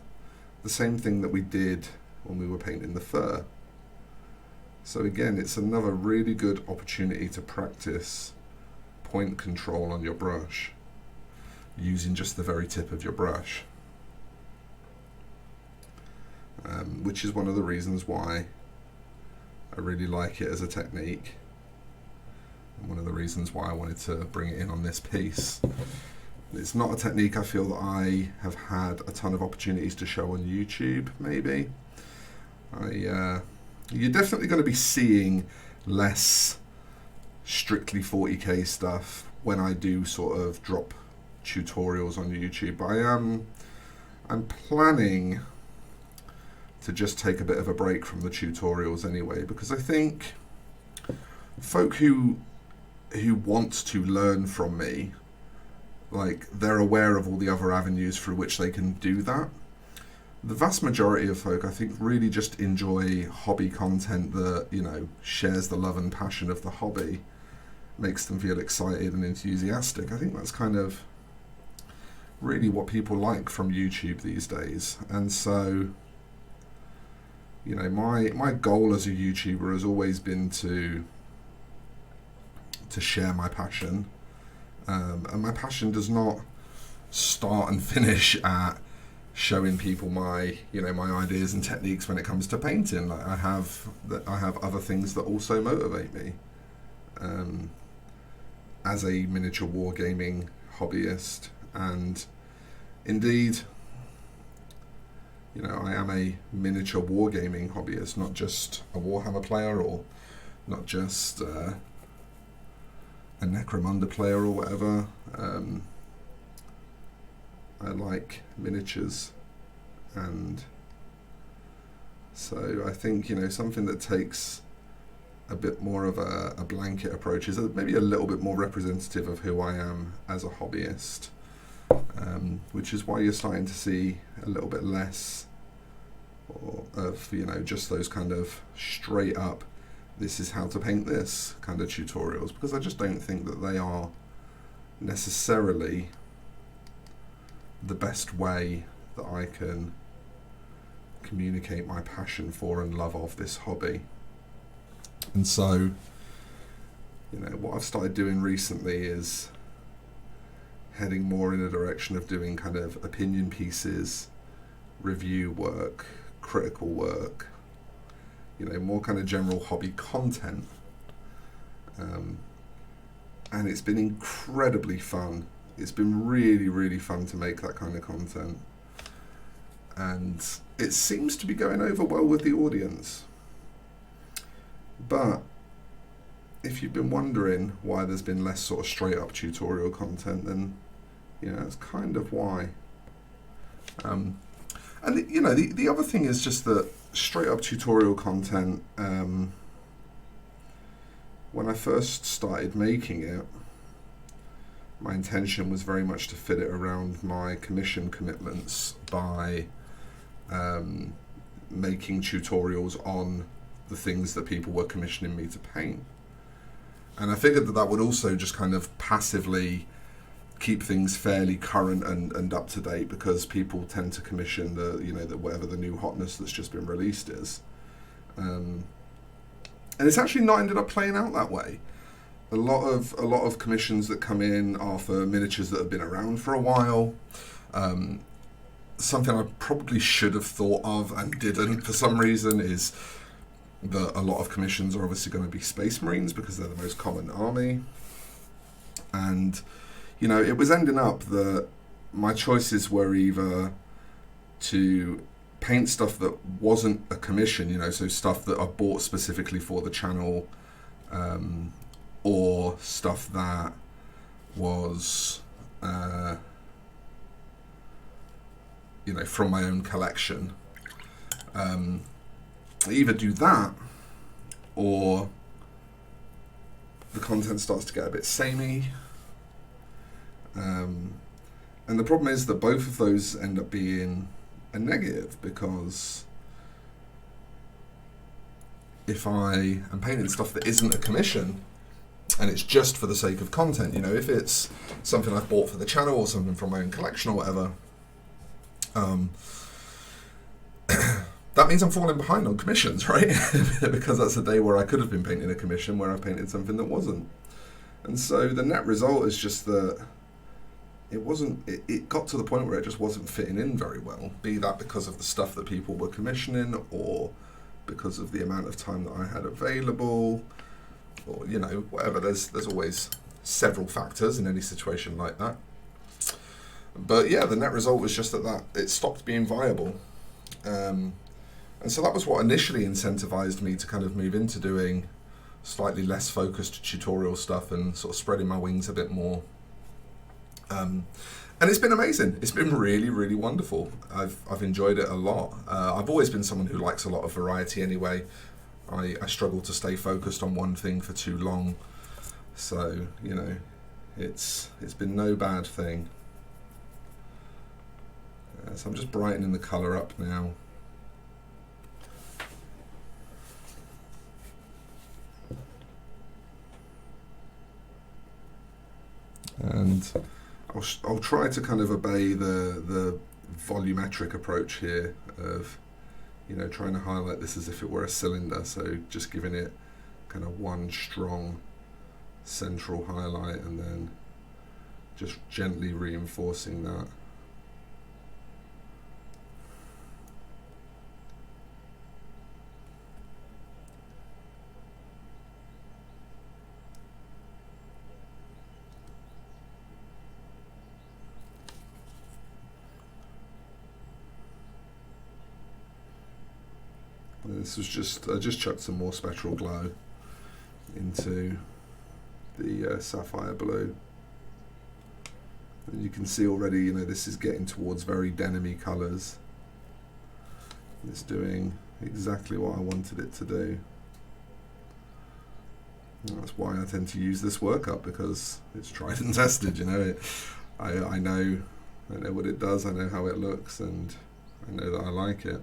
the same thing that we did when we were painting the fur. So again, it's another really good opportunity to practice point control on your brush using just the very tip of your brush, which is one of the reasons why I really like it as a technique, and one of the reasons why I wanted to bring it in on this piece. It's not a technique I feel that I have had a ton of opportunities to show on YouTube, maybe. You're definitely going to be seeing less strictly 40k stuff when I do sort of drop tutorials on YouTube, but I'm planning to just take a bit of a break from the tutorials anyway, because I think folk who want to learn from me, like, they're aware of all the other avenues through which they can do that. The vast majority of folk, I think, really just enjoy hobby content that, shares the love and passion of the hobby, makes them feel excited and enthusiastic. I think that's kind of really what people like from YouTube these days. And so, my goal as a YouTuber has always been to share my passion. And my passion does not start and finish at showing people my ideas and techniques when it comes to painting. Like, I have other things that also motivate me. As a miniature wargaming hobbyist, and indeed, I am a miniature wargaming hobbyist, not just a Warhammer player, or not just a Necromunda player or whatever. I like miniatures, and so I think something that takes a bit more of a blanket approach is maybe a little bit more representative of who I am as a hobbyist, which is why you're starting to see a little bit less of just those kind of straight up, this is how to paint this kind of tutorials, because I just don't think that they are necessarily the best way that I can communicate my passion for and love of this hobby. And so, what I've started doing recently is heading more in a direction of doing kind of opinion pieces, review work, critical work, more kind of general hobby content. And it's been incredibly fun. It's been really, really fun to make that kind of content. And it seems to be going over well with the audience. But if you've been wondering why there's been less sort of straight up tutorial content, then that's kind of why. And the other thing is just that straight up tutorial content, when I first started making it, my intention was very much to fit it around my commission commitments by making tutorials on the things that people were commissioning me to paint. And I figured that would also just kind of passively keep things fairly current and up to date, because people tend to commission the whatever the new hotness that's just been released is. And it's actually not ended up playing out that way. A lot of commissions that come in are for miniatures that have been around for a while. Something I probably should have thought of and didn't for some reason is that a lot of commissions are obviously going to be Space Marines because they're the most common army. And, it was ending up that my choices were either to paint stuff that wasn't a commission, so stuff that I bought specifically for the channel, or stuff that was, from my own collection. Either do that, or the content starts to get a bit samey. And the problem is that both of those end up being a negative, because if I am painting stuff that isn't a commission and it's just for the sake of content, if it's something I've bought for the channel or something from my own collection or whatever, that means I'm falling behind on commissions, right? Because that's a day where I could have been painting a commission where I painted something that wasn't. And so the net result is just that it got to the point where it just wasn't fitting in very well, be that because of the stuff that people were commissioning, or because of the amount of time that I had available, or whatever. There's always several factors in any situation like that. But yeah, the net result was just that it stopped being viable. And so that was what initially incentivized me to kind of move into doing slightly less focused tutorial stuff and sort of spreading my wings a bit more. And it's been amazing. It's been really, really wonderful. I've enjoyed it a lot. I've always been someone who likes a lot of variety anyway. I struggle to stay focused on one thing for too long. So, it's been no bad thing. So I'm just brightening the colour up now. And I'll try to kind of obey the volumetric approach here of, trying to highlight this as if it were a cylinder. So just giving it kind of one strong central highlight and then just gently reinforcing that. This was I just chucked some more Spectral Glow into the Sapphire Blue. And you can see already, this is getting towards very denim-y colours. It's doing exactly what I wanted it to do. And that's why I tend to use this workup, because it's tried and tested, I know what it does, I know how it looks, and I know that I like it.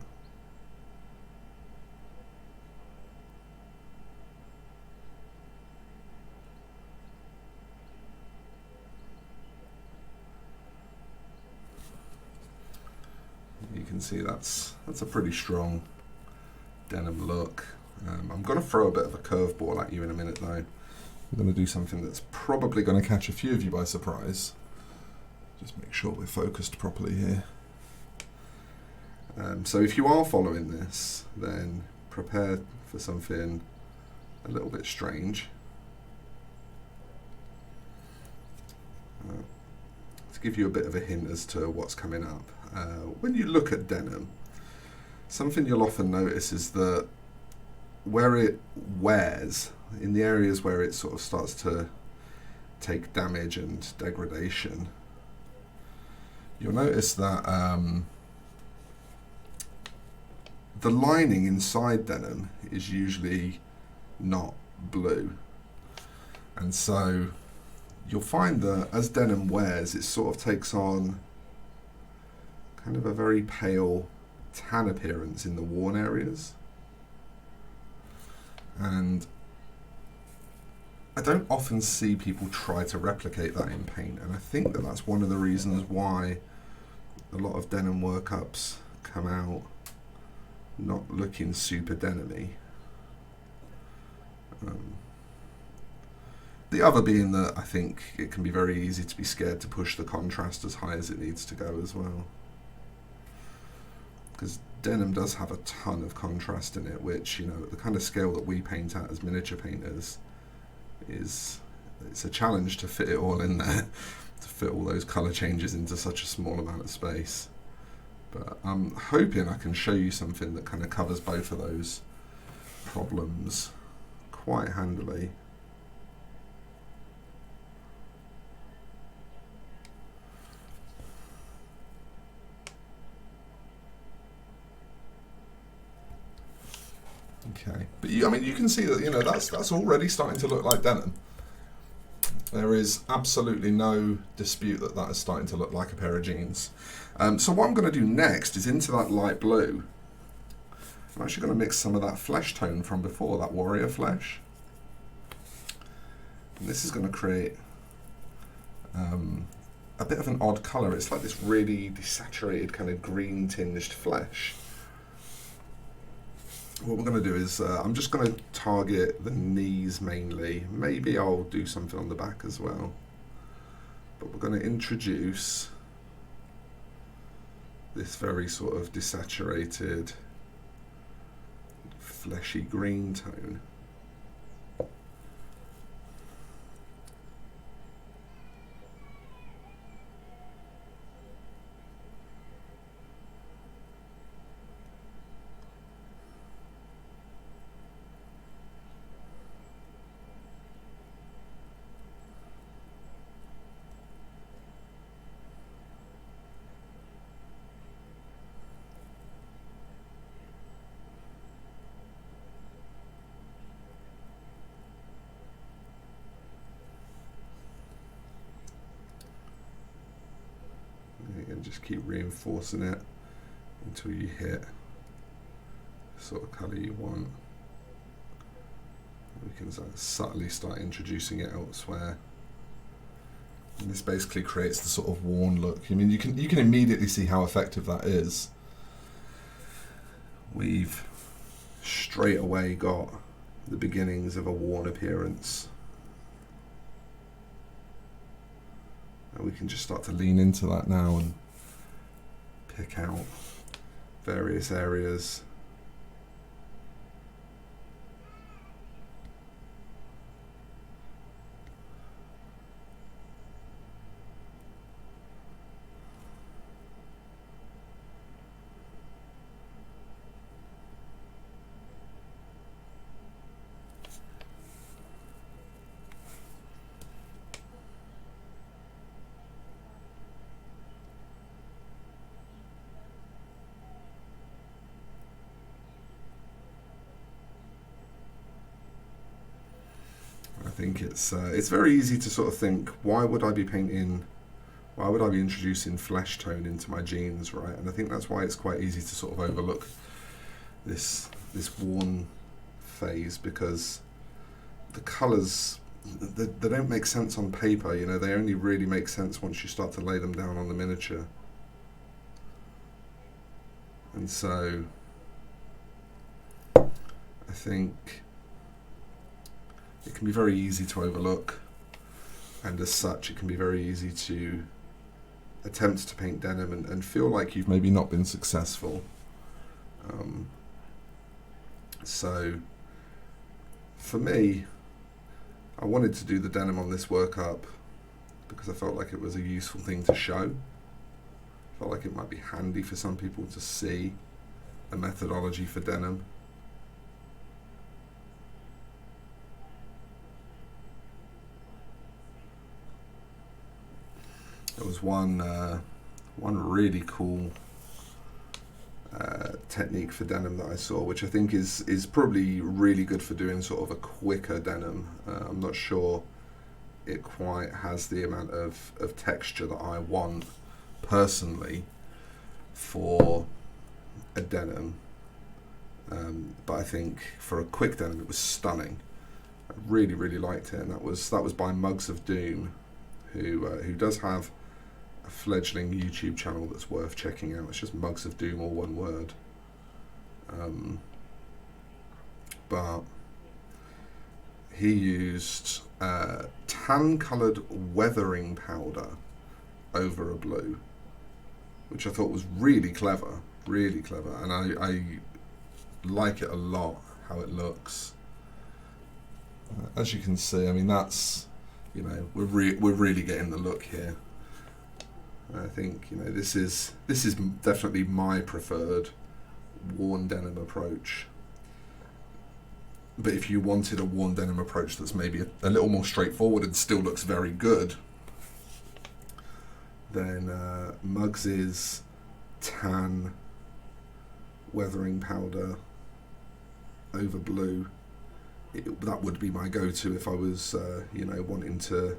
You can see that's a pretty strong denim look. I'm going to throw a bit of a curveball at you in a minute though. I'm going to do something that's probably going to catch a few of you by surprise. Just make sure we're focused properly here. So if you are following this, then prepare for something a little bit strange. To give you a bit of a hint as to what's coming up. When you look at denim, something you'll often notice is that where it wears, in the areas where it sort of starts to take damage and degradation, you'll notice that the lining inside denim is usually not blue. And so you'll find that as denim wears, it sort of takes on kind of a very pale tan appearance in the worn areas. And I don't often see people try to replicate that in paint, and I think that that's one of the reasons why a lot of denim workups come out not looking super denim-y. The other being that I think it can be very easy to be scared to push the contrast as high as it needs to go as well. Because denim does have a ton of contrast in it, which, you know, at the kind of scale that we paint at as miniature painters, it's a challenge to fit it all in there, to fit all those colour changes into such a small amount of space. But I'm hoping I can show you something that kind of covers both of those problems quite handily. Okay, but I mean, you can see that, you know, that's already starting to look like denim. There is absolutely no dispute that that is starting to look like a pair of jeans. So what I'm going to do next is into that light blue. I'm actually going to mix some of that flesh tone from before, that warrior flesh. And this is going to create a bit of an odd colour. It's like this really desaturated kind of green tinged flesh. What we're going to do is I'm just going to target the knees mainly. Maybe I'll do something on the back as well. But we're going to introduce this very sort of desaturated, fleshy green tone. And just keep reinforcing it until you hit the sort of colour you want. We can subtly start introducing it elsewhere. And this basically creates the sort of worn look. I mean, you can immediately see how effective that is. We've straight away got the beginnings of a worn appearance. And we can just start to lean into that now and pick out various areas. I think it's very easy to sort of think, why would I be introducing flesh tone into my jeans, right? And I think that's why it's quite easy to sort of overlook this worn phase, because the colours, they don't make sense on paper, you know, they only really make sense once you start to lay them down on the miniature. And so I think it can be very easy to overlook, and as such it can be very easy to attempt to paint denim and feel like you've maybe not been successful. So for me, I wanted to do the denim on this workup because I felt like it was a useful thing to show. I felt like it might be handy for some people to see a methodology for denim. There was one really cool technique for denim that I saw, which I think is probably really good for doing sort of a quicker denim. I'm not sure it quite has the amount of texture that I want personally for a denim, but I think for a quick denim it was stunning. I really, really liked it, and that was by Mugs of Doom, who does have a fledgling YouTube channel that's worth checking out. It's just Mugs of Doom, all one word. But he used tan-coloured weathering powder over a blue, which I thought was really clever, and I like it a lot how it looks. As you can see, I mean, that's, you know, we're really getting the look here. I think, you know, this is definitely my preferred worn denim approach. But if you wanted a worn denim approach that's maybe a little more straightforward and still looks very good, then Muggs's tan weathering powder over blue, that would be my go-to if I was, you know, wanting to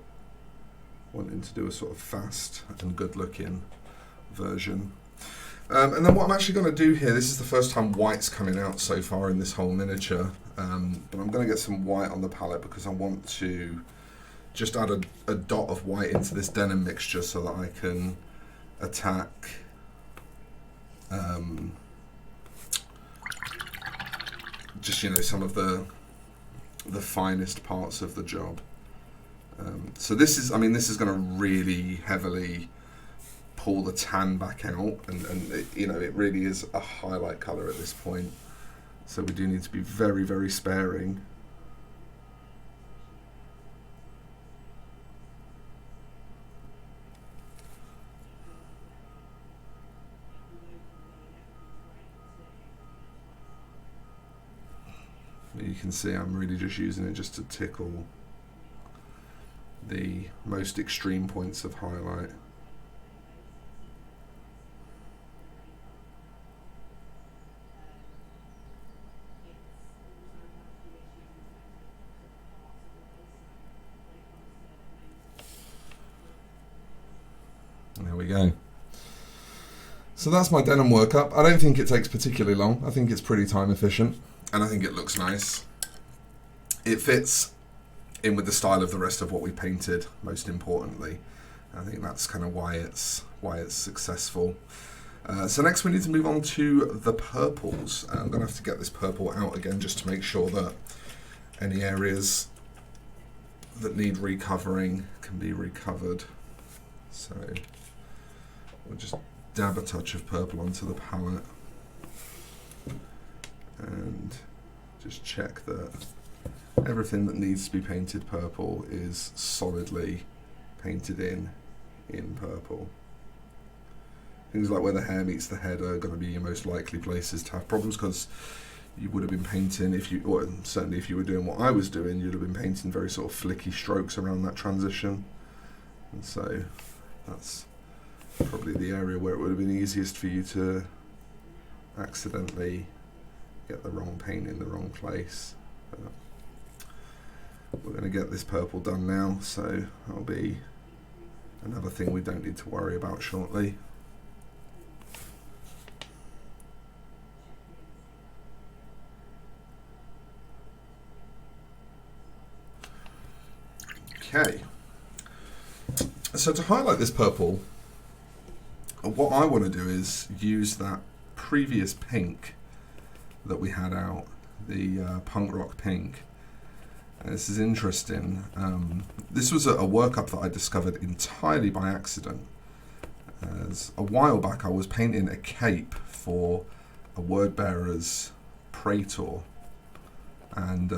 do a sort of fast and good-looking version. And then what I'm actually going to do here, this is the first time white's coming out so far in this whole miniature, but I'm going to get some white on the palette because I want to just add a dot of white into this denim mixture so that I can attack just, you know, some of the finest parts of the job. So this is going to really heavily pull the tan back out, and it, you know, it really is a highlight color at this point. So we do need to be very, very sparing. You can see I'm really just using it just to tickle the most extreme points of highlight. There we go. So that's my denim workup. I don't think it takes particularly long. I think it's pretty time efficient, and I think it looks nice. It fits in with the style of the rest of what we painted, most importantly. I think that's kind of why it's successful. So next we need to move on to the purples. I'm going to have to get this purple out again just to make sure that any areas that need recovering can be recovered. So we'll just dab a touch of purple onto the palette and just check that everything that needs to be painted purple is solidly painted in purple. Things like where the hair meets the head are going to be your most likely places to have problems, because you would have been painting, or certainly if you were doing what I was doing, you'd have been painting very sort of flicky strokes around that transition. And so that's probably the area where it would have been easiest for you to accidentally get the wrong paint in the wrong place. We're going to get this purple done now, so that'll be another thing we don't need to worry about shortly. Okay, so to highlight this purple, what I want to do is use that previous pink that we had out, the punk rock pink. This is interesting. This was a workup that I discovered entirely by accident. As a while back I was painting a cape for a word bearer's praetor, and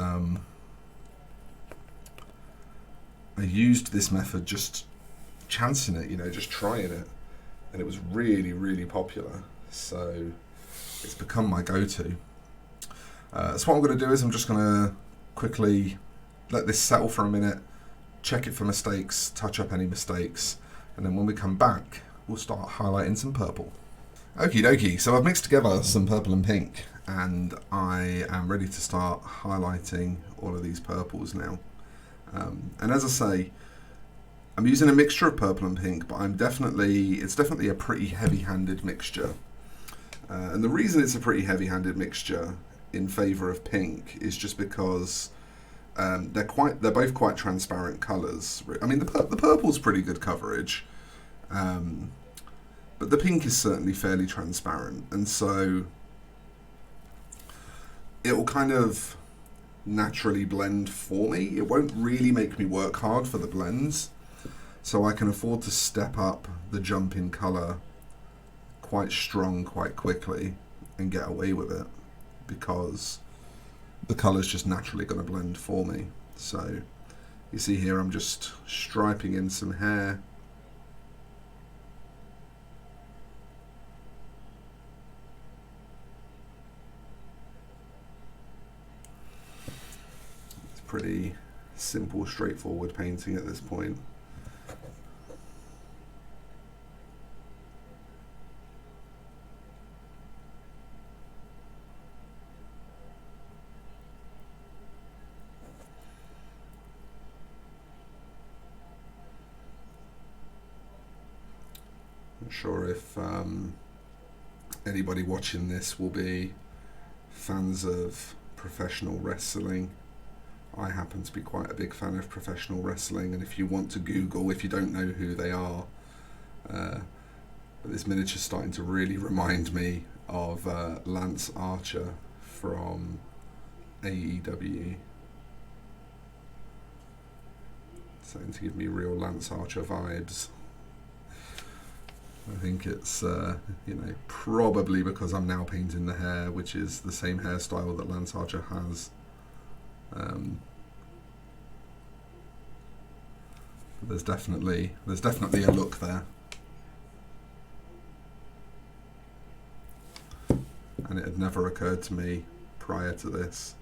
I used this method just chancing it, you know, just trying it, and it was really, really popular, so it's become my go-to. So what I'm going to do is I'm just going to quickly let this settle for a minute, check it for mistakes, touch up any mistakes, and then when we come back we'll start highlighting some purple. Okie dokie, so I've mixed together some purple and pink, and I am ready to start highlighting all of these purples now. And as I say, I'm using a mixture of purple and pink, but it's definitely a pretty heavy-handed mixture. And the reason it's a pretty heavy-handed mixture in favour of pink is just because They're both quite transparent colours. I mean, the purple's pretty good coverage, but the pink is certainly fairly transparent, and so it will kind of naturally blend for me. It won't really make me work hard for the blends, so I can afford to step up the jump in colour quite strong quite quickly and get away with it, because the colour's just naturally going to blend for me. So you see here I'm just striping in some hair. It's pretty simple, straightforward painting at this point. Not sure if anybody watching this will be fans of professional wrestling. I happen to be quite a big fan of professional wrestling, and if you want to Google, if you don't know who they are, this miniature's starting to really remind me of Lance Archer from AEW. Starting to give me real Lance Archer vibes. I think it's, probably because I'm now painting the hair, which is the same hairstyle that Lance Archer has. There's definitely a look there. And it had never occurred to me prior to this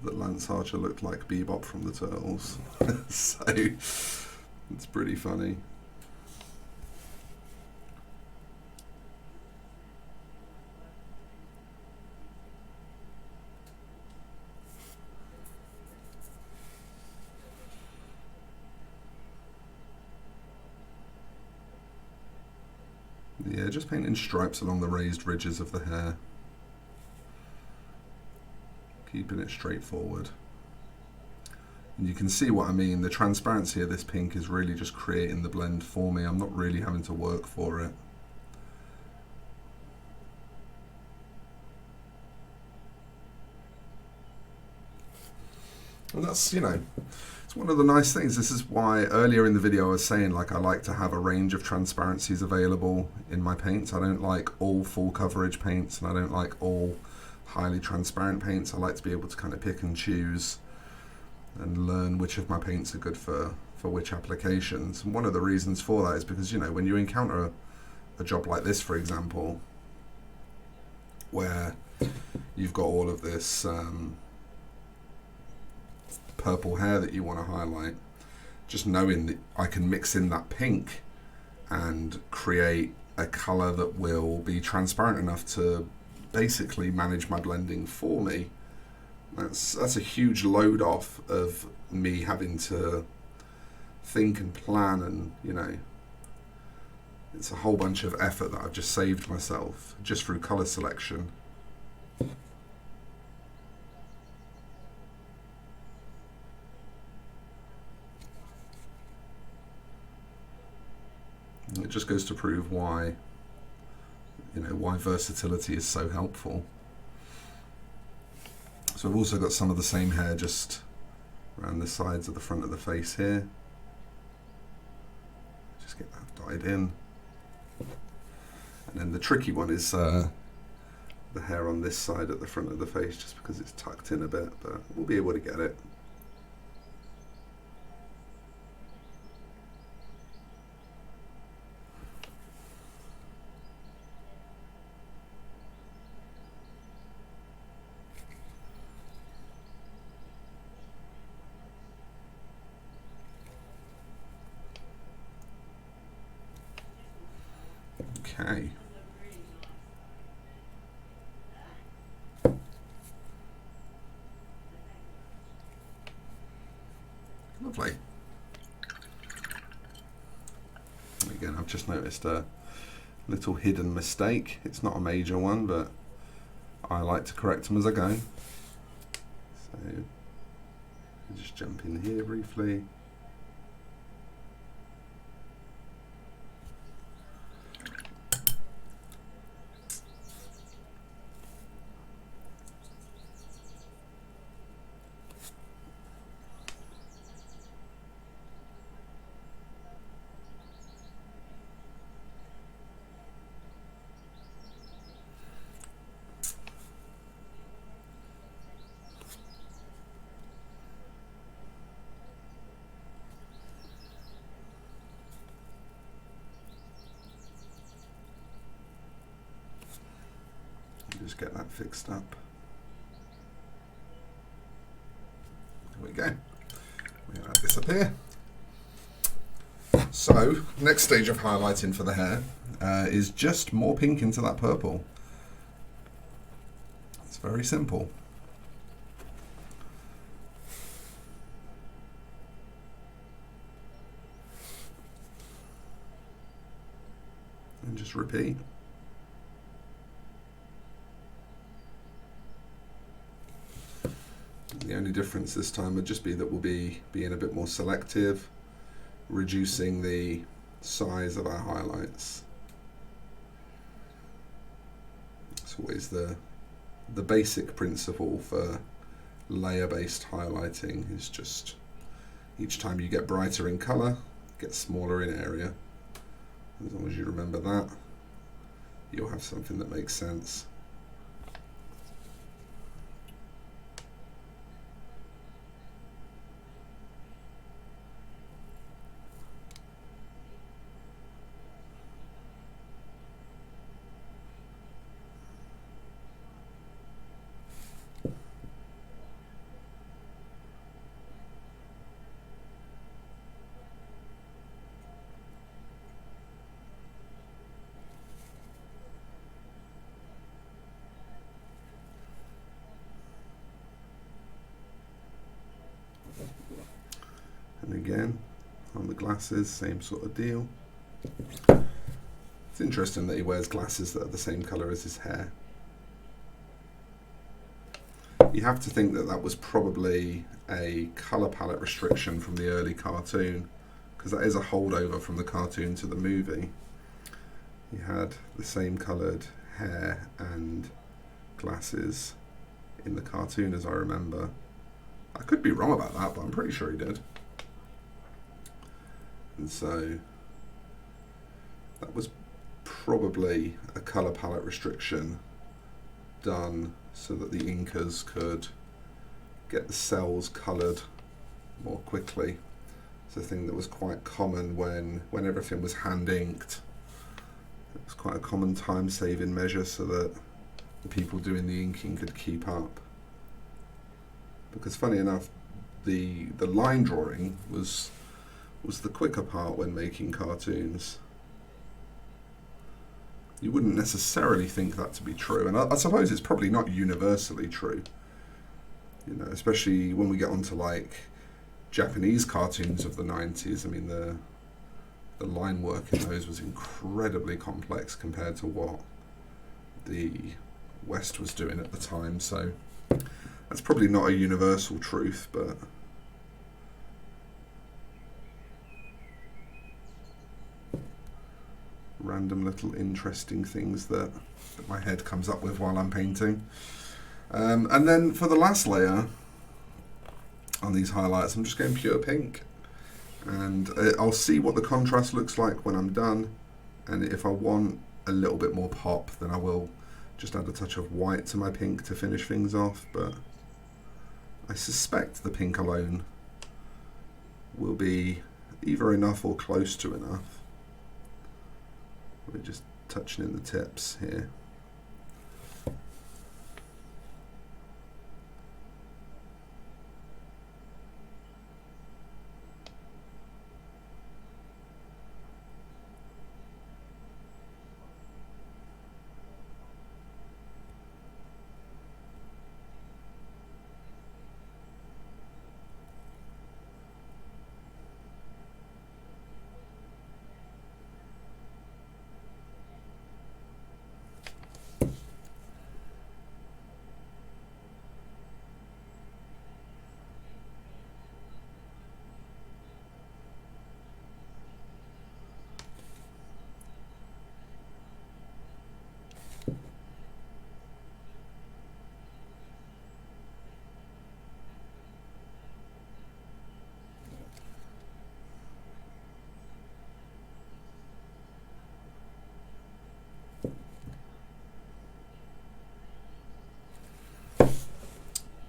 that Lance Archer looked like Bebop from the Turtles. So, it's pretty funny. Yeah, just painting stripes along the raised ridges of the hair. Keeping it straightforward. And you can see what I mean. The transparency of this pink is really just creating the blend for me. I'm not really having to work for it. And that's, it's one of the nice things. This is why earlier in the video I was saying, like, I like to have a range of transparencies available in my paints. I don't like all full coverage paints, and I don't like all highly transparent paints. I like to be able to kind of pick and choose and learn which of my paints are good for which applications. And one of the reasons for that is because, when you encounter a job like this, for example, where you've got all of this purple hair that you want to highlight, just knowing that I can mix in that pink and create a color that will be transparent enough to basically manage my blending for me, that's a huge load off of me having to think and plan, and it's a whole bunch of effort that I've just saved myself just through color selection. It just goes to prove why, why versatility is so helpful. So I've also got some of the same hair just around the sides of the front of the face here. Just get that dyed in. And then the tricky one is the hair on this side at the front of the face, just because it's tucked in a bit, but we'll be able to get it. Okay. Lovely. Again, I've just noticed a little hidden mistake. It's not a major one, but I like to correct them as I go. So Just jump in here briefly. Just get that fixed up. There we go. We'll add this up here. So, next stage of highlighting for the hair is just more pink into that purple. It's very simple. And just repeat. The only difference this time would just be that we'll be being a bit more selective, reducing the size of our highlights. It's always the basic principle for layer-based highlighting is just each time you get brighter in colour, get smaller in area. As long as you remember that, you'll have something that makes sense. And again, on the glasses, same sort of deal. It's interesting that he wears glasses that are the same colour as his hair. You have to think that that was probably a colour palette restriction from the early cartoon, because that is a holdover from the cartoon to the movie. He had the same coloured hair and glasses in the cartoon as I remember. I could be wrong about that, but I'm pretty sure he did. And so that was probably a colour palette restriction done so that the inkers could get the cells coloured more quickly. It's a thing that was quite common when everything was hand inked. It was quite a common time saving measure so that the people doing the inking could keep up. Because funny enough, the line drawing was the quicker part when making cartoons. You wouldn't necessarily think that to be true, and I suppose it's probably not universally true. You know, especially when we get onto like Japanese cartoons of the 90s. I mean, the line work in those was incredibly complex compared to what the West was doing at the time. So that's probably not a universal truth, but random little interesting things that my head comes up with while I'm painting. And then for the last layer on these highlights, I'm just going pure pink. And I'll see what the contrast looks like when I'm done. And if I want a little bit more pop, then I will just add a touch of white to my pink to finish things off. But I suspect the pink alone will be either enough or close to enough. We're just touching in the tips here.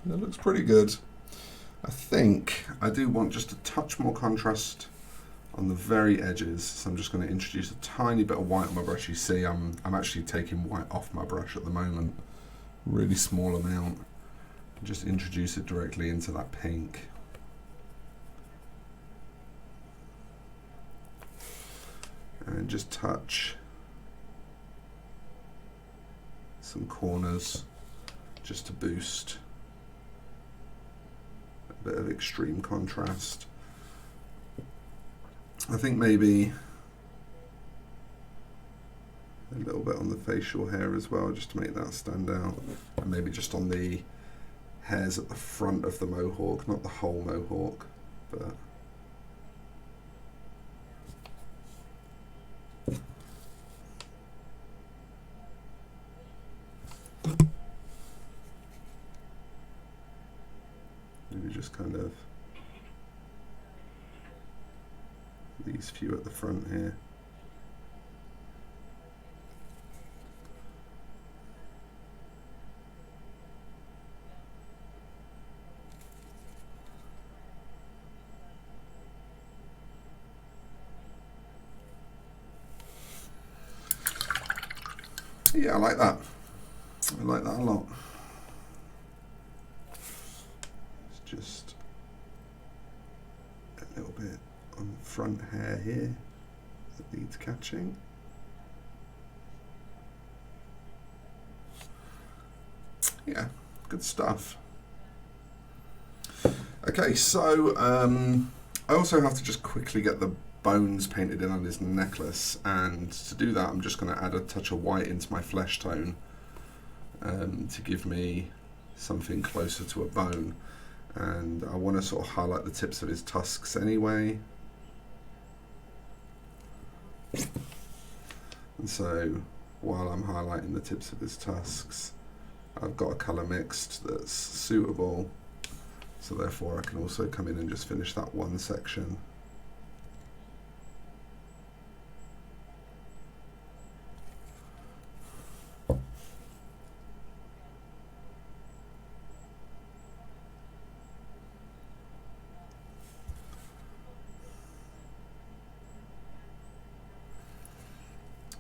That looks pretty good. I think I do want just a touch more contrast on the very edges, so I'm just going to introduce a tiny bit of white on my brush. You see I'm actually taking white off my brush at the moment, really small amount. Just introduce it directly into that pink. And just touch some corners just to boost a bit of extreme contrast. I think maybe a little bit on the facial hair as well, just to make that stand out, and maybe just on the hairs at the front of the mohawk, not the whole mohawk, but maybe just kind of these few at the front here. Yeah, I like that. I like that a lot. It's just a little bit on the front hair here that needs catching. Yeah, good stuff. Okay, so I also have to just quickly get the bones painted in on his necklace, and to do that I'm just going to add a touch of white into my flesh tone to give me something closer to a bone, and I want to sort of highlight the tips of his tusks anyway. And so while I'm highlighting the tips of his tusks, I've got a colour mixed that's suitable, so therefore I can also come in and just finish that one section.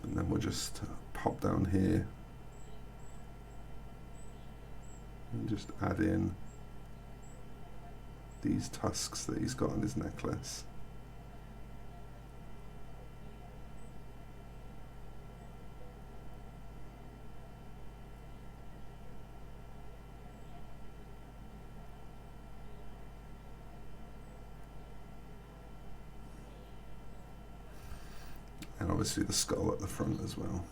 And then we'll just pop down here and just add in these tusks that he's got on his necklace. And obviously the skull at the front as well.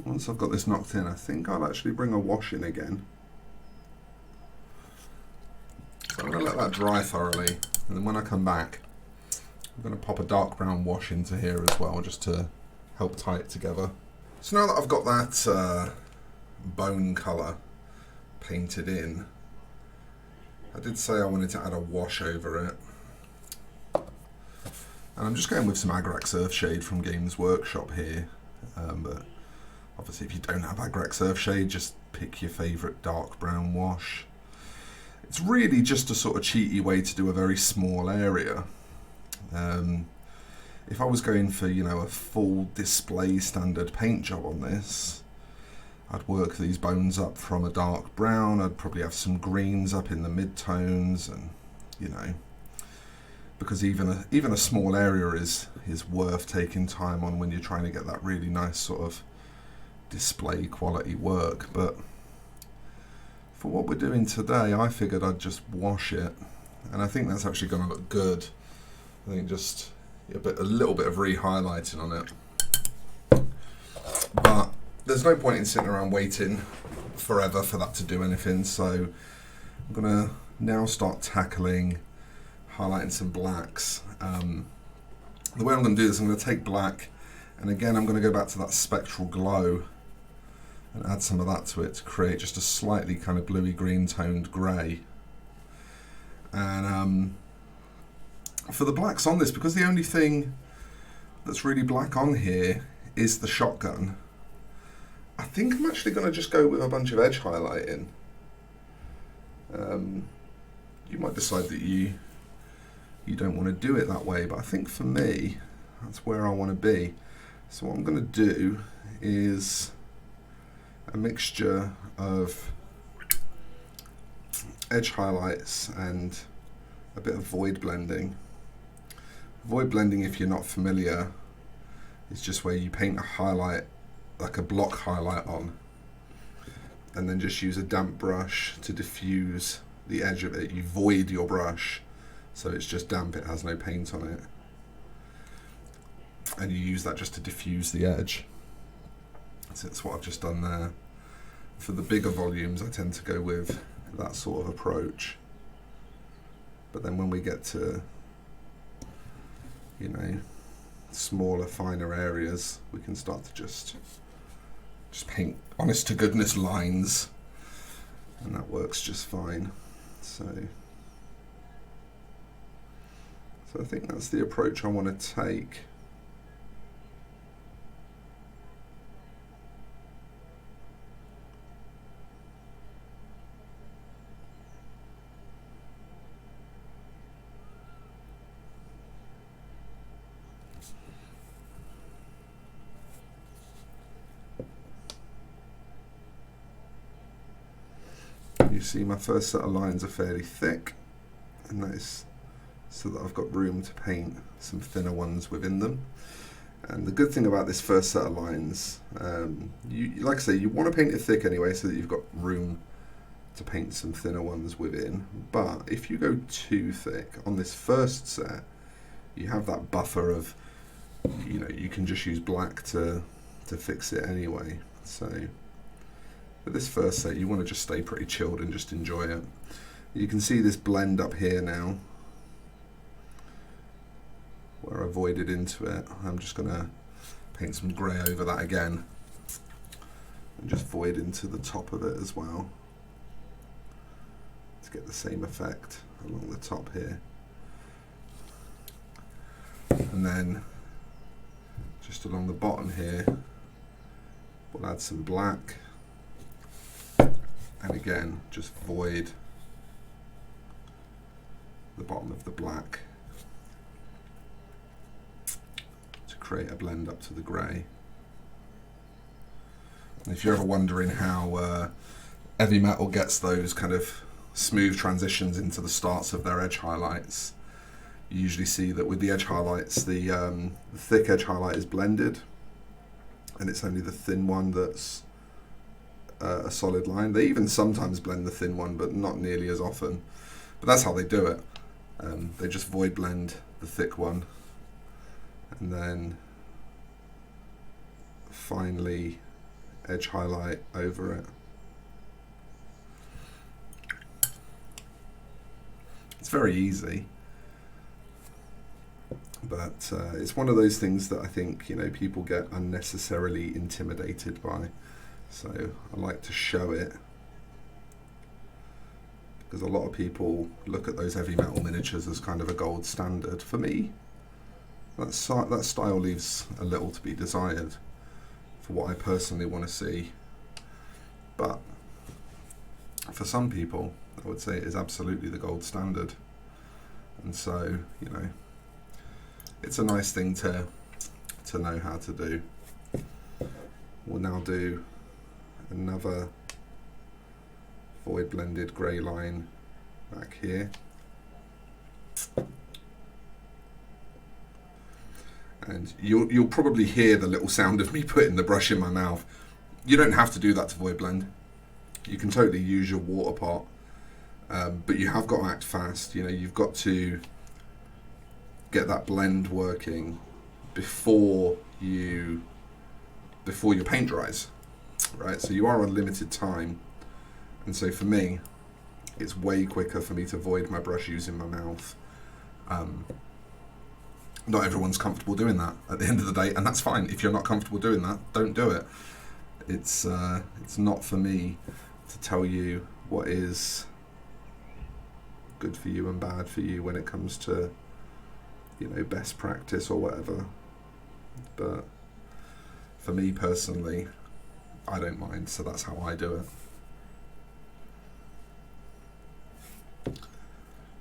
Once I've got this knocked in, I think I'll actually bring a wash in again. So I'm going to let that dry thoroughly, and then when I come back, I'm going to pop a dark brown wash into here as well, just to help tie it together. So now that I've got that bone colour painted in, I did say I wanted to add a wash over it. And I'm just going with some Agrax Earthshade from Games Workshop here, but obviously if you don't have Agrax Earthshade, just pick your favourite dark brown wash. It's really just a sort of cheaty way to do a very small area. if I was going for, you know, a full display standard paint job on this, I'd work these bones up from a dark brown. I'd probably have some greens up in the mid-tones, and, you know, because even a small area is worth taking time on when you're trying to get that really nice sort of display quality work. But for what we're doing today, I figured I'd just wash it, and I think that's actually going to look good. I think just a little bit of re-highlighting on it, but there's no point in sitting around waiting forever for that to do anything. So I'm going to now start tackling highlighting some blacks. The way I'm going to do this, I'm going to take black, and again I'm going to go back to that spectral glow and add some of that to it to create just a slightly kind of bluey green toned grey. And for the blacks on this, because the only thing that's really black on here is the shotgun, I think I'm actually going to just go with a bunch of edge highlighting. You might decide that you don't want to do it that way, but I think for me, that's where I want to be. So what I'm going to do is a mixture of edge highlights and a bit of void blending. Void blending, if you're not familiar, is just where you paint a highlight, like a block highlight on, and then just use a damp brush to diffuse the edge of it. You void your brush, so it's just damp, it has no paint on it, and you use that just to diffuse the edge. So that's what I've just done there. For the bigger volumes, I tend to go with that sort of approach, but then when we get to, you know, smaller, finer areas, we can start to just paint honest to goodness lines, and that works just fine. So I think that's the approach I want to take. You see my first set of lines are fairly thick, and that is so that I've got room to paint some thinner ones within them. And the good thing about this first set of lines, like I say, you want to paint it thick anyway so that you've got room to paint some thinner ones within. But if you go too thick on this first set, you have that buffer of, you know, you can just use black to fix it anyway. So for this first set, you want to just stay pretty chilled and just enjoy it. You can see this blend up here now, where I voided into it. I'm just going to paint some grey over that again, and just void into the top of it as well, to get the same effect along the top here. And then just along the bottom here, we'll add some black, and again just void the bottom of the black to create a blend up to the grey. And if you're ever wondering how heavy metal gets those kind of smooth transitions into the starts of their edge highlights, you usually see that with the edge highlights, the thick edge highlight is blended, and it's only the thin one that's a solid line. They even sometimes blend the thin one, but not nearly as often. But that's how they do it. They just void blend the thick one, and then finally edge highlight over it. It's very easy, but it's one of those things that I think, you know, people get unnecessarily intimidated by. So I like to show it, because a lot of people look at those heavy metal miniatures as kind of a gold standard. For me, that style leaves a little to be desired for what I personally want to see. But for some people, I would say it is absolutely the gold standard. And so, you know, it's a nice thing to know how to do. We'll now do another void blended grey line back here. And you'll probably hear the little sound of me putting the brush in my mouth. You don't have to do that to void blend. You can totally use your water pot, but you have got to act fast. You know, you've got to get that blend working before your paint dries, right? So you are on limited time, and so for me, it's way quicker for me to void my brush using my mouth. Not everyone's comfortable doing that at the end of the day, and that's fine. If you're not comfortable doing that, don't do it. It's not for me to tell you what is good for you and bad for you when it comes to, you know, best practice or whatever. But for me personally, I don't mind, so that's how I do it.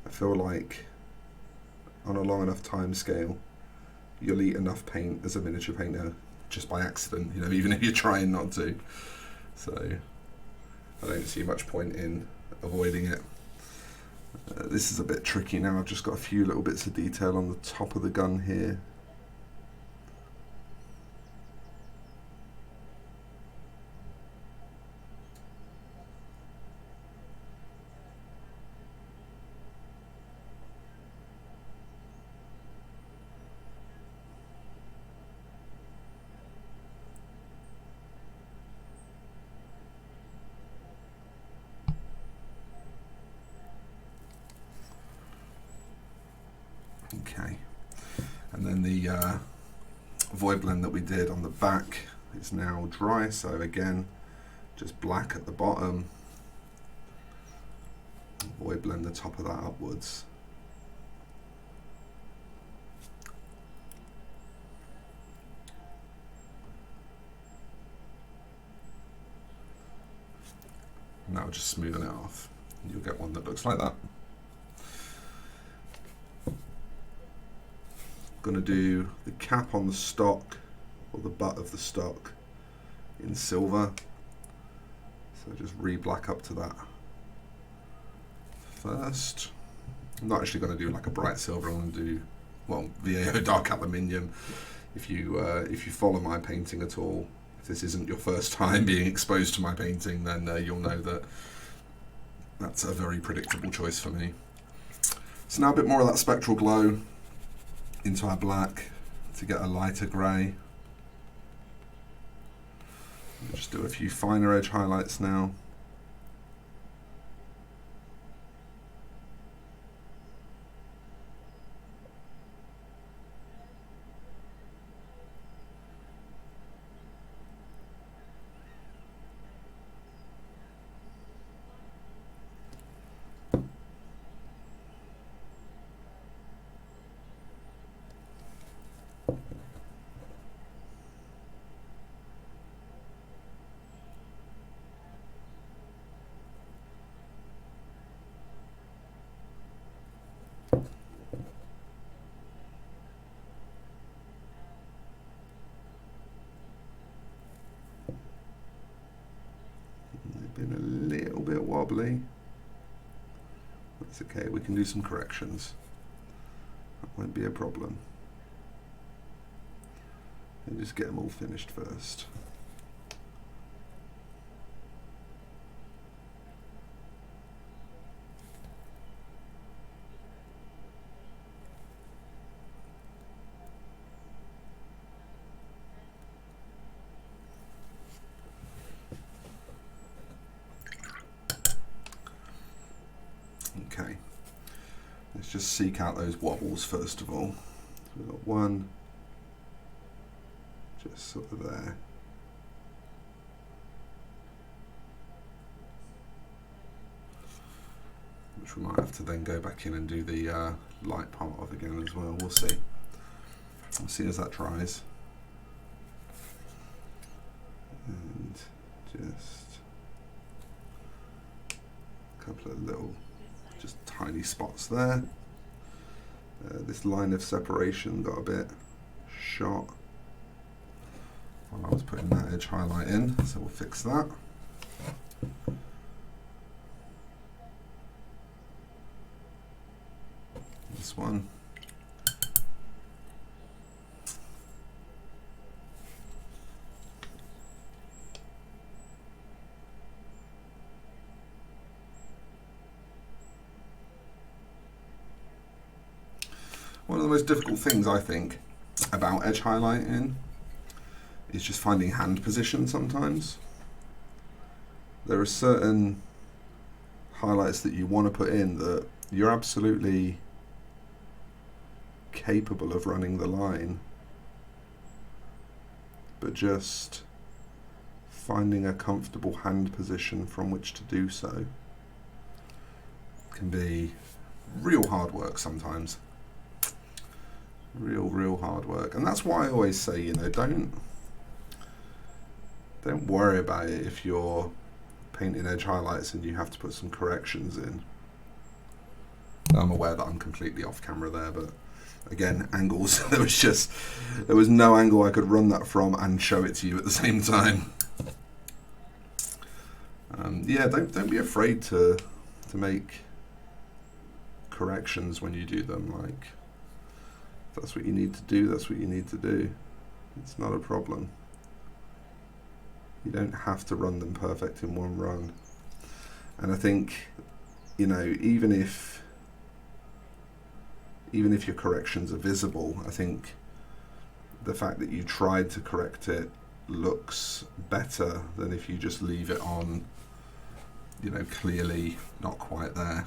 I feel like on a long enough time scale, you'll eat enough paint as a miniature painter just by accident, you know, even if you're trying not to. So I don't see much point in avoiding it. This is a bit tricky now. I've just got a few little bits of detail on the top of the gun here. Okay, and then the void blend that we did on the back is now dry, so again, just black at the bottom, void blend the top of that upwards. Now just smoothen it off. You'll get one that looks like that. Going to do the cap on the stock, or the butt of the stock, in silver. So just re-black up to that first. I'm not actually going to do like a bright silver. I'm going to do, well, VAO dark aluminium. If you follow my painting at all, if this isn't your first time being exposed to my painting, then you'll know that that's a very predictable choice for me. So now a bit more of that spectral glow into our black to get a lighter grey. Just do a few finer edge highlights now. Been a little bit wobbly. That's okay, we can do some corrections. That won't be a problem. And just get them all finished first. Okay, let's just seek out those wobbles first of all. So we've got one just sort of there. Which we might have to then go back in and do the light part of again as well. We'll see. We'll see as that dries. And just a couple of little, just tiny spots there. This line of separation got a bit shot while I was putting that edge highlight in, so we'll fix that. This one. One of the most difficult things, I think, about edge highlighting is just finding hand position sometimes. There are certain highlights that you want to put in that you're absolutely capable of running the line, but just finding a comfortable hand position from which to do so can be real hard work sometimes. Real hard work. And that's why I always say, you know, don't worry about it if you're painting edge highlights and you have to put some corrections in. I'm aware that I'm completely off camera there, but again, angles. there was no angle I could run that from and show it to you at the same time. Yeah, don't be afraid to make corrections when you do them. Like, if that's what you need to do, that's what you need to do. It's not a problem. You don't have to run them perfect in one run. And I think, you know, even if your corrections are visible, I think the fact that you tried to correct it looks better than if you just leave it on, you know, clearly not quite there.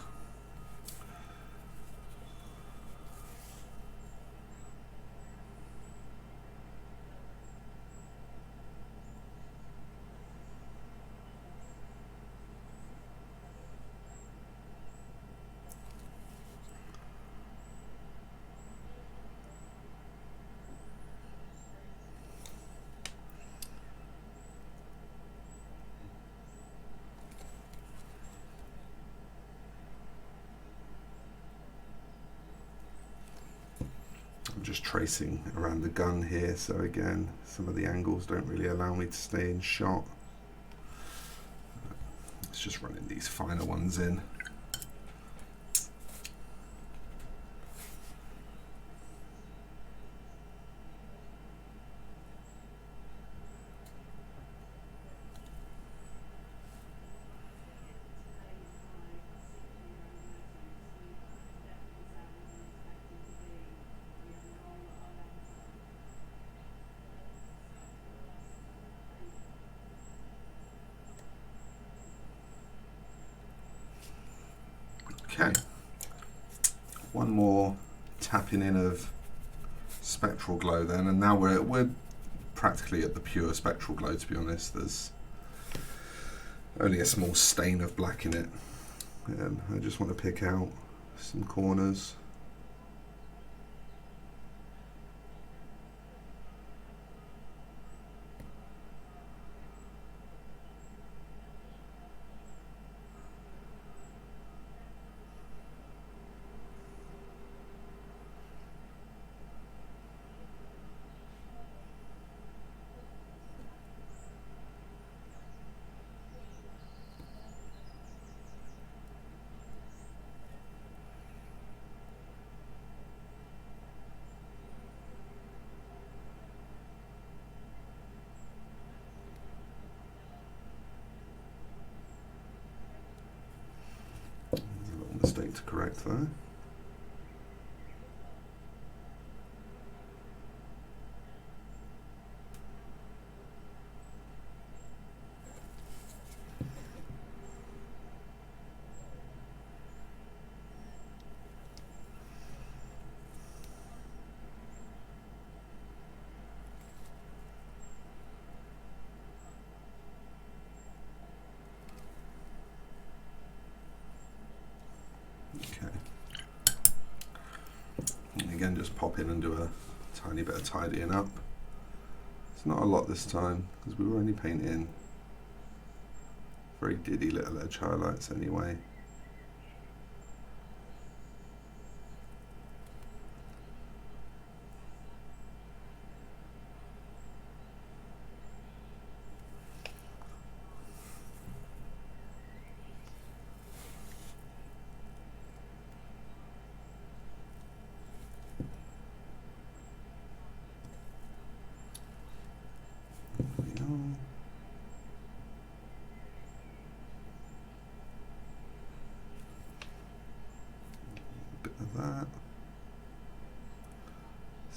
I'm just tracing around the gun here, so again, some of the angles don't really allow me to stay in shot. It's just running these finer ones in. Okay, one more tapping in of spectral glow then, and now we're practically at the pure spectral glow, to be honest. There's only a small stain of black in it. I just want to pick out some corners. Mistake to correct there. Again, just pop in and do a tiny bit of tidying up. It's not a lot this time because we were only painting very diddy little edge highlights anyway.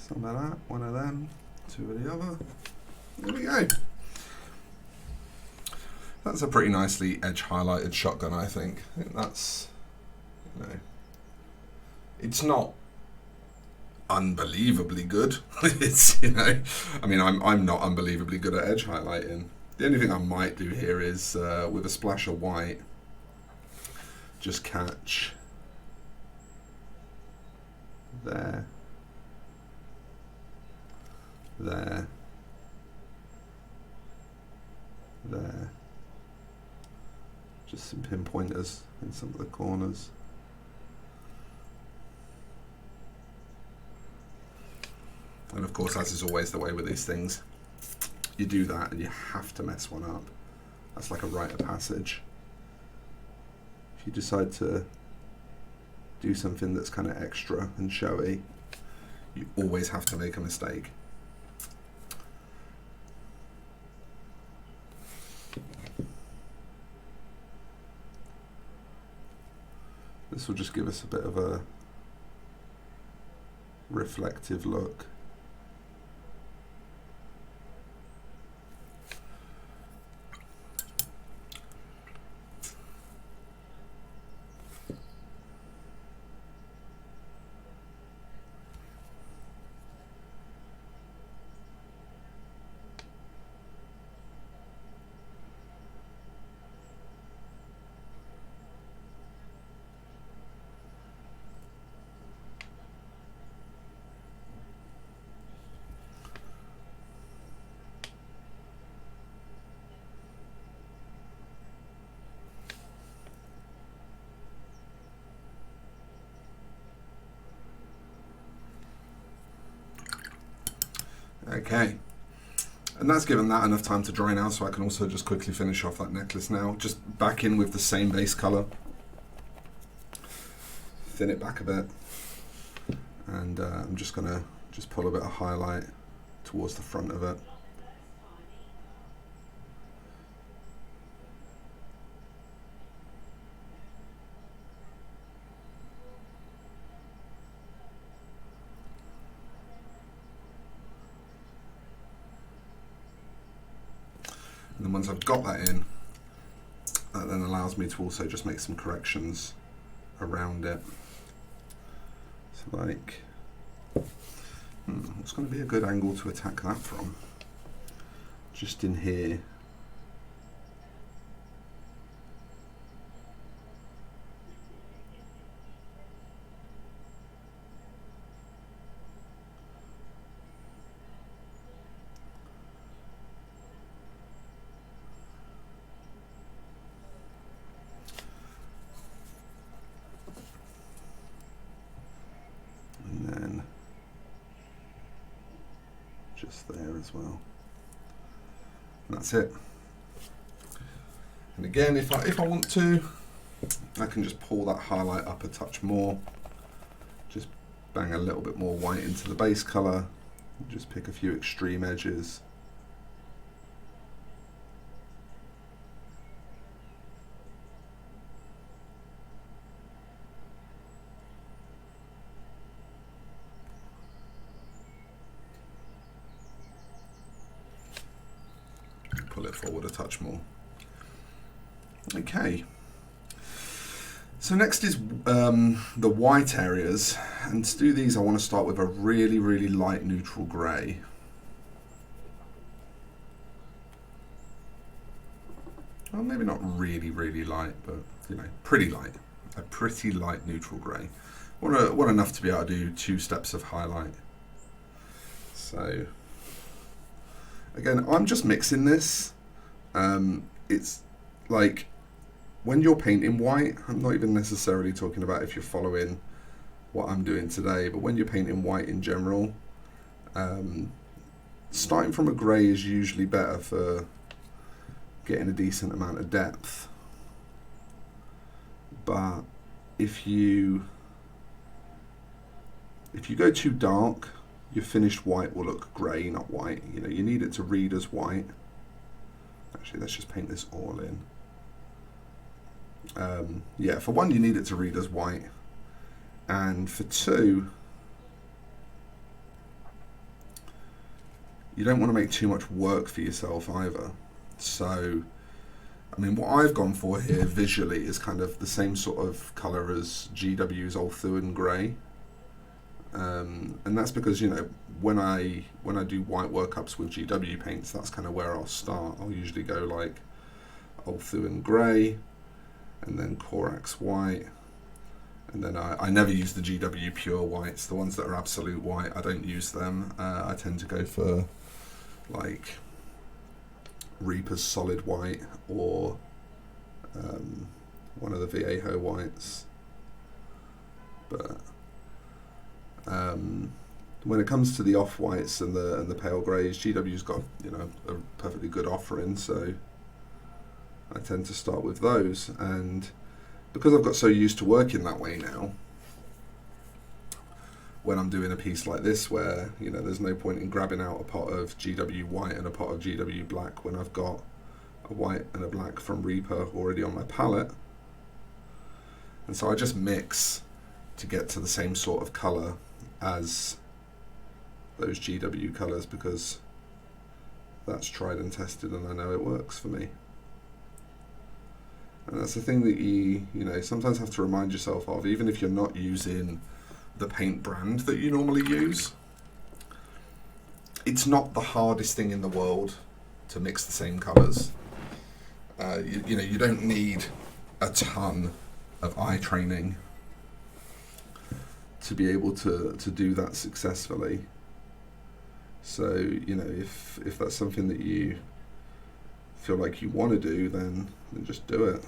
Some of that, one of them, two of the other. There we go. That's a pretty nicely edge highlighted shotgun, I think. That's, you know, it's not unbelievably good. It's, you know, I mean, I'm not unbelievably good at edge highlighting. The only thing I might do here is with a splash of white, just catch there, there, there. Just some pinpointers in some of the corners. And of course, as is always the way with these things, you do that and you have to mess one up. That's like a rite of passage. If you decide to do something that's kind of extra and showy, you always have to make a mistake. This will just give us a bit of a reflective look. Okay, and that's given that enough time to dry now, so I can also just quickly finish off that necklace now. Just back in with the same base colour, thin it back a bit, and I'm just going to pull a bit of highlight towards the front of it. And then once I've got that in, that then allows me to also just make some corrections around it. So like, what's going to be a good angle to attack that from? Just in here. Just there as well. And that's it. And again, if I want to, I can just pull that highlight up a touch more. Just bang a little bit more white into the base color. Just pick a few extreme edges. Pull it forward a touch more. Okay. So next is the white areas, and to do these I want to start with a really, really light neutral grey. Well, maybe not really, really light, but you know, pretty light. A pretty light neutral grey. Want enough to be able to do 2 steps of highlight. So again, I'm just mixing this. It's like when you're painting white, I'm not even necessarily talking about if you're following what I'm doing today, but when you're painting white in general, starting from a grey is usually better for getting a decent amount of depth. But if you go too dark, your finished white will look grey, not white. You know, you need it to read as white. Actually, let's just paint this all in. Yeah, for one, you need it to read as white, and for two, you don't want to make too much work for yourself either. So, I mean, what I've gone for here visually is kind of the same sort of colour as GW's Old Thuan Grey. And that's because, you know, when I do white workups with GW paints, that's kind of where I'll start. I'll usually go like Old Thuan Grey, and then Corax White, and then I never use the GW pure whites, the ones that are absolute white. I don't use them. I tend to go for like Reaper's Solid White, or one of the Viejo whites. But when it comes to the off whites and the pale greys, GW's got, you know, a perfectly good offering, so I tend to start with those. And because I've got so used to working that way now, when I'm doing a piece like this where, you know, there's no point in grabbing out a pot of GW white and a pot of GW black when I've got a white and a black from Reaper already on my palette. And so I just mix to get to the same sort of colour as those GW colours, because that's tried and tested and I know it works for me. And that's the thing that you know, sometimes have to remind yourself of, even if you're not using the paint brand that you normally use. It's not the hardest thing in the world to mix the same colours. You know, you don't need a ton of eye training to be able to do that successfully. So, you know, if that's something that you feel like you want to do, then just do it.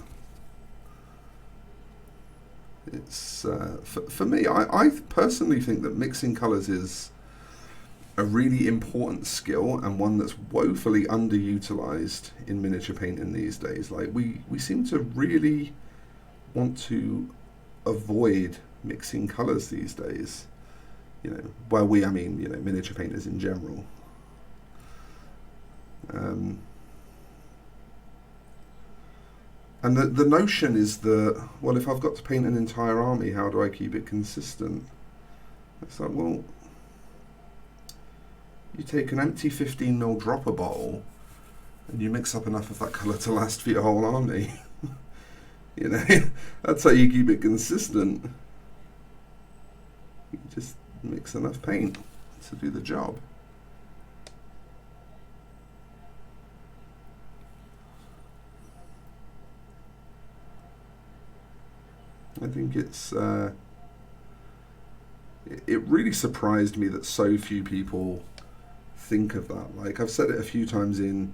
It's for me, I personally think that mixing colours is a really important skill, and one that's woefully underutilized in miniature painting these days. Like we seem to really want to avoid mixing colours these days. You know, by we I mean, you know, miniature painters in general. And the notion is that, well, if I've got to paint an entire army, how do I keep it consistent? It's like, well, you take an empty 15mm dropper bottle and you mix up enough of that colour to last for your whole army. You know, that's how you keep it consistent. You just mix enough paint to do the job. I think it's it really surprised me that so few people think of that. Like, I've said it a few times in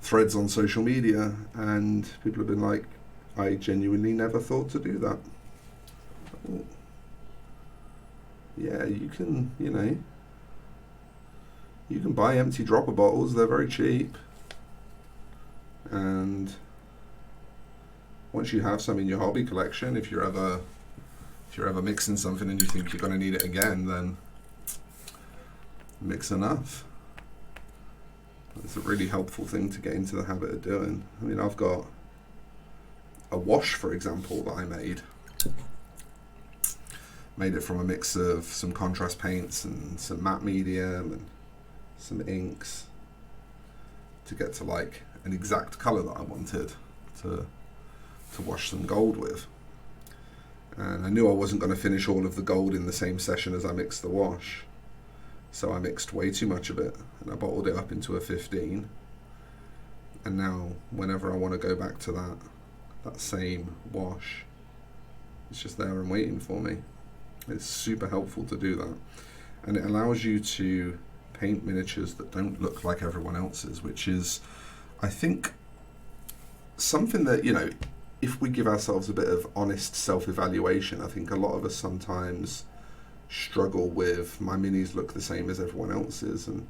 threads on social media, and people have been like, I genuinely never thought to do that. Well, yeah, you can, you know, you can buy empty dropper bottles, they're very cheap, and once you have some in your hobby collection, if you're ever mixing something and you think you're going to need it again, then mix enough. It's a really helpful thing to get into the habit of doing. I mean, I've got a wash, for example, that I made it from a mix of some contrast paints and some matte medium and some inks to get to like an exact colour that I wanted to wash some gold with. And I knew I wasn't going to finish all of the gold in the same session as I mixed the wash, so I mixed way too much of it and I bottled it up into a 15, and now whenever I want to go back to that same wash, it's just there and waiting for me. It's super helpful to do that, and it allows you to paint miniatures that don't look like everyone else's, which is, I think, something that, you know, if we give ourselves a bit of honest self-evaluation, I think a lot of us sometimes struggle with, my minis look the same as everyone else's, and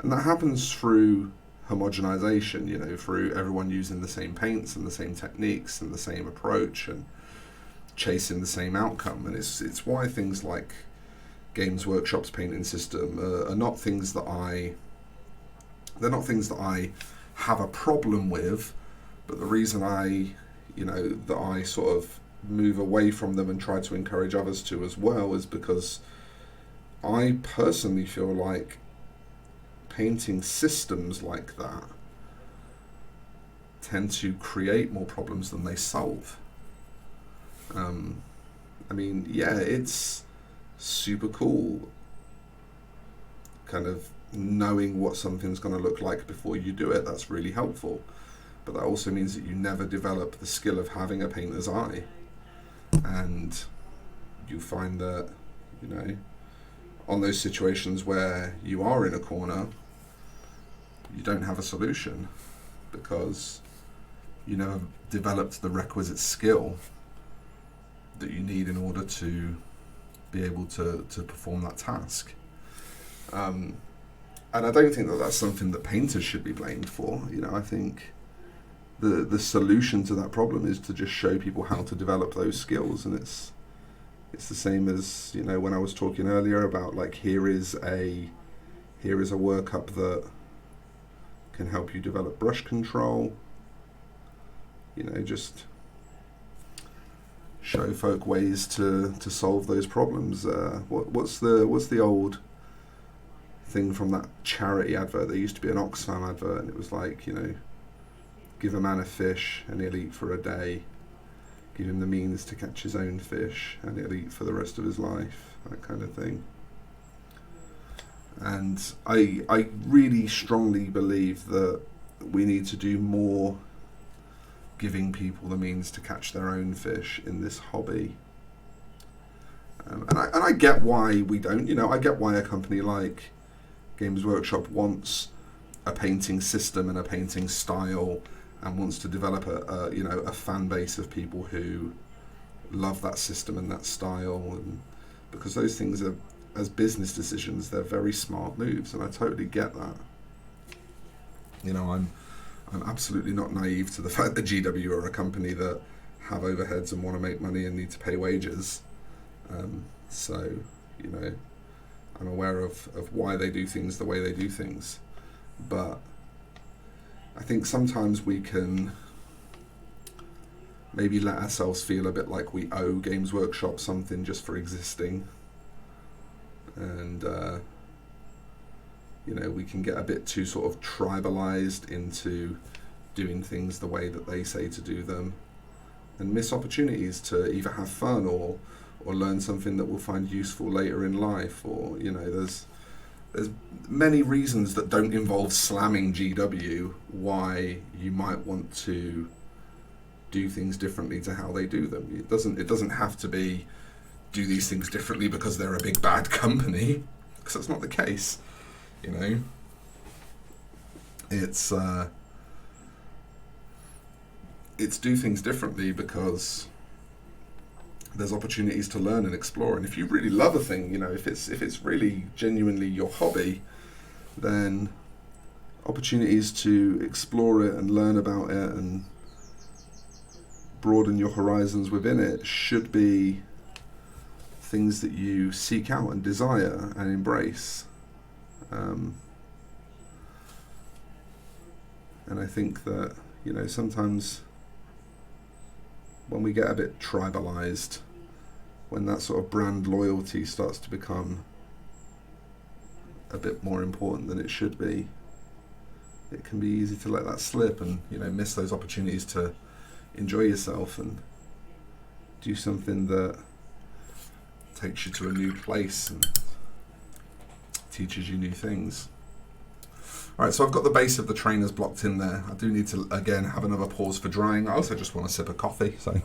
that happens through homogenization, you know, through everyone using the same paints and the same techniques and the same approach and chasing the same outcome. And it's why things like Games Workshop's painting system are not things that I have a problem with, but the reason I sort of move away from them and try to encourage others to as well is because I personally feel like painting systems like that tend to create more problems than they solve. I mean, yeah, it's super cool kind of knowing what something's going to look like before you do it. That's really helpful. But that also means that you never develop the skill of having a painter's eye. And you find that, you know, on those situations where you are in a corner, you don't have a solution because you never developed the requisite skill that you need in order to be able to perform that task. And I don't think that that's something that painters should be blamed for. You know, I think the solution to that problem is to just show people how to develop those skills. And it's the same as, you know, when I was talking earlier about like here is a workup that can help you develop brush control. You know, just show folk ways to solve those problems. What's the old thing from that charity advert? There used to be an Oxfam advert, and it was like, you know, give a man a fish and he'll eat for a day. Give him the means to catch his own fish and he'll eat for the rest of his life. That kind of thing. And I really strongly believe that we need to do more giving people the means to catch their own fish in this hobby. And I get why we don't. You know, I get why a company like Games Workshop wants a painting system and a painting style and wants to develop a fan base of people who love that system and that style, and because those things are, as business decisions, they're very smart moves, and I totally get that. You know, I'm absolutely not naive to the fact that GW are a company that have overheads and want to make money and need to pay wages. So, you know, I'm aware of why they do things the way they do things. But I think sometimes we can maybe let ourselves feel a bit like we owe Games Workshop something just for existing. And, you know, we can get a bit too sort of tribalized into doing things the way that they say to do them and miss opportunities to either have fun or learn something that we'll find useful later in life. Or, you know, there's many reasons that don't involve slamming GW why you might want to do things differently to how they do them. It doesn't have to be do these things differently because they're a big bad company, because that's not the case. You know, it's do things differently because there's opportunities to learn and explore. And if you really love a thing, you know, if it's really genuinely your hobby, then opportunities to explore it and learn about it and broaden your horizons within it should be things that you seek out and desire and embrace. And I think that, you know, sometimes when we get a bit tribalized, when that sort of brand loyalty starts to become a bit more important than it should be, it can be easy to let that slip and, you know, miss those opportunities to enjoy yourself and do something that takes you to a new place and teaches you new things. Alright, so I've got the base of the trainers blocked in there. I do need to, again, have another pause for drying. I also just want a sip of coffee, so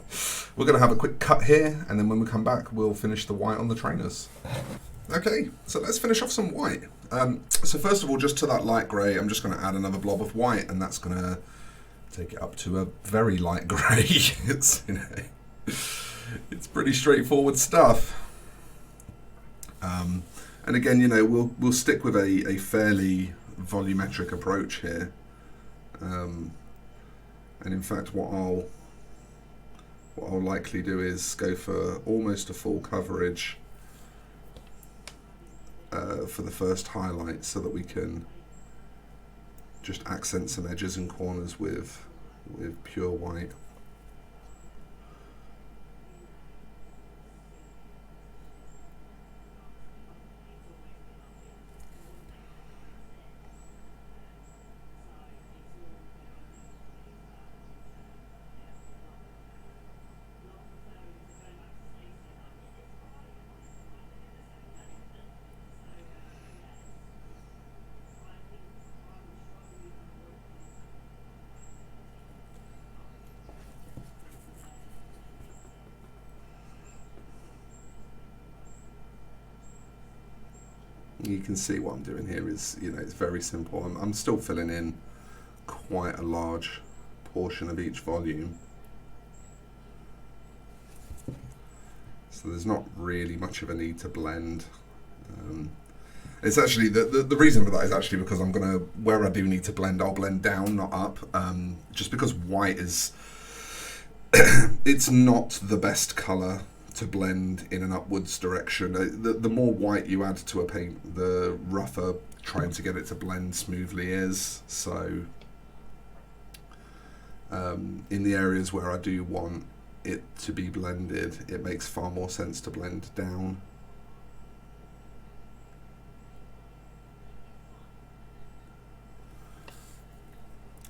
we're going to have a quick cut here, and then when we come back, we'll finish the white on the trainers. Okay, so let's finish off some white. So first of all, just to that light grey, I'm just going to add another blob of white, and that's going to take it up to a very light grey. It's, you know, it's pretty straightforward stuff. And again, you know, we'll stick with a fairly volumetric approach here, and in fact what I'll likely do is go for almost a full coverage for the first highlight, so that we can just accent some edges and corners with pure white. You can see what I'm doing here is, it's very simple. I'm still filling in quite a large portion of each volume. So there's not really much of a need to blend. It's actually, the reason for that is actually because I'm going to, where I do need to blend, I'll blend down, not up. Just because white is, it's not the best colour to blend in an upwards direction. The more white you add to a paint, the rougher trying to get it to blend smoothly is. So in the areas where I do want it to be blended, it makes far more sense to blend down.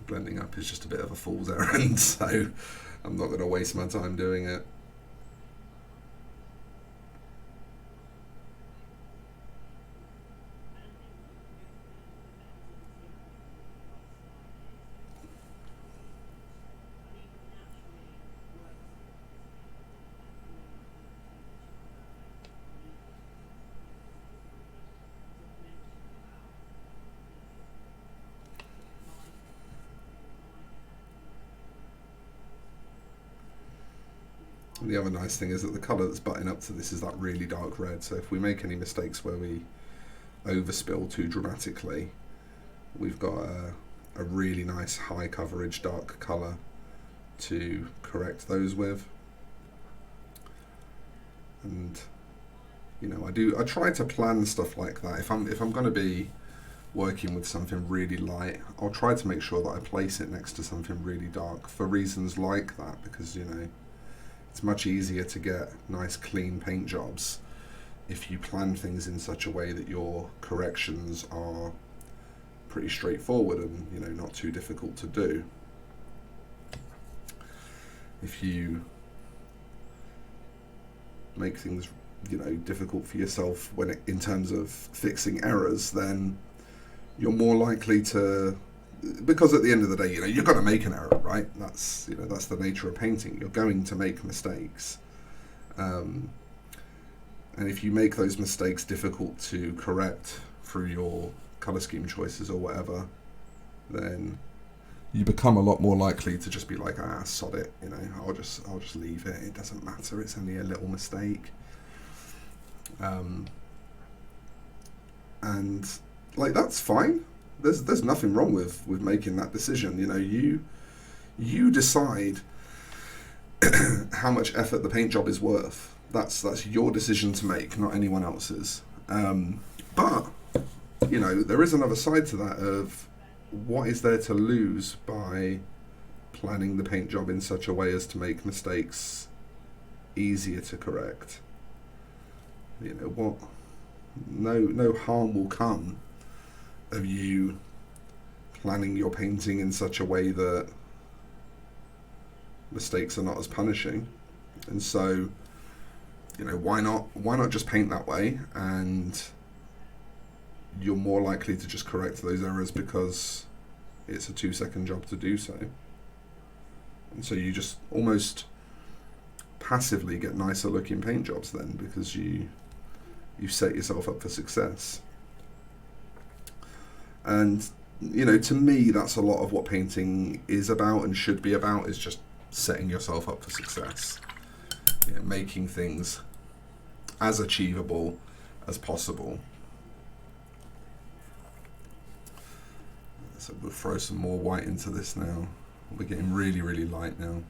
Blending up is just a bit of a fool's errand, so I'm not going to waste my time doing it. The other nice thing is that the colour that's butting up to this is that really dark red, so if we make any mistakes where we overspill too dramatically, we've got a really nice high coverage dark colour to correct those with. And I try to plan stuff like that. If I'm going to be working with something really light, I'll try to make sure that I place it next to something really dark for reasons like that, because it's much easier to get nice clean paint jobs if you plan things in such a way that your corrections are pretty straightforward and not too difficult to do. If you make things difficult for yourself in terms of fixing errors, then you're more likely to, because at the end of the day, you're going to make an error, right? That's that's the nature of painting. You're going to make mistakes, and if you make those mistakes difficult to correct through your color scheme choices or whatever, then you become a lot more likely to just be like, sod it, I'll just leave it. It doesn't matter. It's only a little mistake, and that's fine. There's nothing wrong with making that decision. You decide how much effort the paint job is worth. That's your decision to make, not anyone else's. But there is another side to that of what is there to lose by planning the paint job in such a way as to make mistakes easier to correct. No harm will come of you planning your painting in such a way that mistakes are not as punishing. And so why not just paint that way, and you're more likely to just correct those errors because it's a 2-second job to do so. And so you just almost passively get nicer looking paint jobs then, because you've set yourself up for success. And to me, that's a lot of what painting is about and should be about, is just setting yourself up for success. Making things as achievable as possible. So we'll throw some more white into this now. We're getting really, really light now.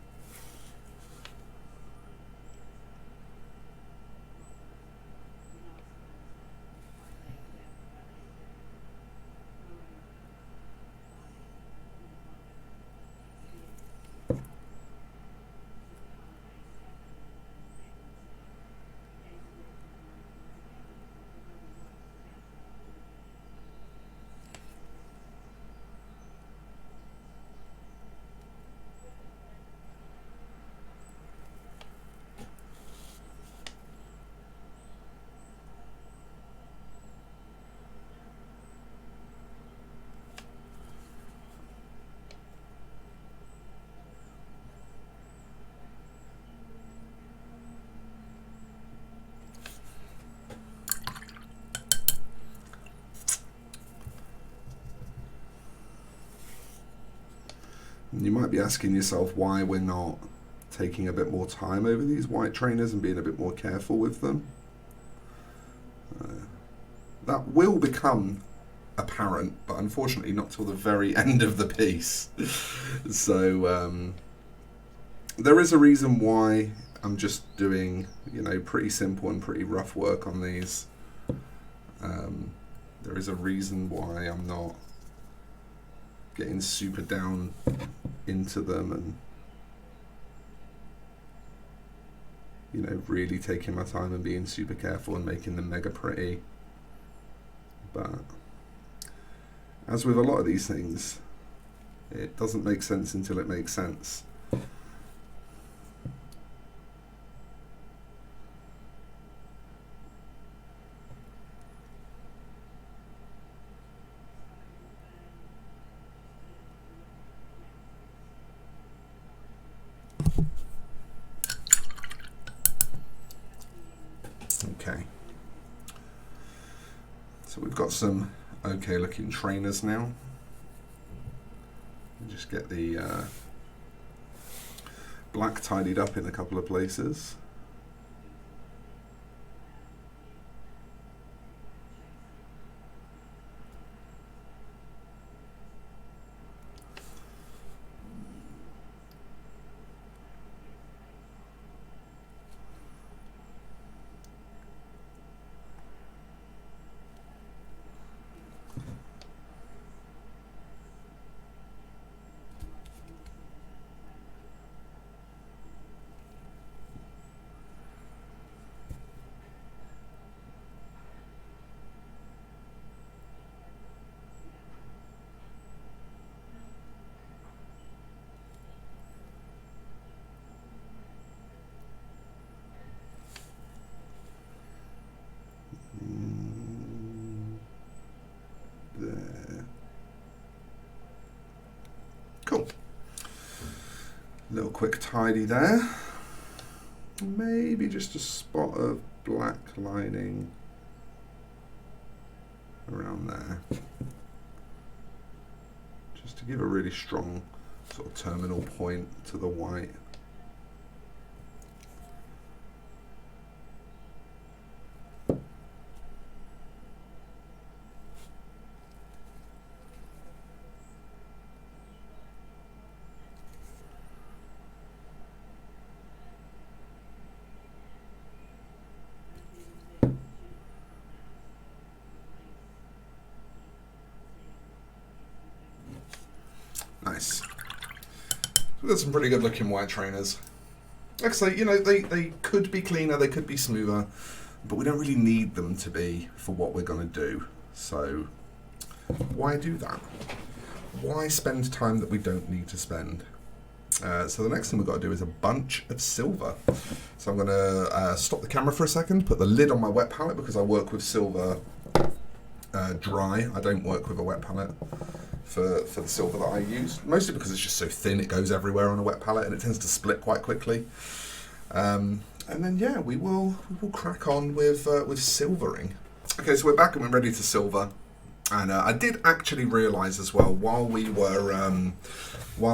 You might be asking yourself why we're not taking a bit more time over these white trainers and being a bit more careful with them. That will become apparent, but unfortunately not till the very end of the piece. So there is a reason why I'm just doing, pretty simple and pretty rough work on these. There is a reason why I'm not getting super down into them and really taking my time and being super careful and making them mega pretty. But as with a lot of these things, it doesn't make sense until it makes sense. Okay, so we've got some okay looking trainers now. Just get the black tidied up in a couple of places. There. Cool. Little quick tidy there. Maybe just a spot of black lining around there. Just to give a really strong sort of terminal point to the white. Nice. We've got some pretty good looking white trainers. Like I say, they could be cleaner, they could be smoother, but we don't really need them to be for what we're going to do. So why do that? Why spend time that we don't need to spend? So the next thing we've got to do is a bunch of silver. So I'm going to stop the camera for a second, put the lid on my wet palette because I work with silver dry. I don't work with a wet palette for the silver that I use, mostly because it's just so thin it goes everywhere on a wet palette and it tends to split quite quickly. And then yeah, we will crack on with silvering. Okay, so we're back and we're ready to silver. And I did actually realise as well while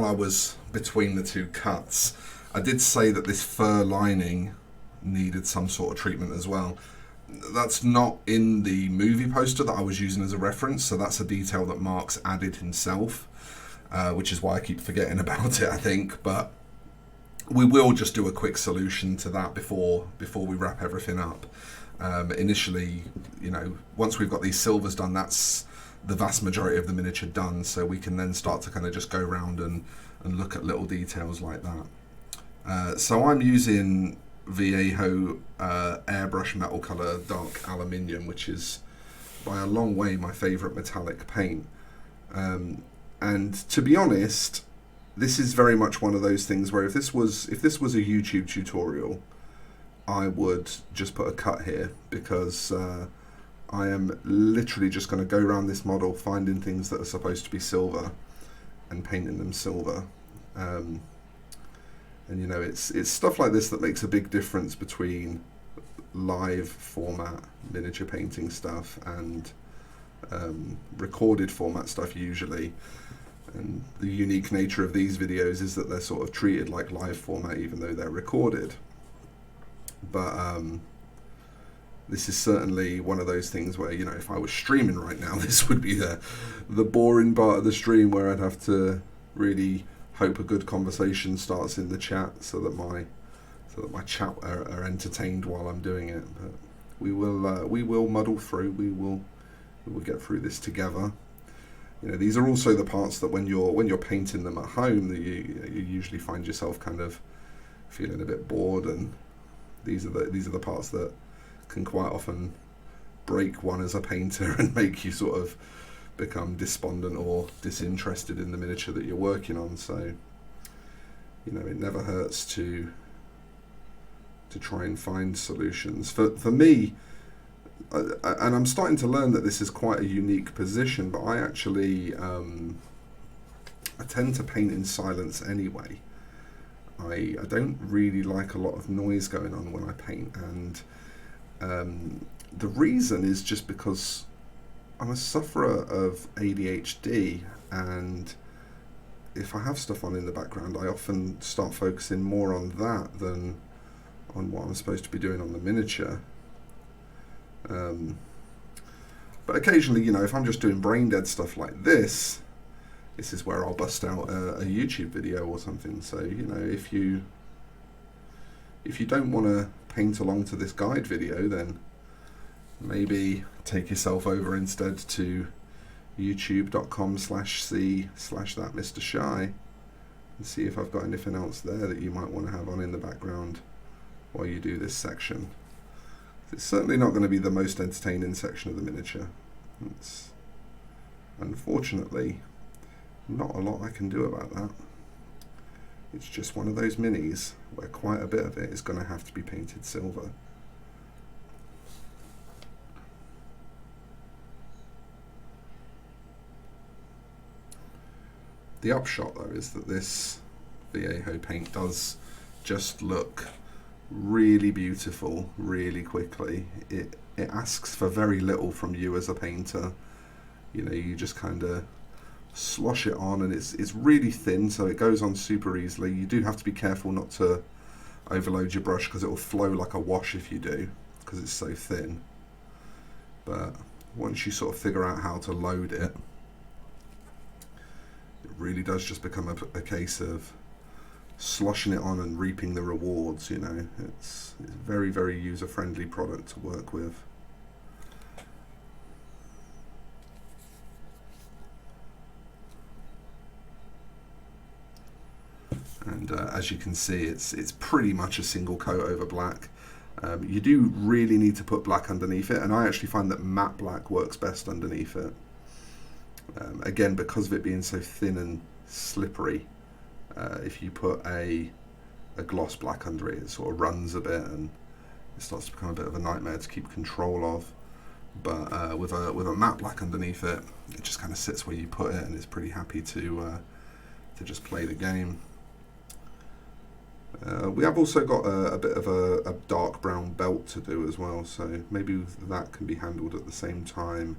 I was between the two cuts, I did say that this fur lining needed some sort of treatment as well. That's not in the movie poster that I was using as a reference, so that's a detail that Mark's added himself, which is why I keep forgetting about it, I think. But we will just do a quick solution to that before we wrap everything up. Initially, once we've got these silvers done, that's the vast majority of the miniature done, so we can then start to kind of just go around and look at little details like that. So I'm using Viejo airbrush metal colour dark aluminium, which is by a long way my favourite metallic paint. And to be honest, this is very much one of those things where if this was a YouTube tutorial, I would just put a cut here, because I am literally just going to go around this model finding things that are supposed to be silver and painting them silver. And it's stuff like this that makes a big difference between live format miniature painting stuff and recorded format stuff usually. And the unique nature of these videos is that they're sort of treated like live format even though they're recorded. But this is certainly one of those things where, you know, if I was streaming right now, this would be the boring part of the stream where I'd have to really hope a good conversation starts in the chat so that my chat are entertained while I'm doing it. But we will muddle through. We will get through this together. You know, these are also the parts that when you're painting them at home, that you usually find yourself kind of feeling a bit bored, and these are the parts that can quite often break one as a painter and make you sort of become despondent or disinterested in the miniature that you're working on. So, you know, it never hurts to try and find solutions. For me, and I'm starting to learn that this is quite a unique position, but I actually I tend to paint in silence anyway. I don't really like a lot of noise going on when I paint, and the reason is just because I'm a sufferer of ADHD, and if I have stuff on in the background, I often start focusing more on that than on what I'm supposed to be doing on the miniature. But occasionally, you know, if I'm just doing brain dead stuff like this is where I'll bust out a YouTube video or something. So, you know, if you don't want to paint along to this guide video, then maybe take yourself over instead to youtube.com/c/thatmrshy and see if I've got anything else there that you might want to have on in the background while you do this section. It's certainly not going to be the most entertaining section of the miniature. It's unfortunately not a lot I can do about that. It's just one of those minis where quite a bit of it is going to have to be painted silver. The upshot though is that this Viejo paint does just look really beautiful really quickly. It asks for very little from you as a painter. You know, you just kind of slosh it on, and it's really thin, so it goes on super easily. You do have to be careful not to overload your brush because it will flow like a wash if you do, because it's so thin. But once you sort of figure out how to load it, it really does just become a case of sloshing it on and reaping the rewards. You know, it's a very, very user-friendly product to work with. And as you can see, it's pretty much a single coat over black. You do really need to put black underneath it, and I actually find that matte black works best underneath it. Again, because of it being so thin and slippery, if you put a gloss black under it, it sort of runs a bit and it starts to become a bit of a nightmare to keep control of. But with a matte black underneath it, it just kind of sits where you put it, and it's pretty happy to just play the game. We have also got a bit of a dark brown belt to do as well, so maybe that can be handled at the same time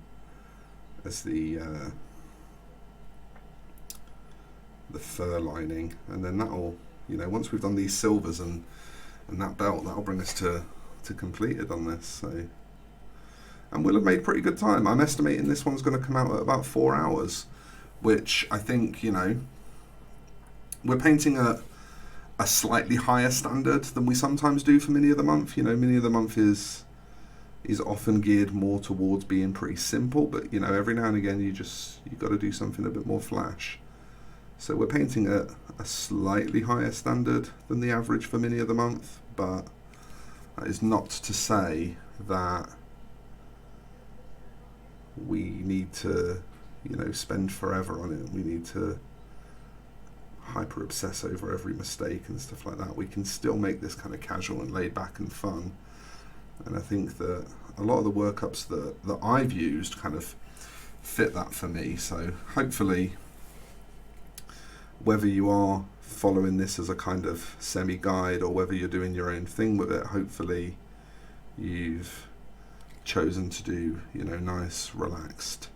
as the fur lining, and then that'll, you know, once we've done these silvers and that belt, that'll bring us to completed on this. So, and we'll have made pretty good time. I'm estimating this one's going to come out at about 4 hours, which I think, you know, we're painting a slightly higher standard than we sometimes do for Mini of the Month. You know, Mini of the Month is often geared more towards being pretty simple, but you know, every now and again you got to do something a bit more flash. So we're painting at a slightly higher standard than the average for Mini of the Month, but that is not to say that we need to, you know, spend forever on it. We need to hyper obsess over every mistake and stuff like that. We can still make this kind of casual and laid back and fun, and I think that a lot of the workups that I've used kind of fit that for me. So hopefully, whether you are following this as a kind of semi-guide or whether you're doing your own thing with it, hopefully you've chosen to do, you know, nice, relaxed,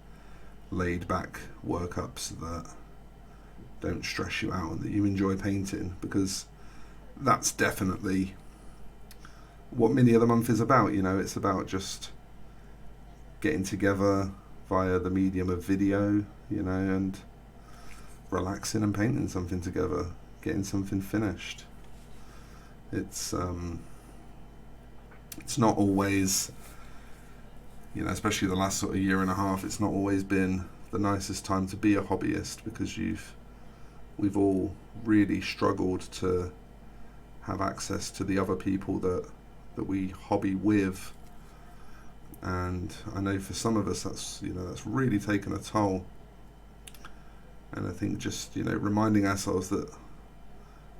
laid back workups that don't stress you out and that you enjoy painting, because that's definitely what Mini of the Month is about. You know, it's about just getting together via the medium of video, you know, and relaxing and painting something together, getting something finished. It's not always, you know, especially the last sort of year and a half, it's not always been the nicest time to be a hobbyist, because we've all really struggled to have access to the other people that we hobby with. And I know for some of us that's really taken a toll. And I think just, you know, reminding ourselves that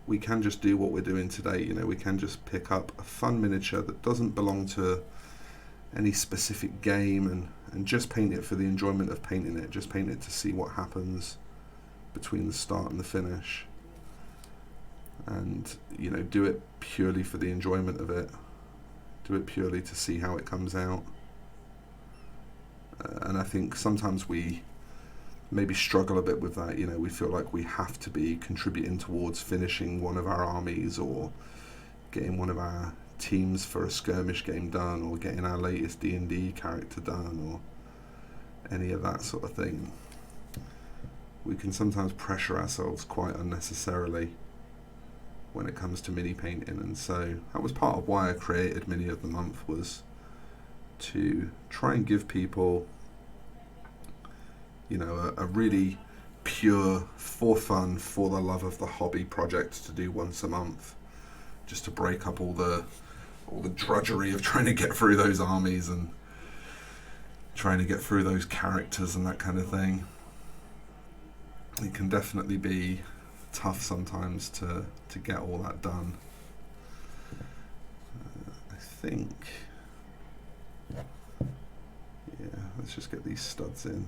we can just do what we're doing today. You know, we can just pick up a fun miniature that doesn't belong to any specific game and just paint it for the enjoyment of painting it. Just paint it to see what happens between the start and the finish. And, you know, do it purely for the enjoyment of it. Do it purely to see how it comes out. And I think sometimes we maybe struggle a bit with that. You know, we feel like we have to be contributing towards finishing one of our armies, or getting one of our teams for a skirmish game done, or getting our latest D&D character done, or any of that sort of thing. We can sometimes pressure ourselves quite unnecessarily when it comes to mini painting, and so that was part of why I created Mini of the Month, was to try and give people, you know, a really pure, for fun, for the love of the hobby project to do once a month, just to break up all the drudgery of trying to get through those armies and trying to get through those characters and that kind of thing. It can definitely be tough sometimes to get all that done. I think, yeah, let's just get these studs in.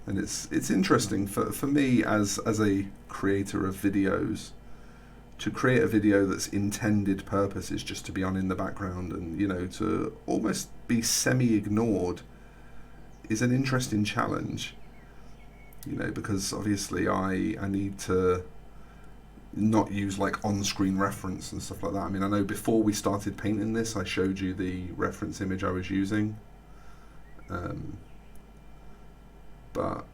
And it's interesting for me as a creator of videos, to create a video that's intended purpose is just to be on in the background, and, you know, to almost be semi-ignored is an interesting challenge, you know, because obviously I need to not use like on-screen reference and stuff like that. I mean, I know before we started painting this, I showed you the reference image I was using. But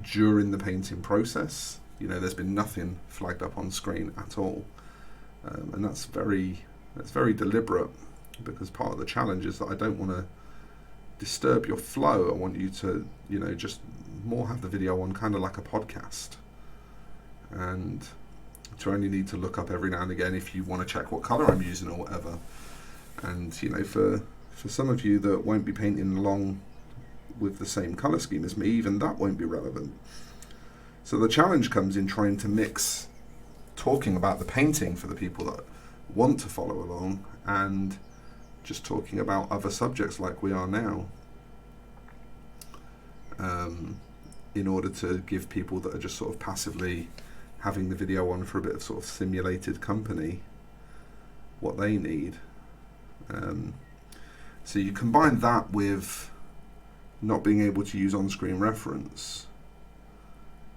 during the painting process, you know, there's been nothing flagged up on screen at all, and that's very deliberate, because part of the challenge is that I don't want to disturb your flow. I want you to, you know, just more have the video on kind of like a podcast, and to only need to look up every now and again if you want to check what color I'm using or whatever. And, you know, for some of you that won't be painting along with the same color scheme as me, even that won't be relevant. So the challenge comes in trying to mix talking about the painting for the people that want to follow along, and just talking about other subjects like we are now, in order to give people that are just sort of passively having the video on for a bit of sort of simulated company what they need. So you combine that with not being able to use on-screen reference,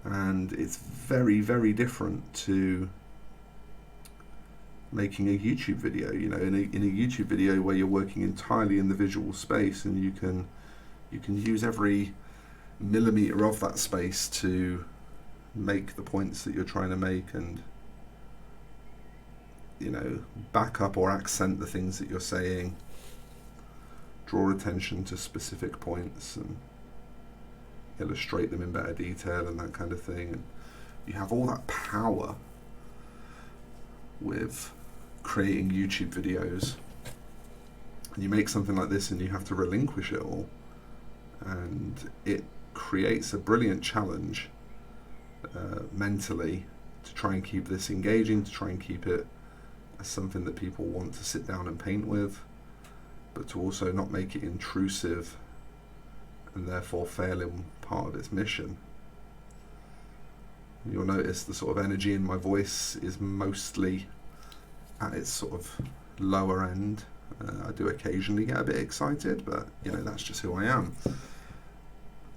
and it's very, very different to making a YouTube video. You know, in a YouTube video where you're working entirely in the visual space, and you can use every millimeter of that space to make the points that you're trying to make, and, you know, back up or accent the things that you're saying, draw attention to specific points and illustrate them in better detail and that kind of thing. And you have all that power with creating YouTube videos, and you make something like this and you have to relinquish it all, and it creates a brilliant challenge mentally to try and keep this engaging, to try and keep it as something that people want to sit down and paint with, but to also not make it intrusive and therefore fail in part of its mission. You'll notice the sort of energy in my voice is mostly at its sort of lower end. I do occasionally get a bit excited, but that's just who I am.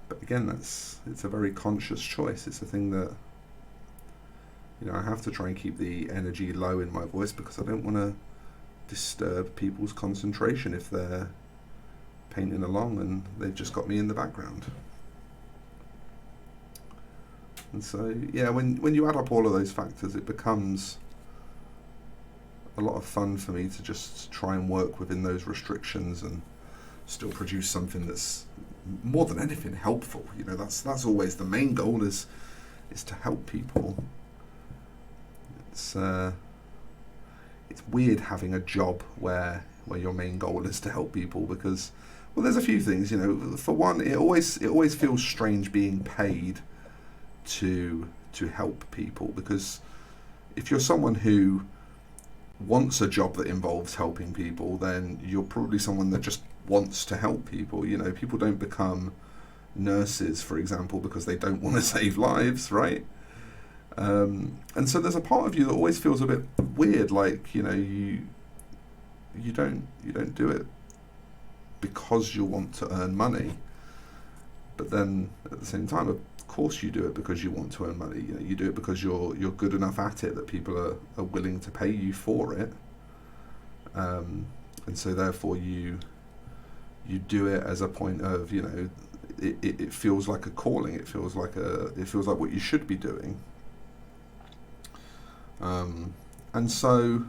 But again, it's a very conscious choice. It's a thing that I have to try and keep the energy low in my voice because I don't want to disturb people's concentration if they're painting along and they've just got me in the background. And so, when you add up all of those factors, it becomes a lot of fun for me to just try and work within those restrictions and still produce something that's more than anything helpful. That's always the main goal, is to help people. It's weird having a job where your main goal is to help people because, well, there's a few things. For one, it always feels strange being paid to help people, because if you're someone who wants a job that involves helping people, then you're probably someone that just wants to help people. People don't become nurses, for example, because they don't want to save lives, right? And so there's a part of you that always feels a bit weird, like you don't do it because you want to earn money, but then at the same time, of course you do it because you want to earn money. You do it because you're good enough at it that people are willing to pay you for it, and so therefore you do it as a point of it feels like a calling. It feels like what you should be doing. And so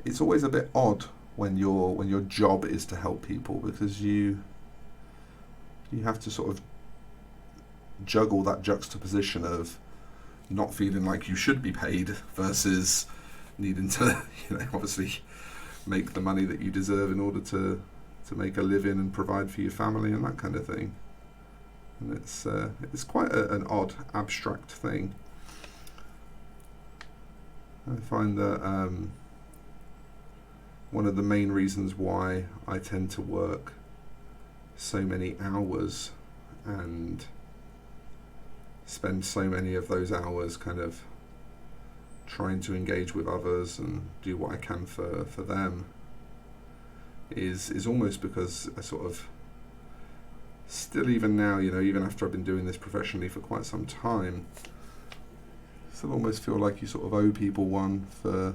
it's always a bit odd when your job is to help people, because you have to sort of juggle that juxtaposition of not feeling like you should be paid versus needing to obviously make the money that you deserve in order to make a living and provide for your family and that kind of thing. And it's quite an odd, abstract thing. I find that one of the main reasons why I tend to work so many hours and spend so many of those hours kind of trying to engage with others and do what I can for them is almost because I sort of still, even now, even after I've been doing this professionally for quite some time, still almost feel like you sort of owe people one for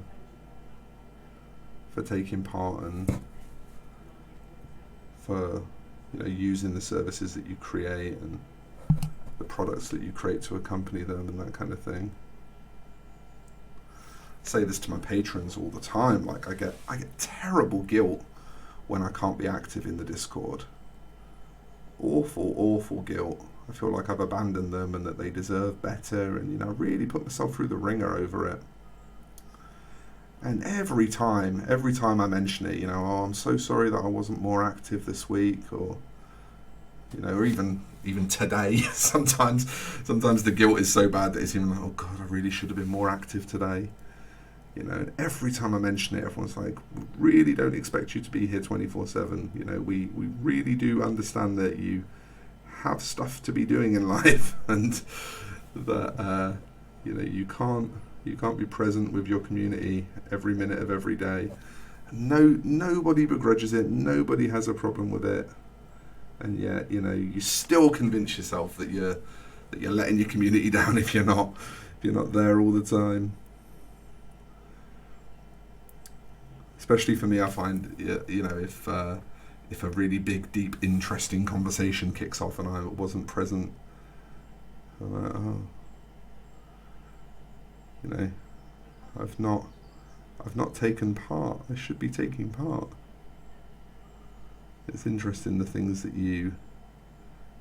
taking part and for using the services that you create and the products that you create to accompany them and that kind of thing. I say this to my patrons all the time. Like I get terrible guilt when I can't be active in the Discord. Awful guilt. I feel like I've abandoned them and that they deserve better, and I really put myself through the ringer over it. And every time I mention it, oh, I'm so sorry that I wasn't more active this week, or or even today, sometimes the guilt is so bad that it's even like, oh God, I really should have been more active today. And every time I mention it, everyone's like, we really don't expect you to be here 24/7. We really do understand that you have stuff to be doing in life, and that you can't be present with your community every minute of every day. Nobody begrudges it. Nobody has a problem with it. And yet, you still convince yourself that you're letting your community down if you're not there all the time. Especially for me, I find if a really big, deep, interesting conversation kicks off and I wasn't present, I'm like, oh, I've not taken part. I should be taking part. It's interesting the things that you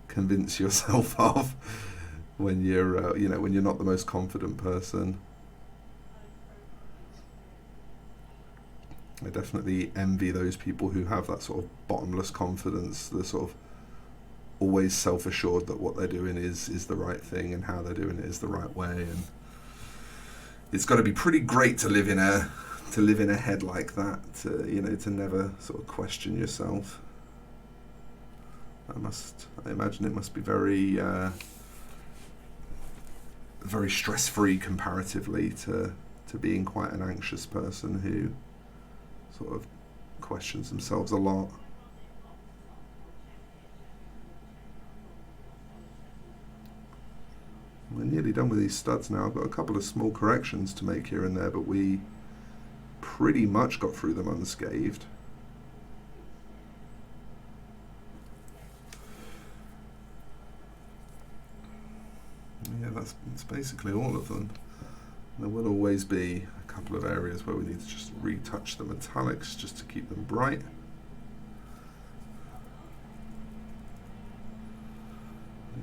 convince yourself of when you're when you're not the most confident person. I definitely envy those people who have that sort of bottomless confidence, the sort of always self-assured that what they're doing is the right thing and how they're doing it is the right way. And it's got to be pretty great to live in a head like that, to never sort of question yourself. I imagine it must be very very stress-free comparatively to being quite an anxious person who sort of questions themselves a lot. We're nearly done with these studs now. I've got a couple of small corrections to make here and there, but we pretty much got through them unscathed. Yeah, that's basically all of them. There will always be a couple of areas where we need to just retouch the metallics just to keep them bright.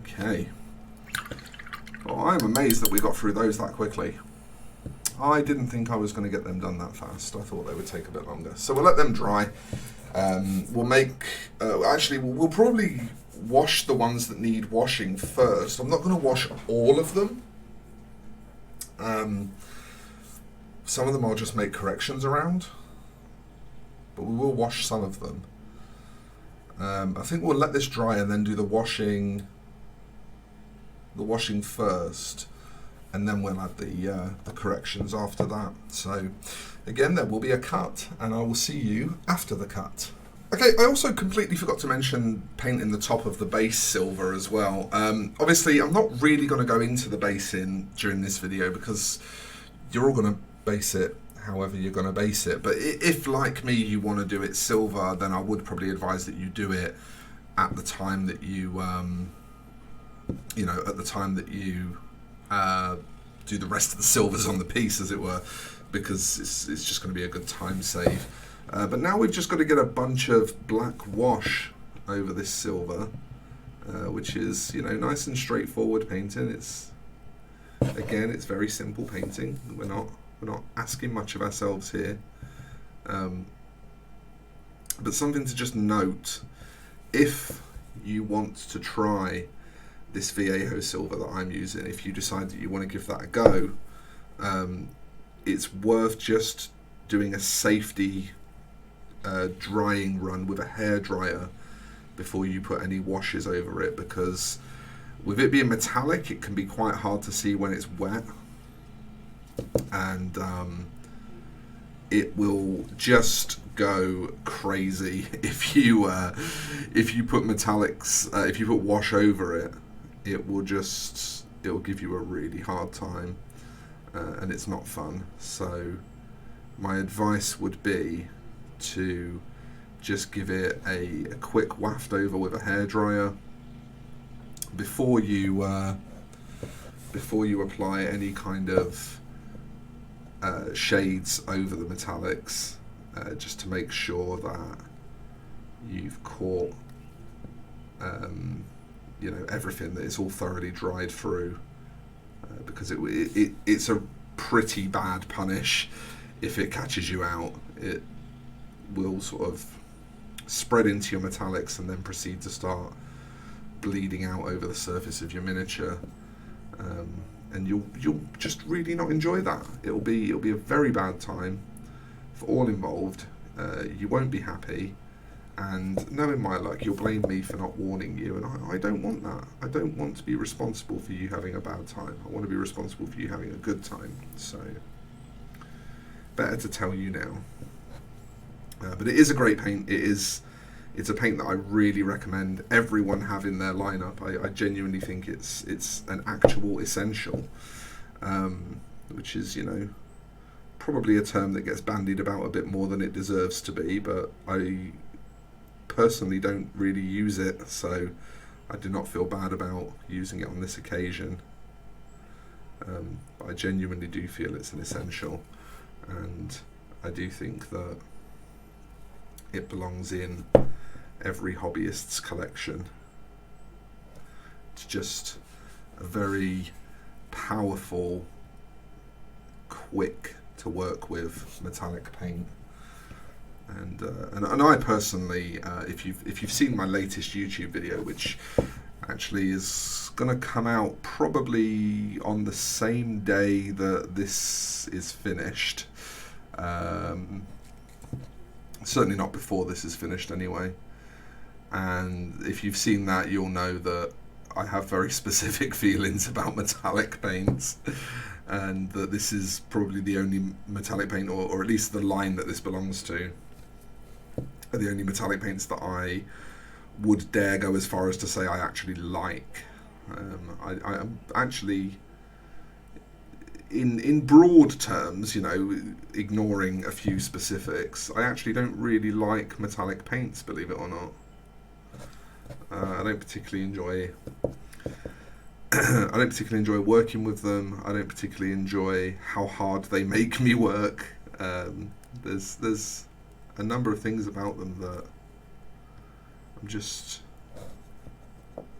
Okay. Well, I'm amazed that we got through those that quickly. I didn't think I was going to get them done that fast. I thought they would take a bit longer. So we'll let them dry. We'll make... actually, we'll probably wash the ones that need washing first. I'm not going to wash all of them. Some of them I'll just make corrections around. But we will wash some of them. I think we'll let this dry and then do the washing first, and then we'll add the corrections after that. So again, there will be a cut, and I will see you after the cut. Okay, I also completely forgot to mention painting the top of the base silver as well. Obviously, I'm not really going to go into the basing during this video because you're all going to base it however you're going to base it. But if, like me, you want to do it silver, then I would probably advise that you do it at the time that you, at the time that you do the rest of the silvers on the piece, as it were, because it's just going to be a good time save. But now we've just got to get a bunch of black wash over this silver, which is, nice and straightforward painting. It's very simple painting. We're not asking much of ourselves here. But something to just note, if you want to try this Viejo silver that I'm using, if you decide that you want to give that a go, it's worth just doing a safety drying run with a hairdryer before you put any washes over it, because with it being metallic, it can be quite hard to see when it's wet, and it will just go crazy if you put metallics, if you put wash over it. It will give you a really hard time, and it's not fun. So my advice would be to just give it a quick waft over with a hairdryer before you apply any kind of shades over the metallics, just to make sure that you've caught everything, that it's all thoroughly dried through, because it's a pretty bad punish if it catches you out. It will sort of spread into your metallics and then proceed to start bleeding out over the surface of your miniature, and you'll just really not enjoy that. It'll be a very bad time for all involved. You won't be happy, and knowing my luck, you'll blame me for not warning you, and I don't want that. I don't want to be responsible for you having a bad time. I want to be responsible for you having a good time. So better to tell you now. But it is a great paint. It's a paint that I really recommend everyone have in their lineup. I genuinely think it's an actual essential, which is, probably a term that gets bandied about a bit more than it deserves to be, but I personally don't really use it, so I do not feel bad about using it on this occasion. But I genuinely do feel it's an essential, and I do think that it belongs in every hobbyist's collection. It's just a very powerful, quick to work with metallic paint, and I personally, if you've seen my latest YouTube video, which actually is going to come out probably on the same day that this is finished. Certainly not before this is finished anyway. And if you've seen that, you'll know that I have very specific feelings about metallic paints, and that this is probably the only metallic paint, or at least the line that this belongs to, are the only metallic paints that I would dare go as far as to say I actually like. I am actually, in broad terms, you know, ignoring a few specifics, I actually don't really like metallic paints, believe it or not. I don't particularly enjoy I don't particularly enjoy working with them. I don't particularly enjoy how hard they make me work. There's a number of things about them that I'm just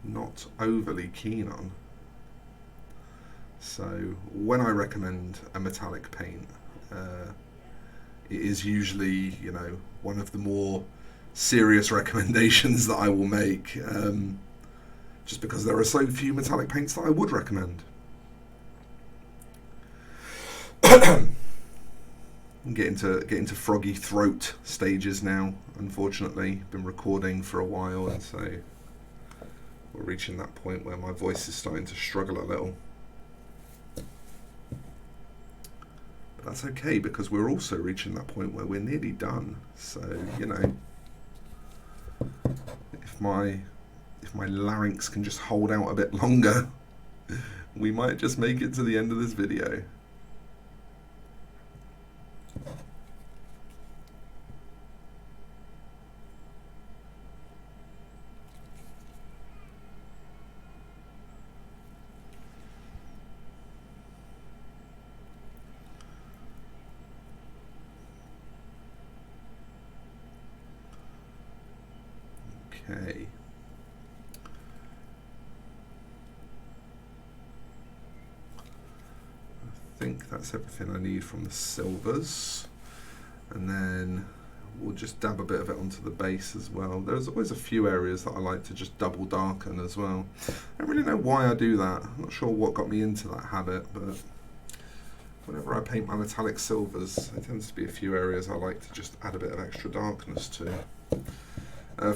not overly keen on. So when I recommend a metallic paint, it is usually, you know, one of the more serious recommendations that I will make, just because there are so few metallic paints that I would recommend. Get into froggy throat stages now, unfortunately. Been recording for a while, and so we're reaching that point where my voice is starting to struggle a little. But that's okay, because we're also reaching that point where we're nearly done. So, you know, if my larynx can just hold out a bit longer, we might just make it to the end of this video. Okay. I think that's everything I need from the silvers, and then we'll just dab a bit of it onto the base as well. There's always a few areas that I like to just double darken as well. I don't really know why I do that. I'm not sure what got me into that habit, but whenever I paint my metallic silvers, there tends to be a few areas I like to just add a bit of extra darkness to.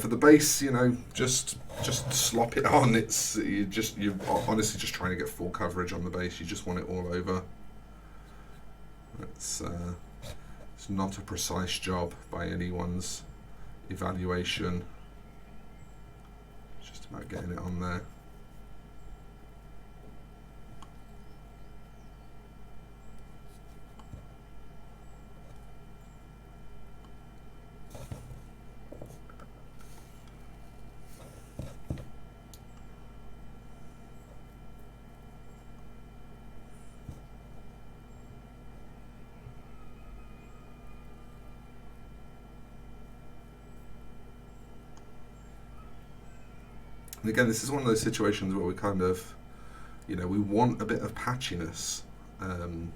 For the base, you know, just slop it on. You're honestly just trying to get full coverage on the base. You just want it all over. It's not a precise job by anyone's evaluation. It's just about getting it on there. And again, this is one of those situations where we kind of, you know, we want a bit of patchiness, and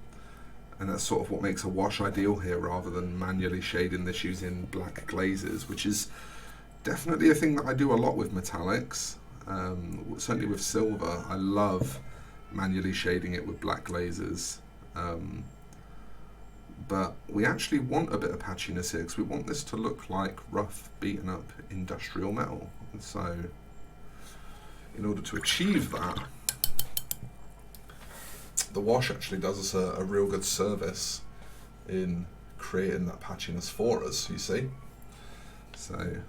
that's sort of what makes a wash ideal here, rather than manually shading this using black glazes, which is definitely a thing that I do a lot with metallics. Certainly with silver, I love manually shading it with black glazes. But we actually want a bit of patchiness here, because we want this to look like rough, beaten up industrial metal. And so, in order to achieve that, the wash actually does us a real good service in creating that patchiness for us, you see. So, and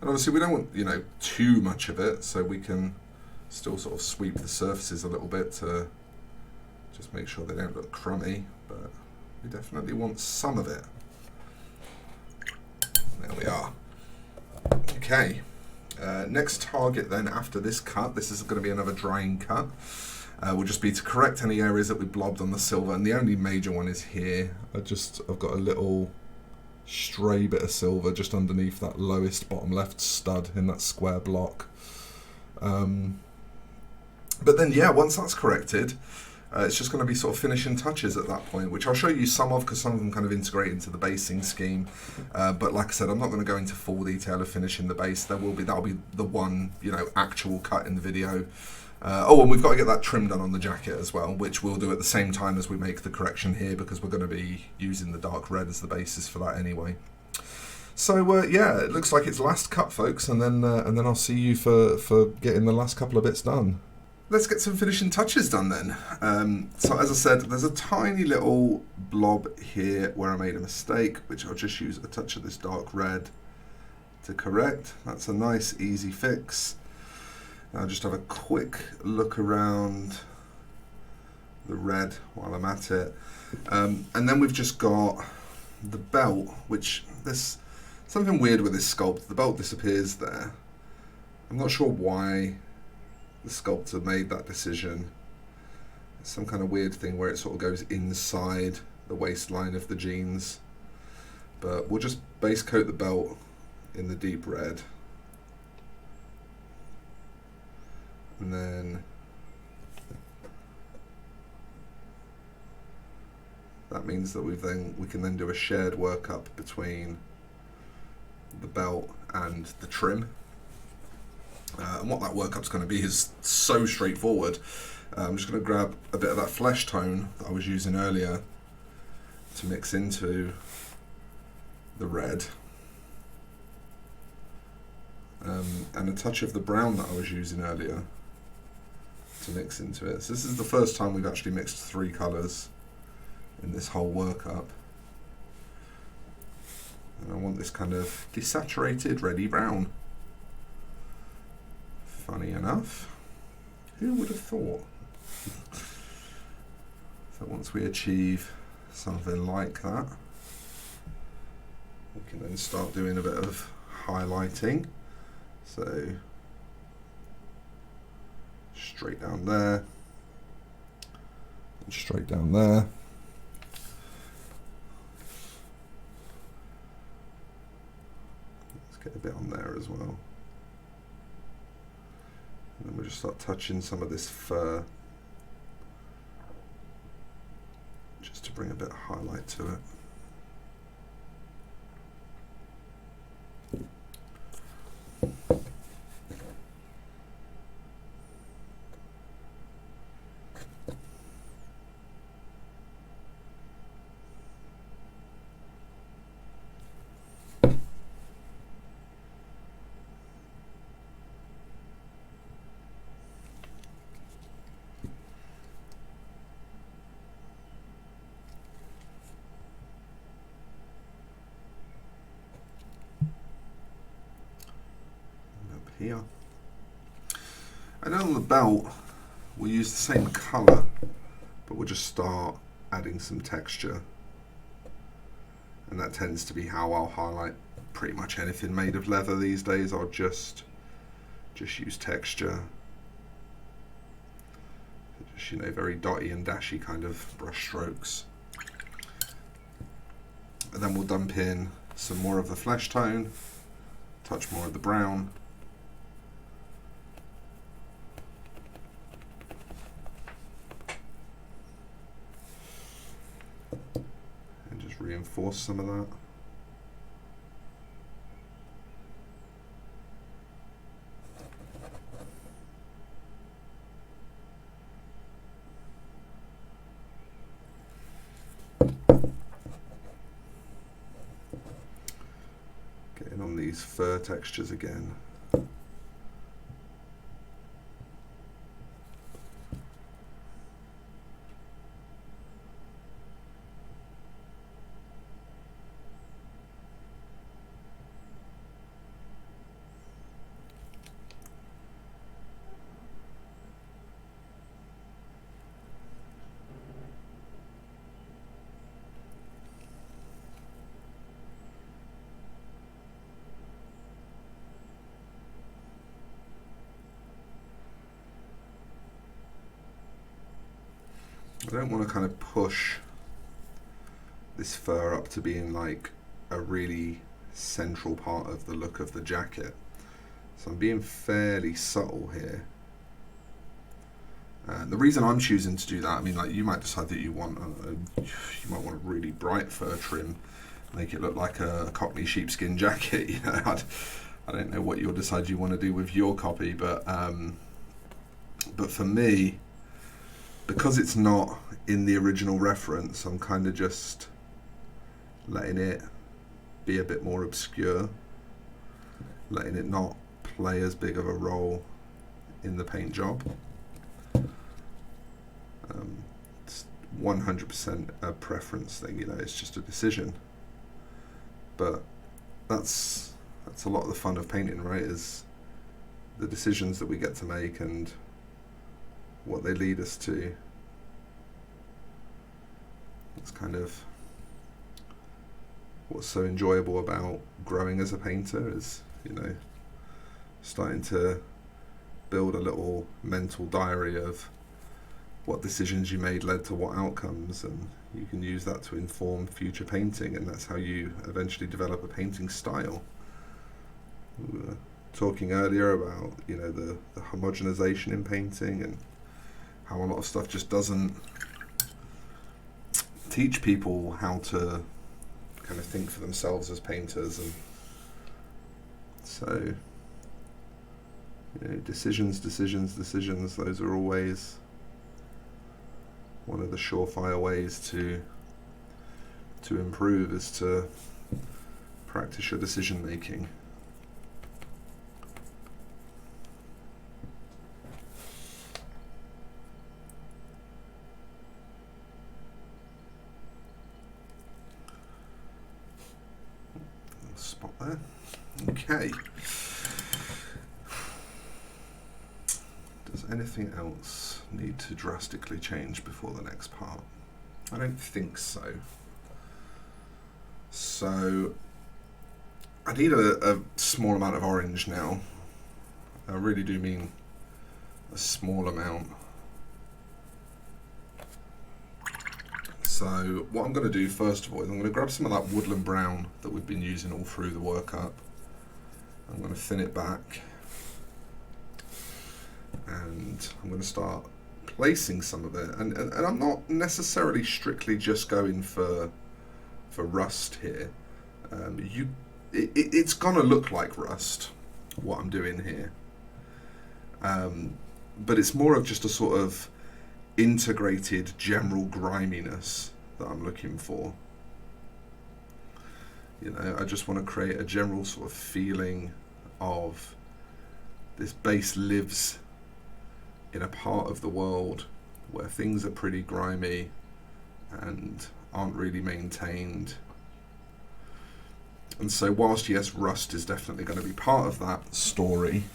obviously we don't want, you know, too much of it, so we can still sort of sweep the surfaces a little bit to just make sure they don't look crummy, but we definitely want some of it. There we are. Okay. Next target then after this cut, this is going to be another drying cut, will just be to correct any areas that we blobbed on the silver, and the only major one is here. I've got a little stray bit of silver just underneath that lowest bottom left stud in that square block. But then, yeah, once that's corrected, it's just going to be sort of finishing touches at that point, which I'll show you some of, because some of them kind of integrate into the basing scheme. But like I said, I'm not going to go into full detail of finishing the base. That'll be the one, you know, actual cut in the video. Oh, and we've got to get that trim done on the jacket as well, which we'll do at the same time as we make the correction here, because we're going to be using the dark red as the basis for that anyway. So yeah, it looks like it's last cut, folks, and then I'll see you for getting the last couple of bits done. Let's get some finishing touches done then. So as I said, there's a tiny little blob here where I made a mistake, which I'll just use a touch of this dark red to correct. That's a nice easy fix. Now I'll just have a quick look around the red while I'm at it. And then we've just got the belt, which there's something weird with this sculpt. The belt disappears there. I'm not sure why the sculptor made that decision. It's some kind of weird thing where it sort of goes inside the waistline of the jeans. But we'll just base coat the belt in the deep red. And then that means that we can then do a shared workup between the belt and the trim. And what that workup's going to be is so straightforward. I'm just going to grab a bit of that flesh tone that I was using earlier to mix into the red. And a touch of the brown that I was using earlier to mix into it. So this is the first time we've actually mixed 3 colours in this whole workup. And I want this kind of desaturated reddy brown. Funny enough, who would have thought? So once we achieve something like that, we can then start doing a bit of highlighting. So straight down there, and straight down there. Let's get a bit on there as well. And then we'll just start touching some of this fur just to bring a bit of highlight to it. Here. And then on the belt, we'll use the same colour, but we'll just start adding some texture. And that tends to be how I'll highlight pretty much anything made of leather these days. I'll just use texture. Just, you know, very dotty and dashy kind of brush strokes. And then we'll dump in some more of the flesh tone, touch more of the brown. Reinforce some of that. Getting on these fur textures again. I don't want to kind of push this fur up to being like a really central part of the look of the jacket. So I'm being fairly subtle here. And the reason I'm choosing to do that, I mean, like, you might decide that you want you might want a really bright fur trim, make it look like a Cockney sheepskin jacket. You know, I don't know what you'll decide you want to do with your copy, but for me, because it's not in the original reference, I'm kind of just letting it be a bit more obscure, letting it not play as big of a role in the paint job. It's 100% a preference thing, you know, it's just a decision. But that's a lot of the fun of painting, right? Is the decisions that we get to make and what they lead us to. It's kind of what's so enjoyable about growing as a painter is, you know, starting to build a little mental diary of what decisions you made led to what outcomes, and you can use that to inform future painting, and that's how you eventually develop a painting style. We were talking earlier about, you know, the homogenization in painting and how a lot of stuff just doesn't teach people how to kind of think for themselves as painters. And so, you know, decisions, those are always one of the surefire ways to improve, is to practice your decision making. Spot there. Okay. Does anything else need to drastically change before the next part? I don't think so. So I need a small amount of orange now. I really do mean a small amount. So what I'm going to do first of all is I'm going to grab some of that woodland brown that we've been using all through the workup. I'm going to thin it back, and I'm going to start placing some of it. And I'm not necessarily strictly just going for rust here. It's going to look like rust, what I'm doing here. But it's more of just a sort of integrated general griminess that I'm looking for. You know, I just want to create a general sort of feeling of this base lives in a part of the world where things are pretty grimy and aren't really maintained. And so whilst, yes, rust is definitely going to be part of that story,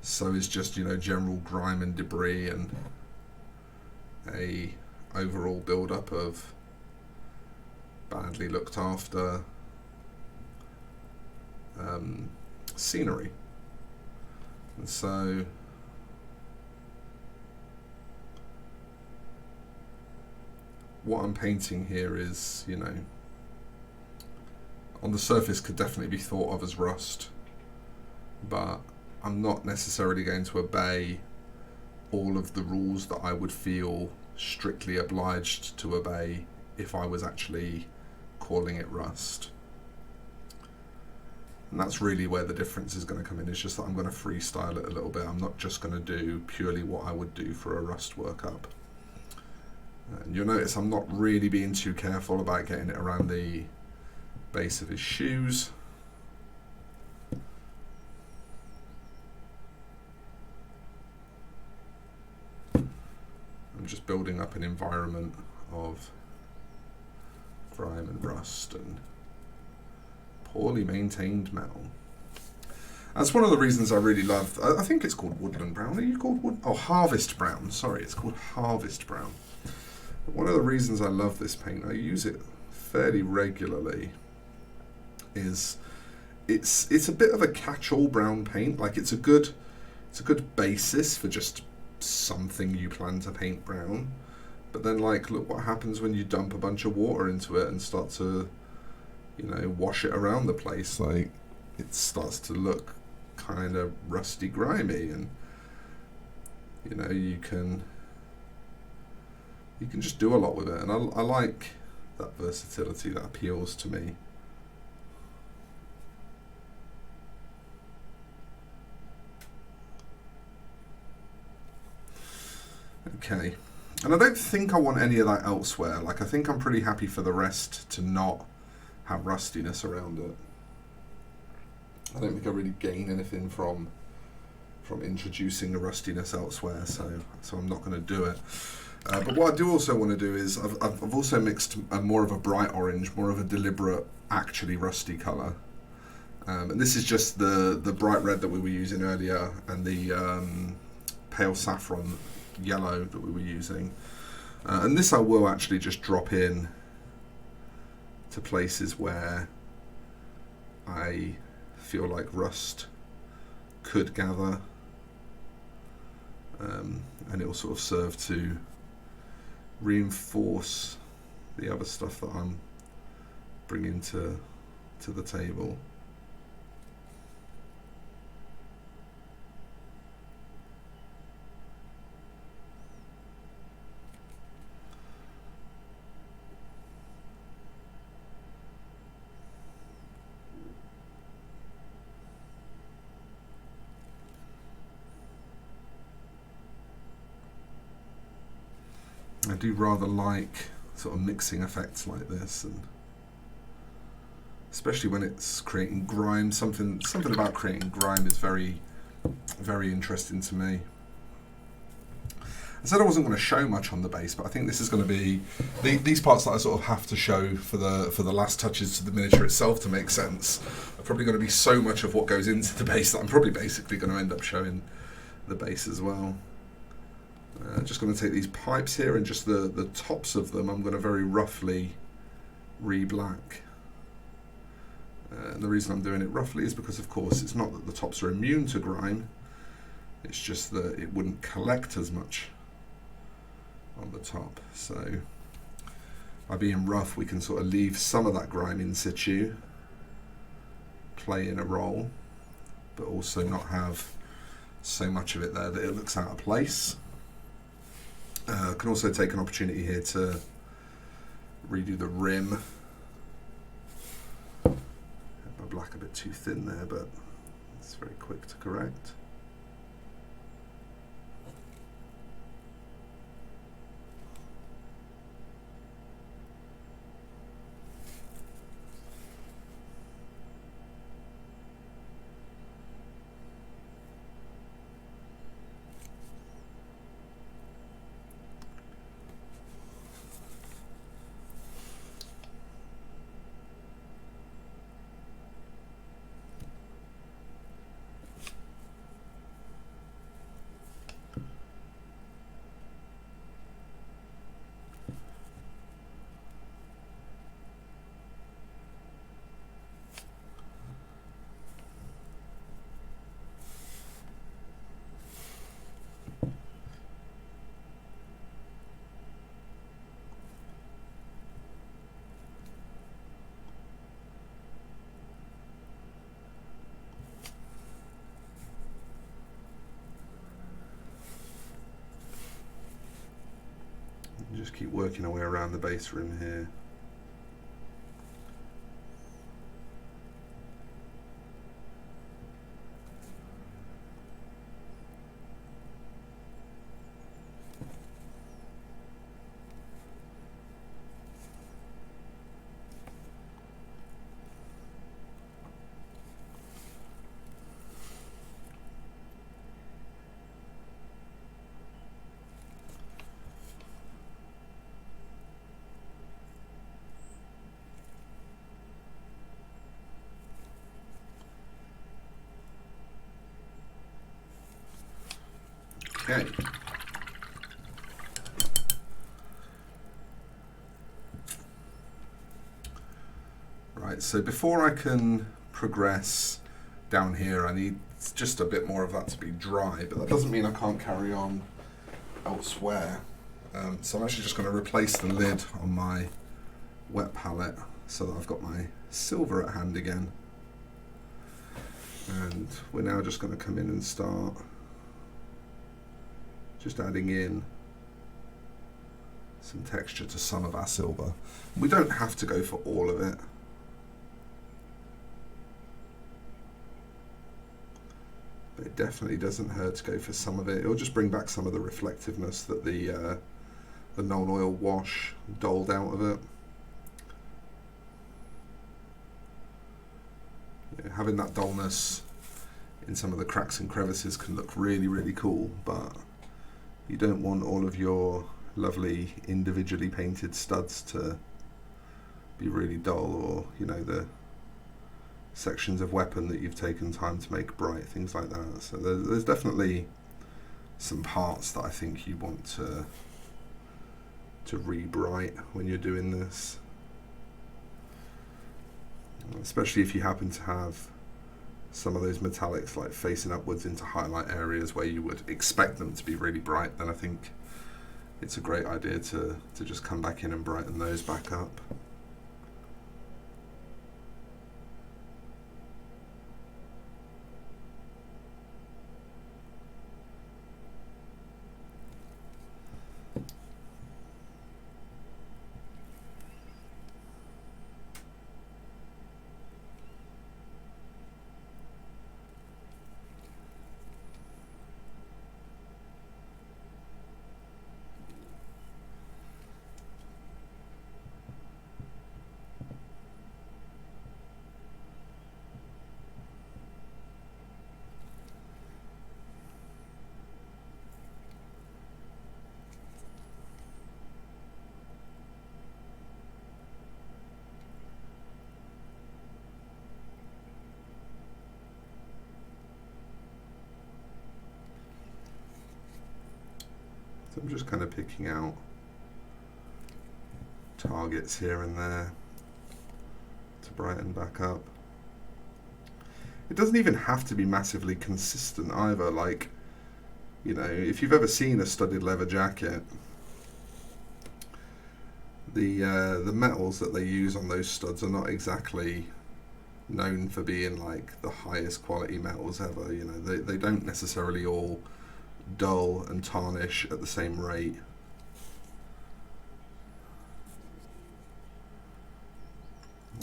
so is just, you know, general grime and debris and a overall build-up of badly looked after scenery. And so what I'm painting here is, you know, on the surface could definitely be thought of as rust, but I'm not necessarily going to obey all of the rules that I would feel strictly obliged to obey if I was actually calling it rust. And that's really where the difference is going to come in. It's just that I'm going to freestyle it a little bit. I'm not just going to do purely what I would do for a rust workup. And you'll notice I'm not really being too careful about getting it around the base of his shoes. I'm just building up an environment of grime and rust and poorly maintained metal. That's one of the reasons I really love, I think it's called woodland brown. Are you called wood? Oh, harvest brown. Sorry, it's called harvest brown. But one of the reasons I love this paint, I use it fairly regularly, is it's a bit of a catch-all brown paint. Like it's a good basis for just something you plan to paint brown. But then, like, look what happens when you dump a bunch of water into it and start to, you know, wash it around the place. Like, it starts to look kind of rusty, grimy, and you know, you can just do a lot with it. And I like that versatility. That appeals to me. Okay, And I don't think I want any of that elsewhere. Like, I think I'm pretty happy for the rest to not have rustiness around it. I don't think I really gain anything from introducing the rustiness elsewhere, so I'm not going to do it. But what I do also want to do is I've also mixed more of a bright orange, more of a deliberate, actually rusty colour. And this is just the bright red that we were using earlier and the pale saffron yellow that we were using. And this I will actually just drop in to places where I feel like rust could gather. And it will sort of serve to reinforce the other stuff that I'm bringing to the table. I do rather like sort of mixing effects like this, and especially when it's creating grime. Something about creating grime is very, very interesting to me. I said I wasn't going to show much on the base, but I think this is going to be these parts that I sort of have to show for the last touches to the miniature itself to make sense. Are probably going to be so much of what goes into the base that I'm probably basically going to end up showing the base as well. Just going to take these pipes here and just the tops of them I'm going to very roughly re-black. And the reason I'm doing it roughly is because, of course, it's not that the tops are immune to grime, it's just that it wouldn't collect as much on the top. So by being rough, we can sort of leave some of that grime in situ, play in a role, but also not have so much of it there that it looks out of place. Can also take an opportunity here to redo the rim. Had my black a bit too thin there, but it's very quick to correct. Just keep working our way around the base rim here. Okay. Right, so before I can progress down here, I need just a bit more of that to be dry, but that doesn't mean I can't carry on elsewhere. So I'm actually just going to replace the lid on my wet palette so that I've got my silver at hand again. And we're now just going to come in and start just adding in some texture to some of our silver. We don't have to go for all of it. But it definitely doesn't hurt to go for some of it. It'll just bring back some of the reflectiveness that the the Knoll Oil wash doled out of it. Yeah, having that dullness in some of the cracks and crevices can look really, really cool, but you don't want all of your lovely individually painted studs to be really dull, or, you know, the sections of weapon that you've taken time to make bright, things like that. So there's definitely some parts that I think you want to re-bright when you're doing this, especially if you happen to have some of those metallics like facing upwards into highlight areas where you would expect them to be really bright. Then I think it's a great idea to just come back in and brighten those back up. So I'm just kind of picking out targets here and there to brighten back up. It doesn't even have to be massively consistent either. Like, you know, if you've ever seen a studded leather jacket, the metals that they use on those studs are not exactly known for being like the highest quality metals ever. You know, they don't necessarily all dull and tarnish at the same rate.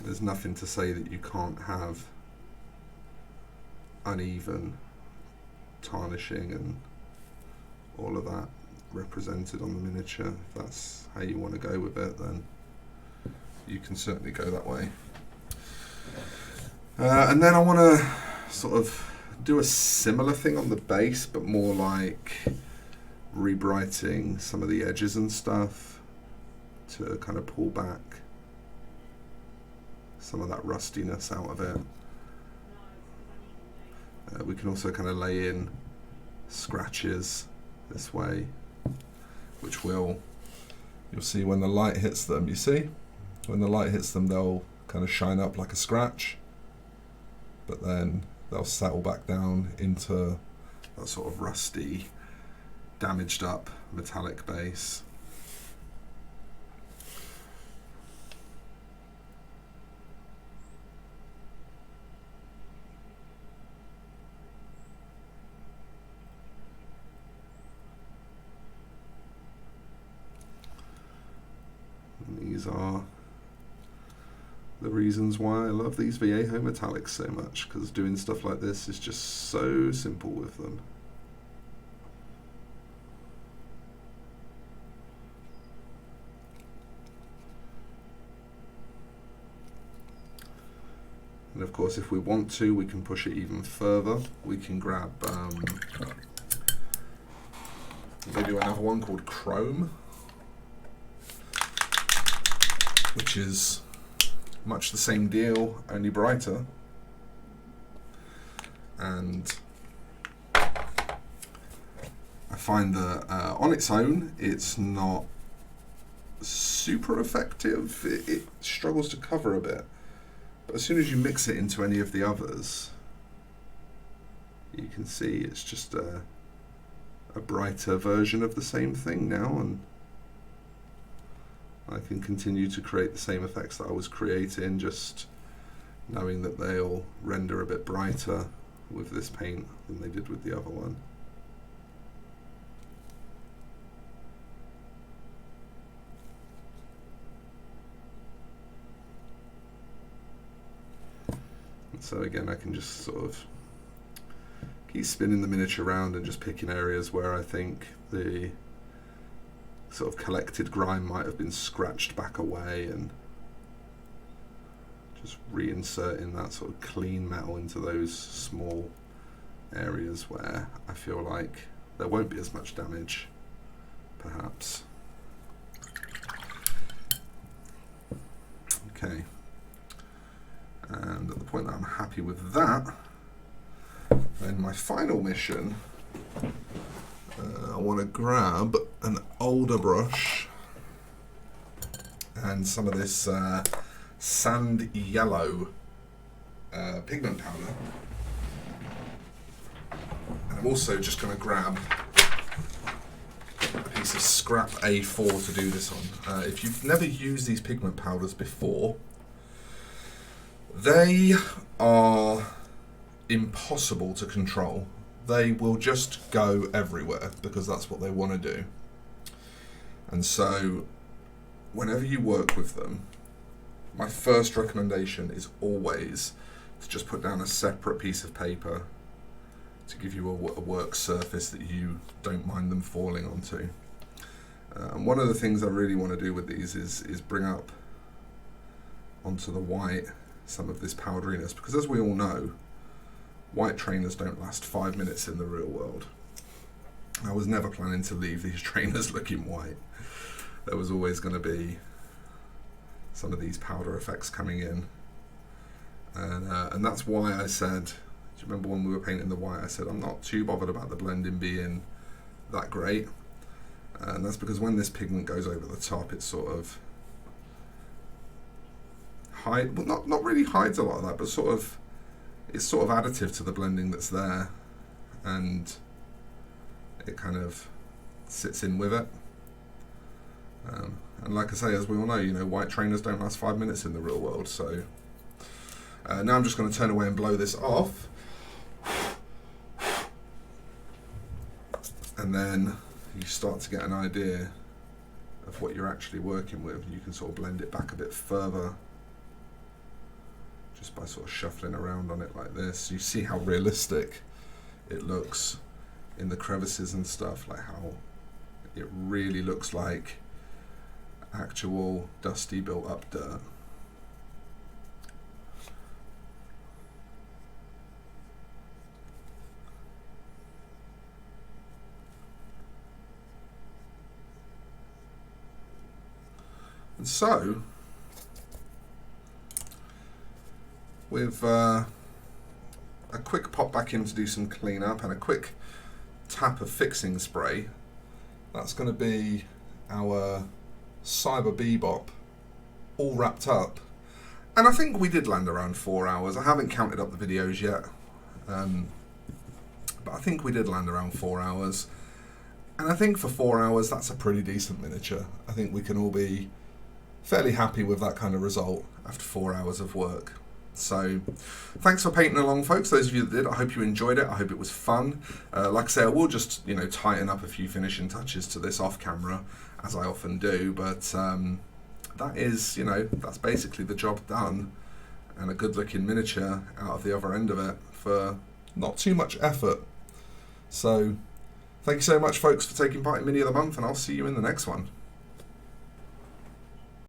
There's nothing to say that you can't have uneven tarnishing and all of that represented on the miniature. If that's how you want to go with it, then you can certainly go that way. And then I want to sort of do a similar thing on the base, but more like rebrighting some of the edges and stuff to kind of pull back some of that rustiness out of it. We can also kind of lay in scratches this way, which you'll see when the light hits them. You see, when the light hits them, they'll kind of shine up like a scratch, but then they'll settle back down into that sort of rusty, damaged up metallic base. And these are the reasons why I love these Viejo metallics so much, because doing stuff like this is just so simple with them. And of course, if we want to, we can push it even further. We can grab they do another one called Chrome, which is much the same deal, only brighter. And I find that on its own, it's not super effective. It struggles to cover a bit. But as soon as you mix it into any of the others, you can see it's just a brighter version of the same thing now, and I can continue to create the same effects that I was creating, just knowing that they'll render a bit brighter with this paint than they did with the other one. And so again, I can just sort of keep spinning the miniature around and just picking areas where I think the sort of collected grime might have been scratched back away, and just reinserting that sort of clean metal into those small areas where I feel like there won't be as much damage, perhaps. Okay, and at the point that I'm happy with that, then my final mission, I want to grab an older brush and some of this sand yellow pigment powder. And I'm also just going to grab a piece of scrap A4 to do this on. If you've never used these pigment powders before, they are impossible to control. They will just go everywhere because that's what they want to do. And so whenever you work with them, my first recommendation is always to just put down a separate piece of paper to give you a work surface that you don't mind them falling onto. And one of the things I really want to do with these is bring up onto the white some of this powderiness, because as we all know, white trainers don't last 5 minutes in the real world. I was never planning to leave these trainers looking white. There was always going to be some of these powder effects coming in. And that's why I said, do you remember when we were painting the white, I said I'm not too bothered about the blending being that great. And that's because when this pigment goes over the top, it sort of not really hides a lot of that, but sort of, it's sort of additive to the blending that's there, and it kind of sits in with it. And like I say, as we all know, you know, white trainers don't last 5 minutes in the real world. So now I'm just going to turn away and blow this off, and then you start to get an idea of what you're actually working with. You can sort of blend it back a bit further just by sort of shuffling around on it like this. You see how realistic it looks in the crevices and stuff, like how it really looks like actual dusty built up dirt. And so with a quick pop back in to do some cleanup and a quick tap of fixing spray, that's going to be our Cyber Bebop all wrapped up. And I think we did land around 4 hours. I haven't counted up the videos yet, but I think we did land around 4 hours. And I think for 4 hours, that's a pretty decent miniature. I think we can all be fairly happy with that kind of result after 4 hours of work. So thanks for painting along, folks. Those of you that did, I hope you enjoyed it. I hope it was fun. Like I say, I will just, you know, tighten up a few finishing touches to this off camera, as I often do, but that is, you know, that's basically the job done, and a good looking miniature out of the other end of it for not too much effort. So thank you so much, folks, for taking part in Mini of the Month, and I'll see you in the next one.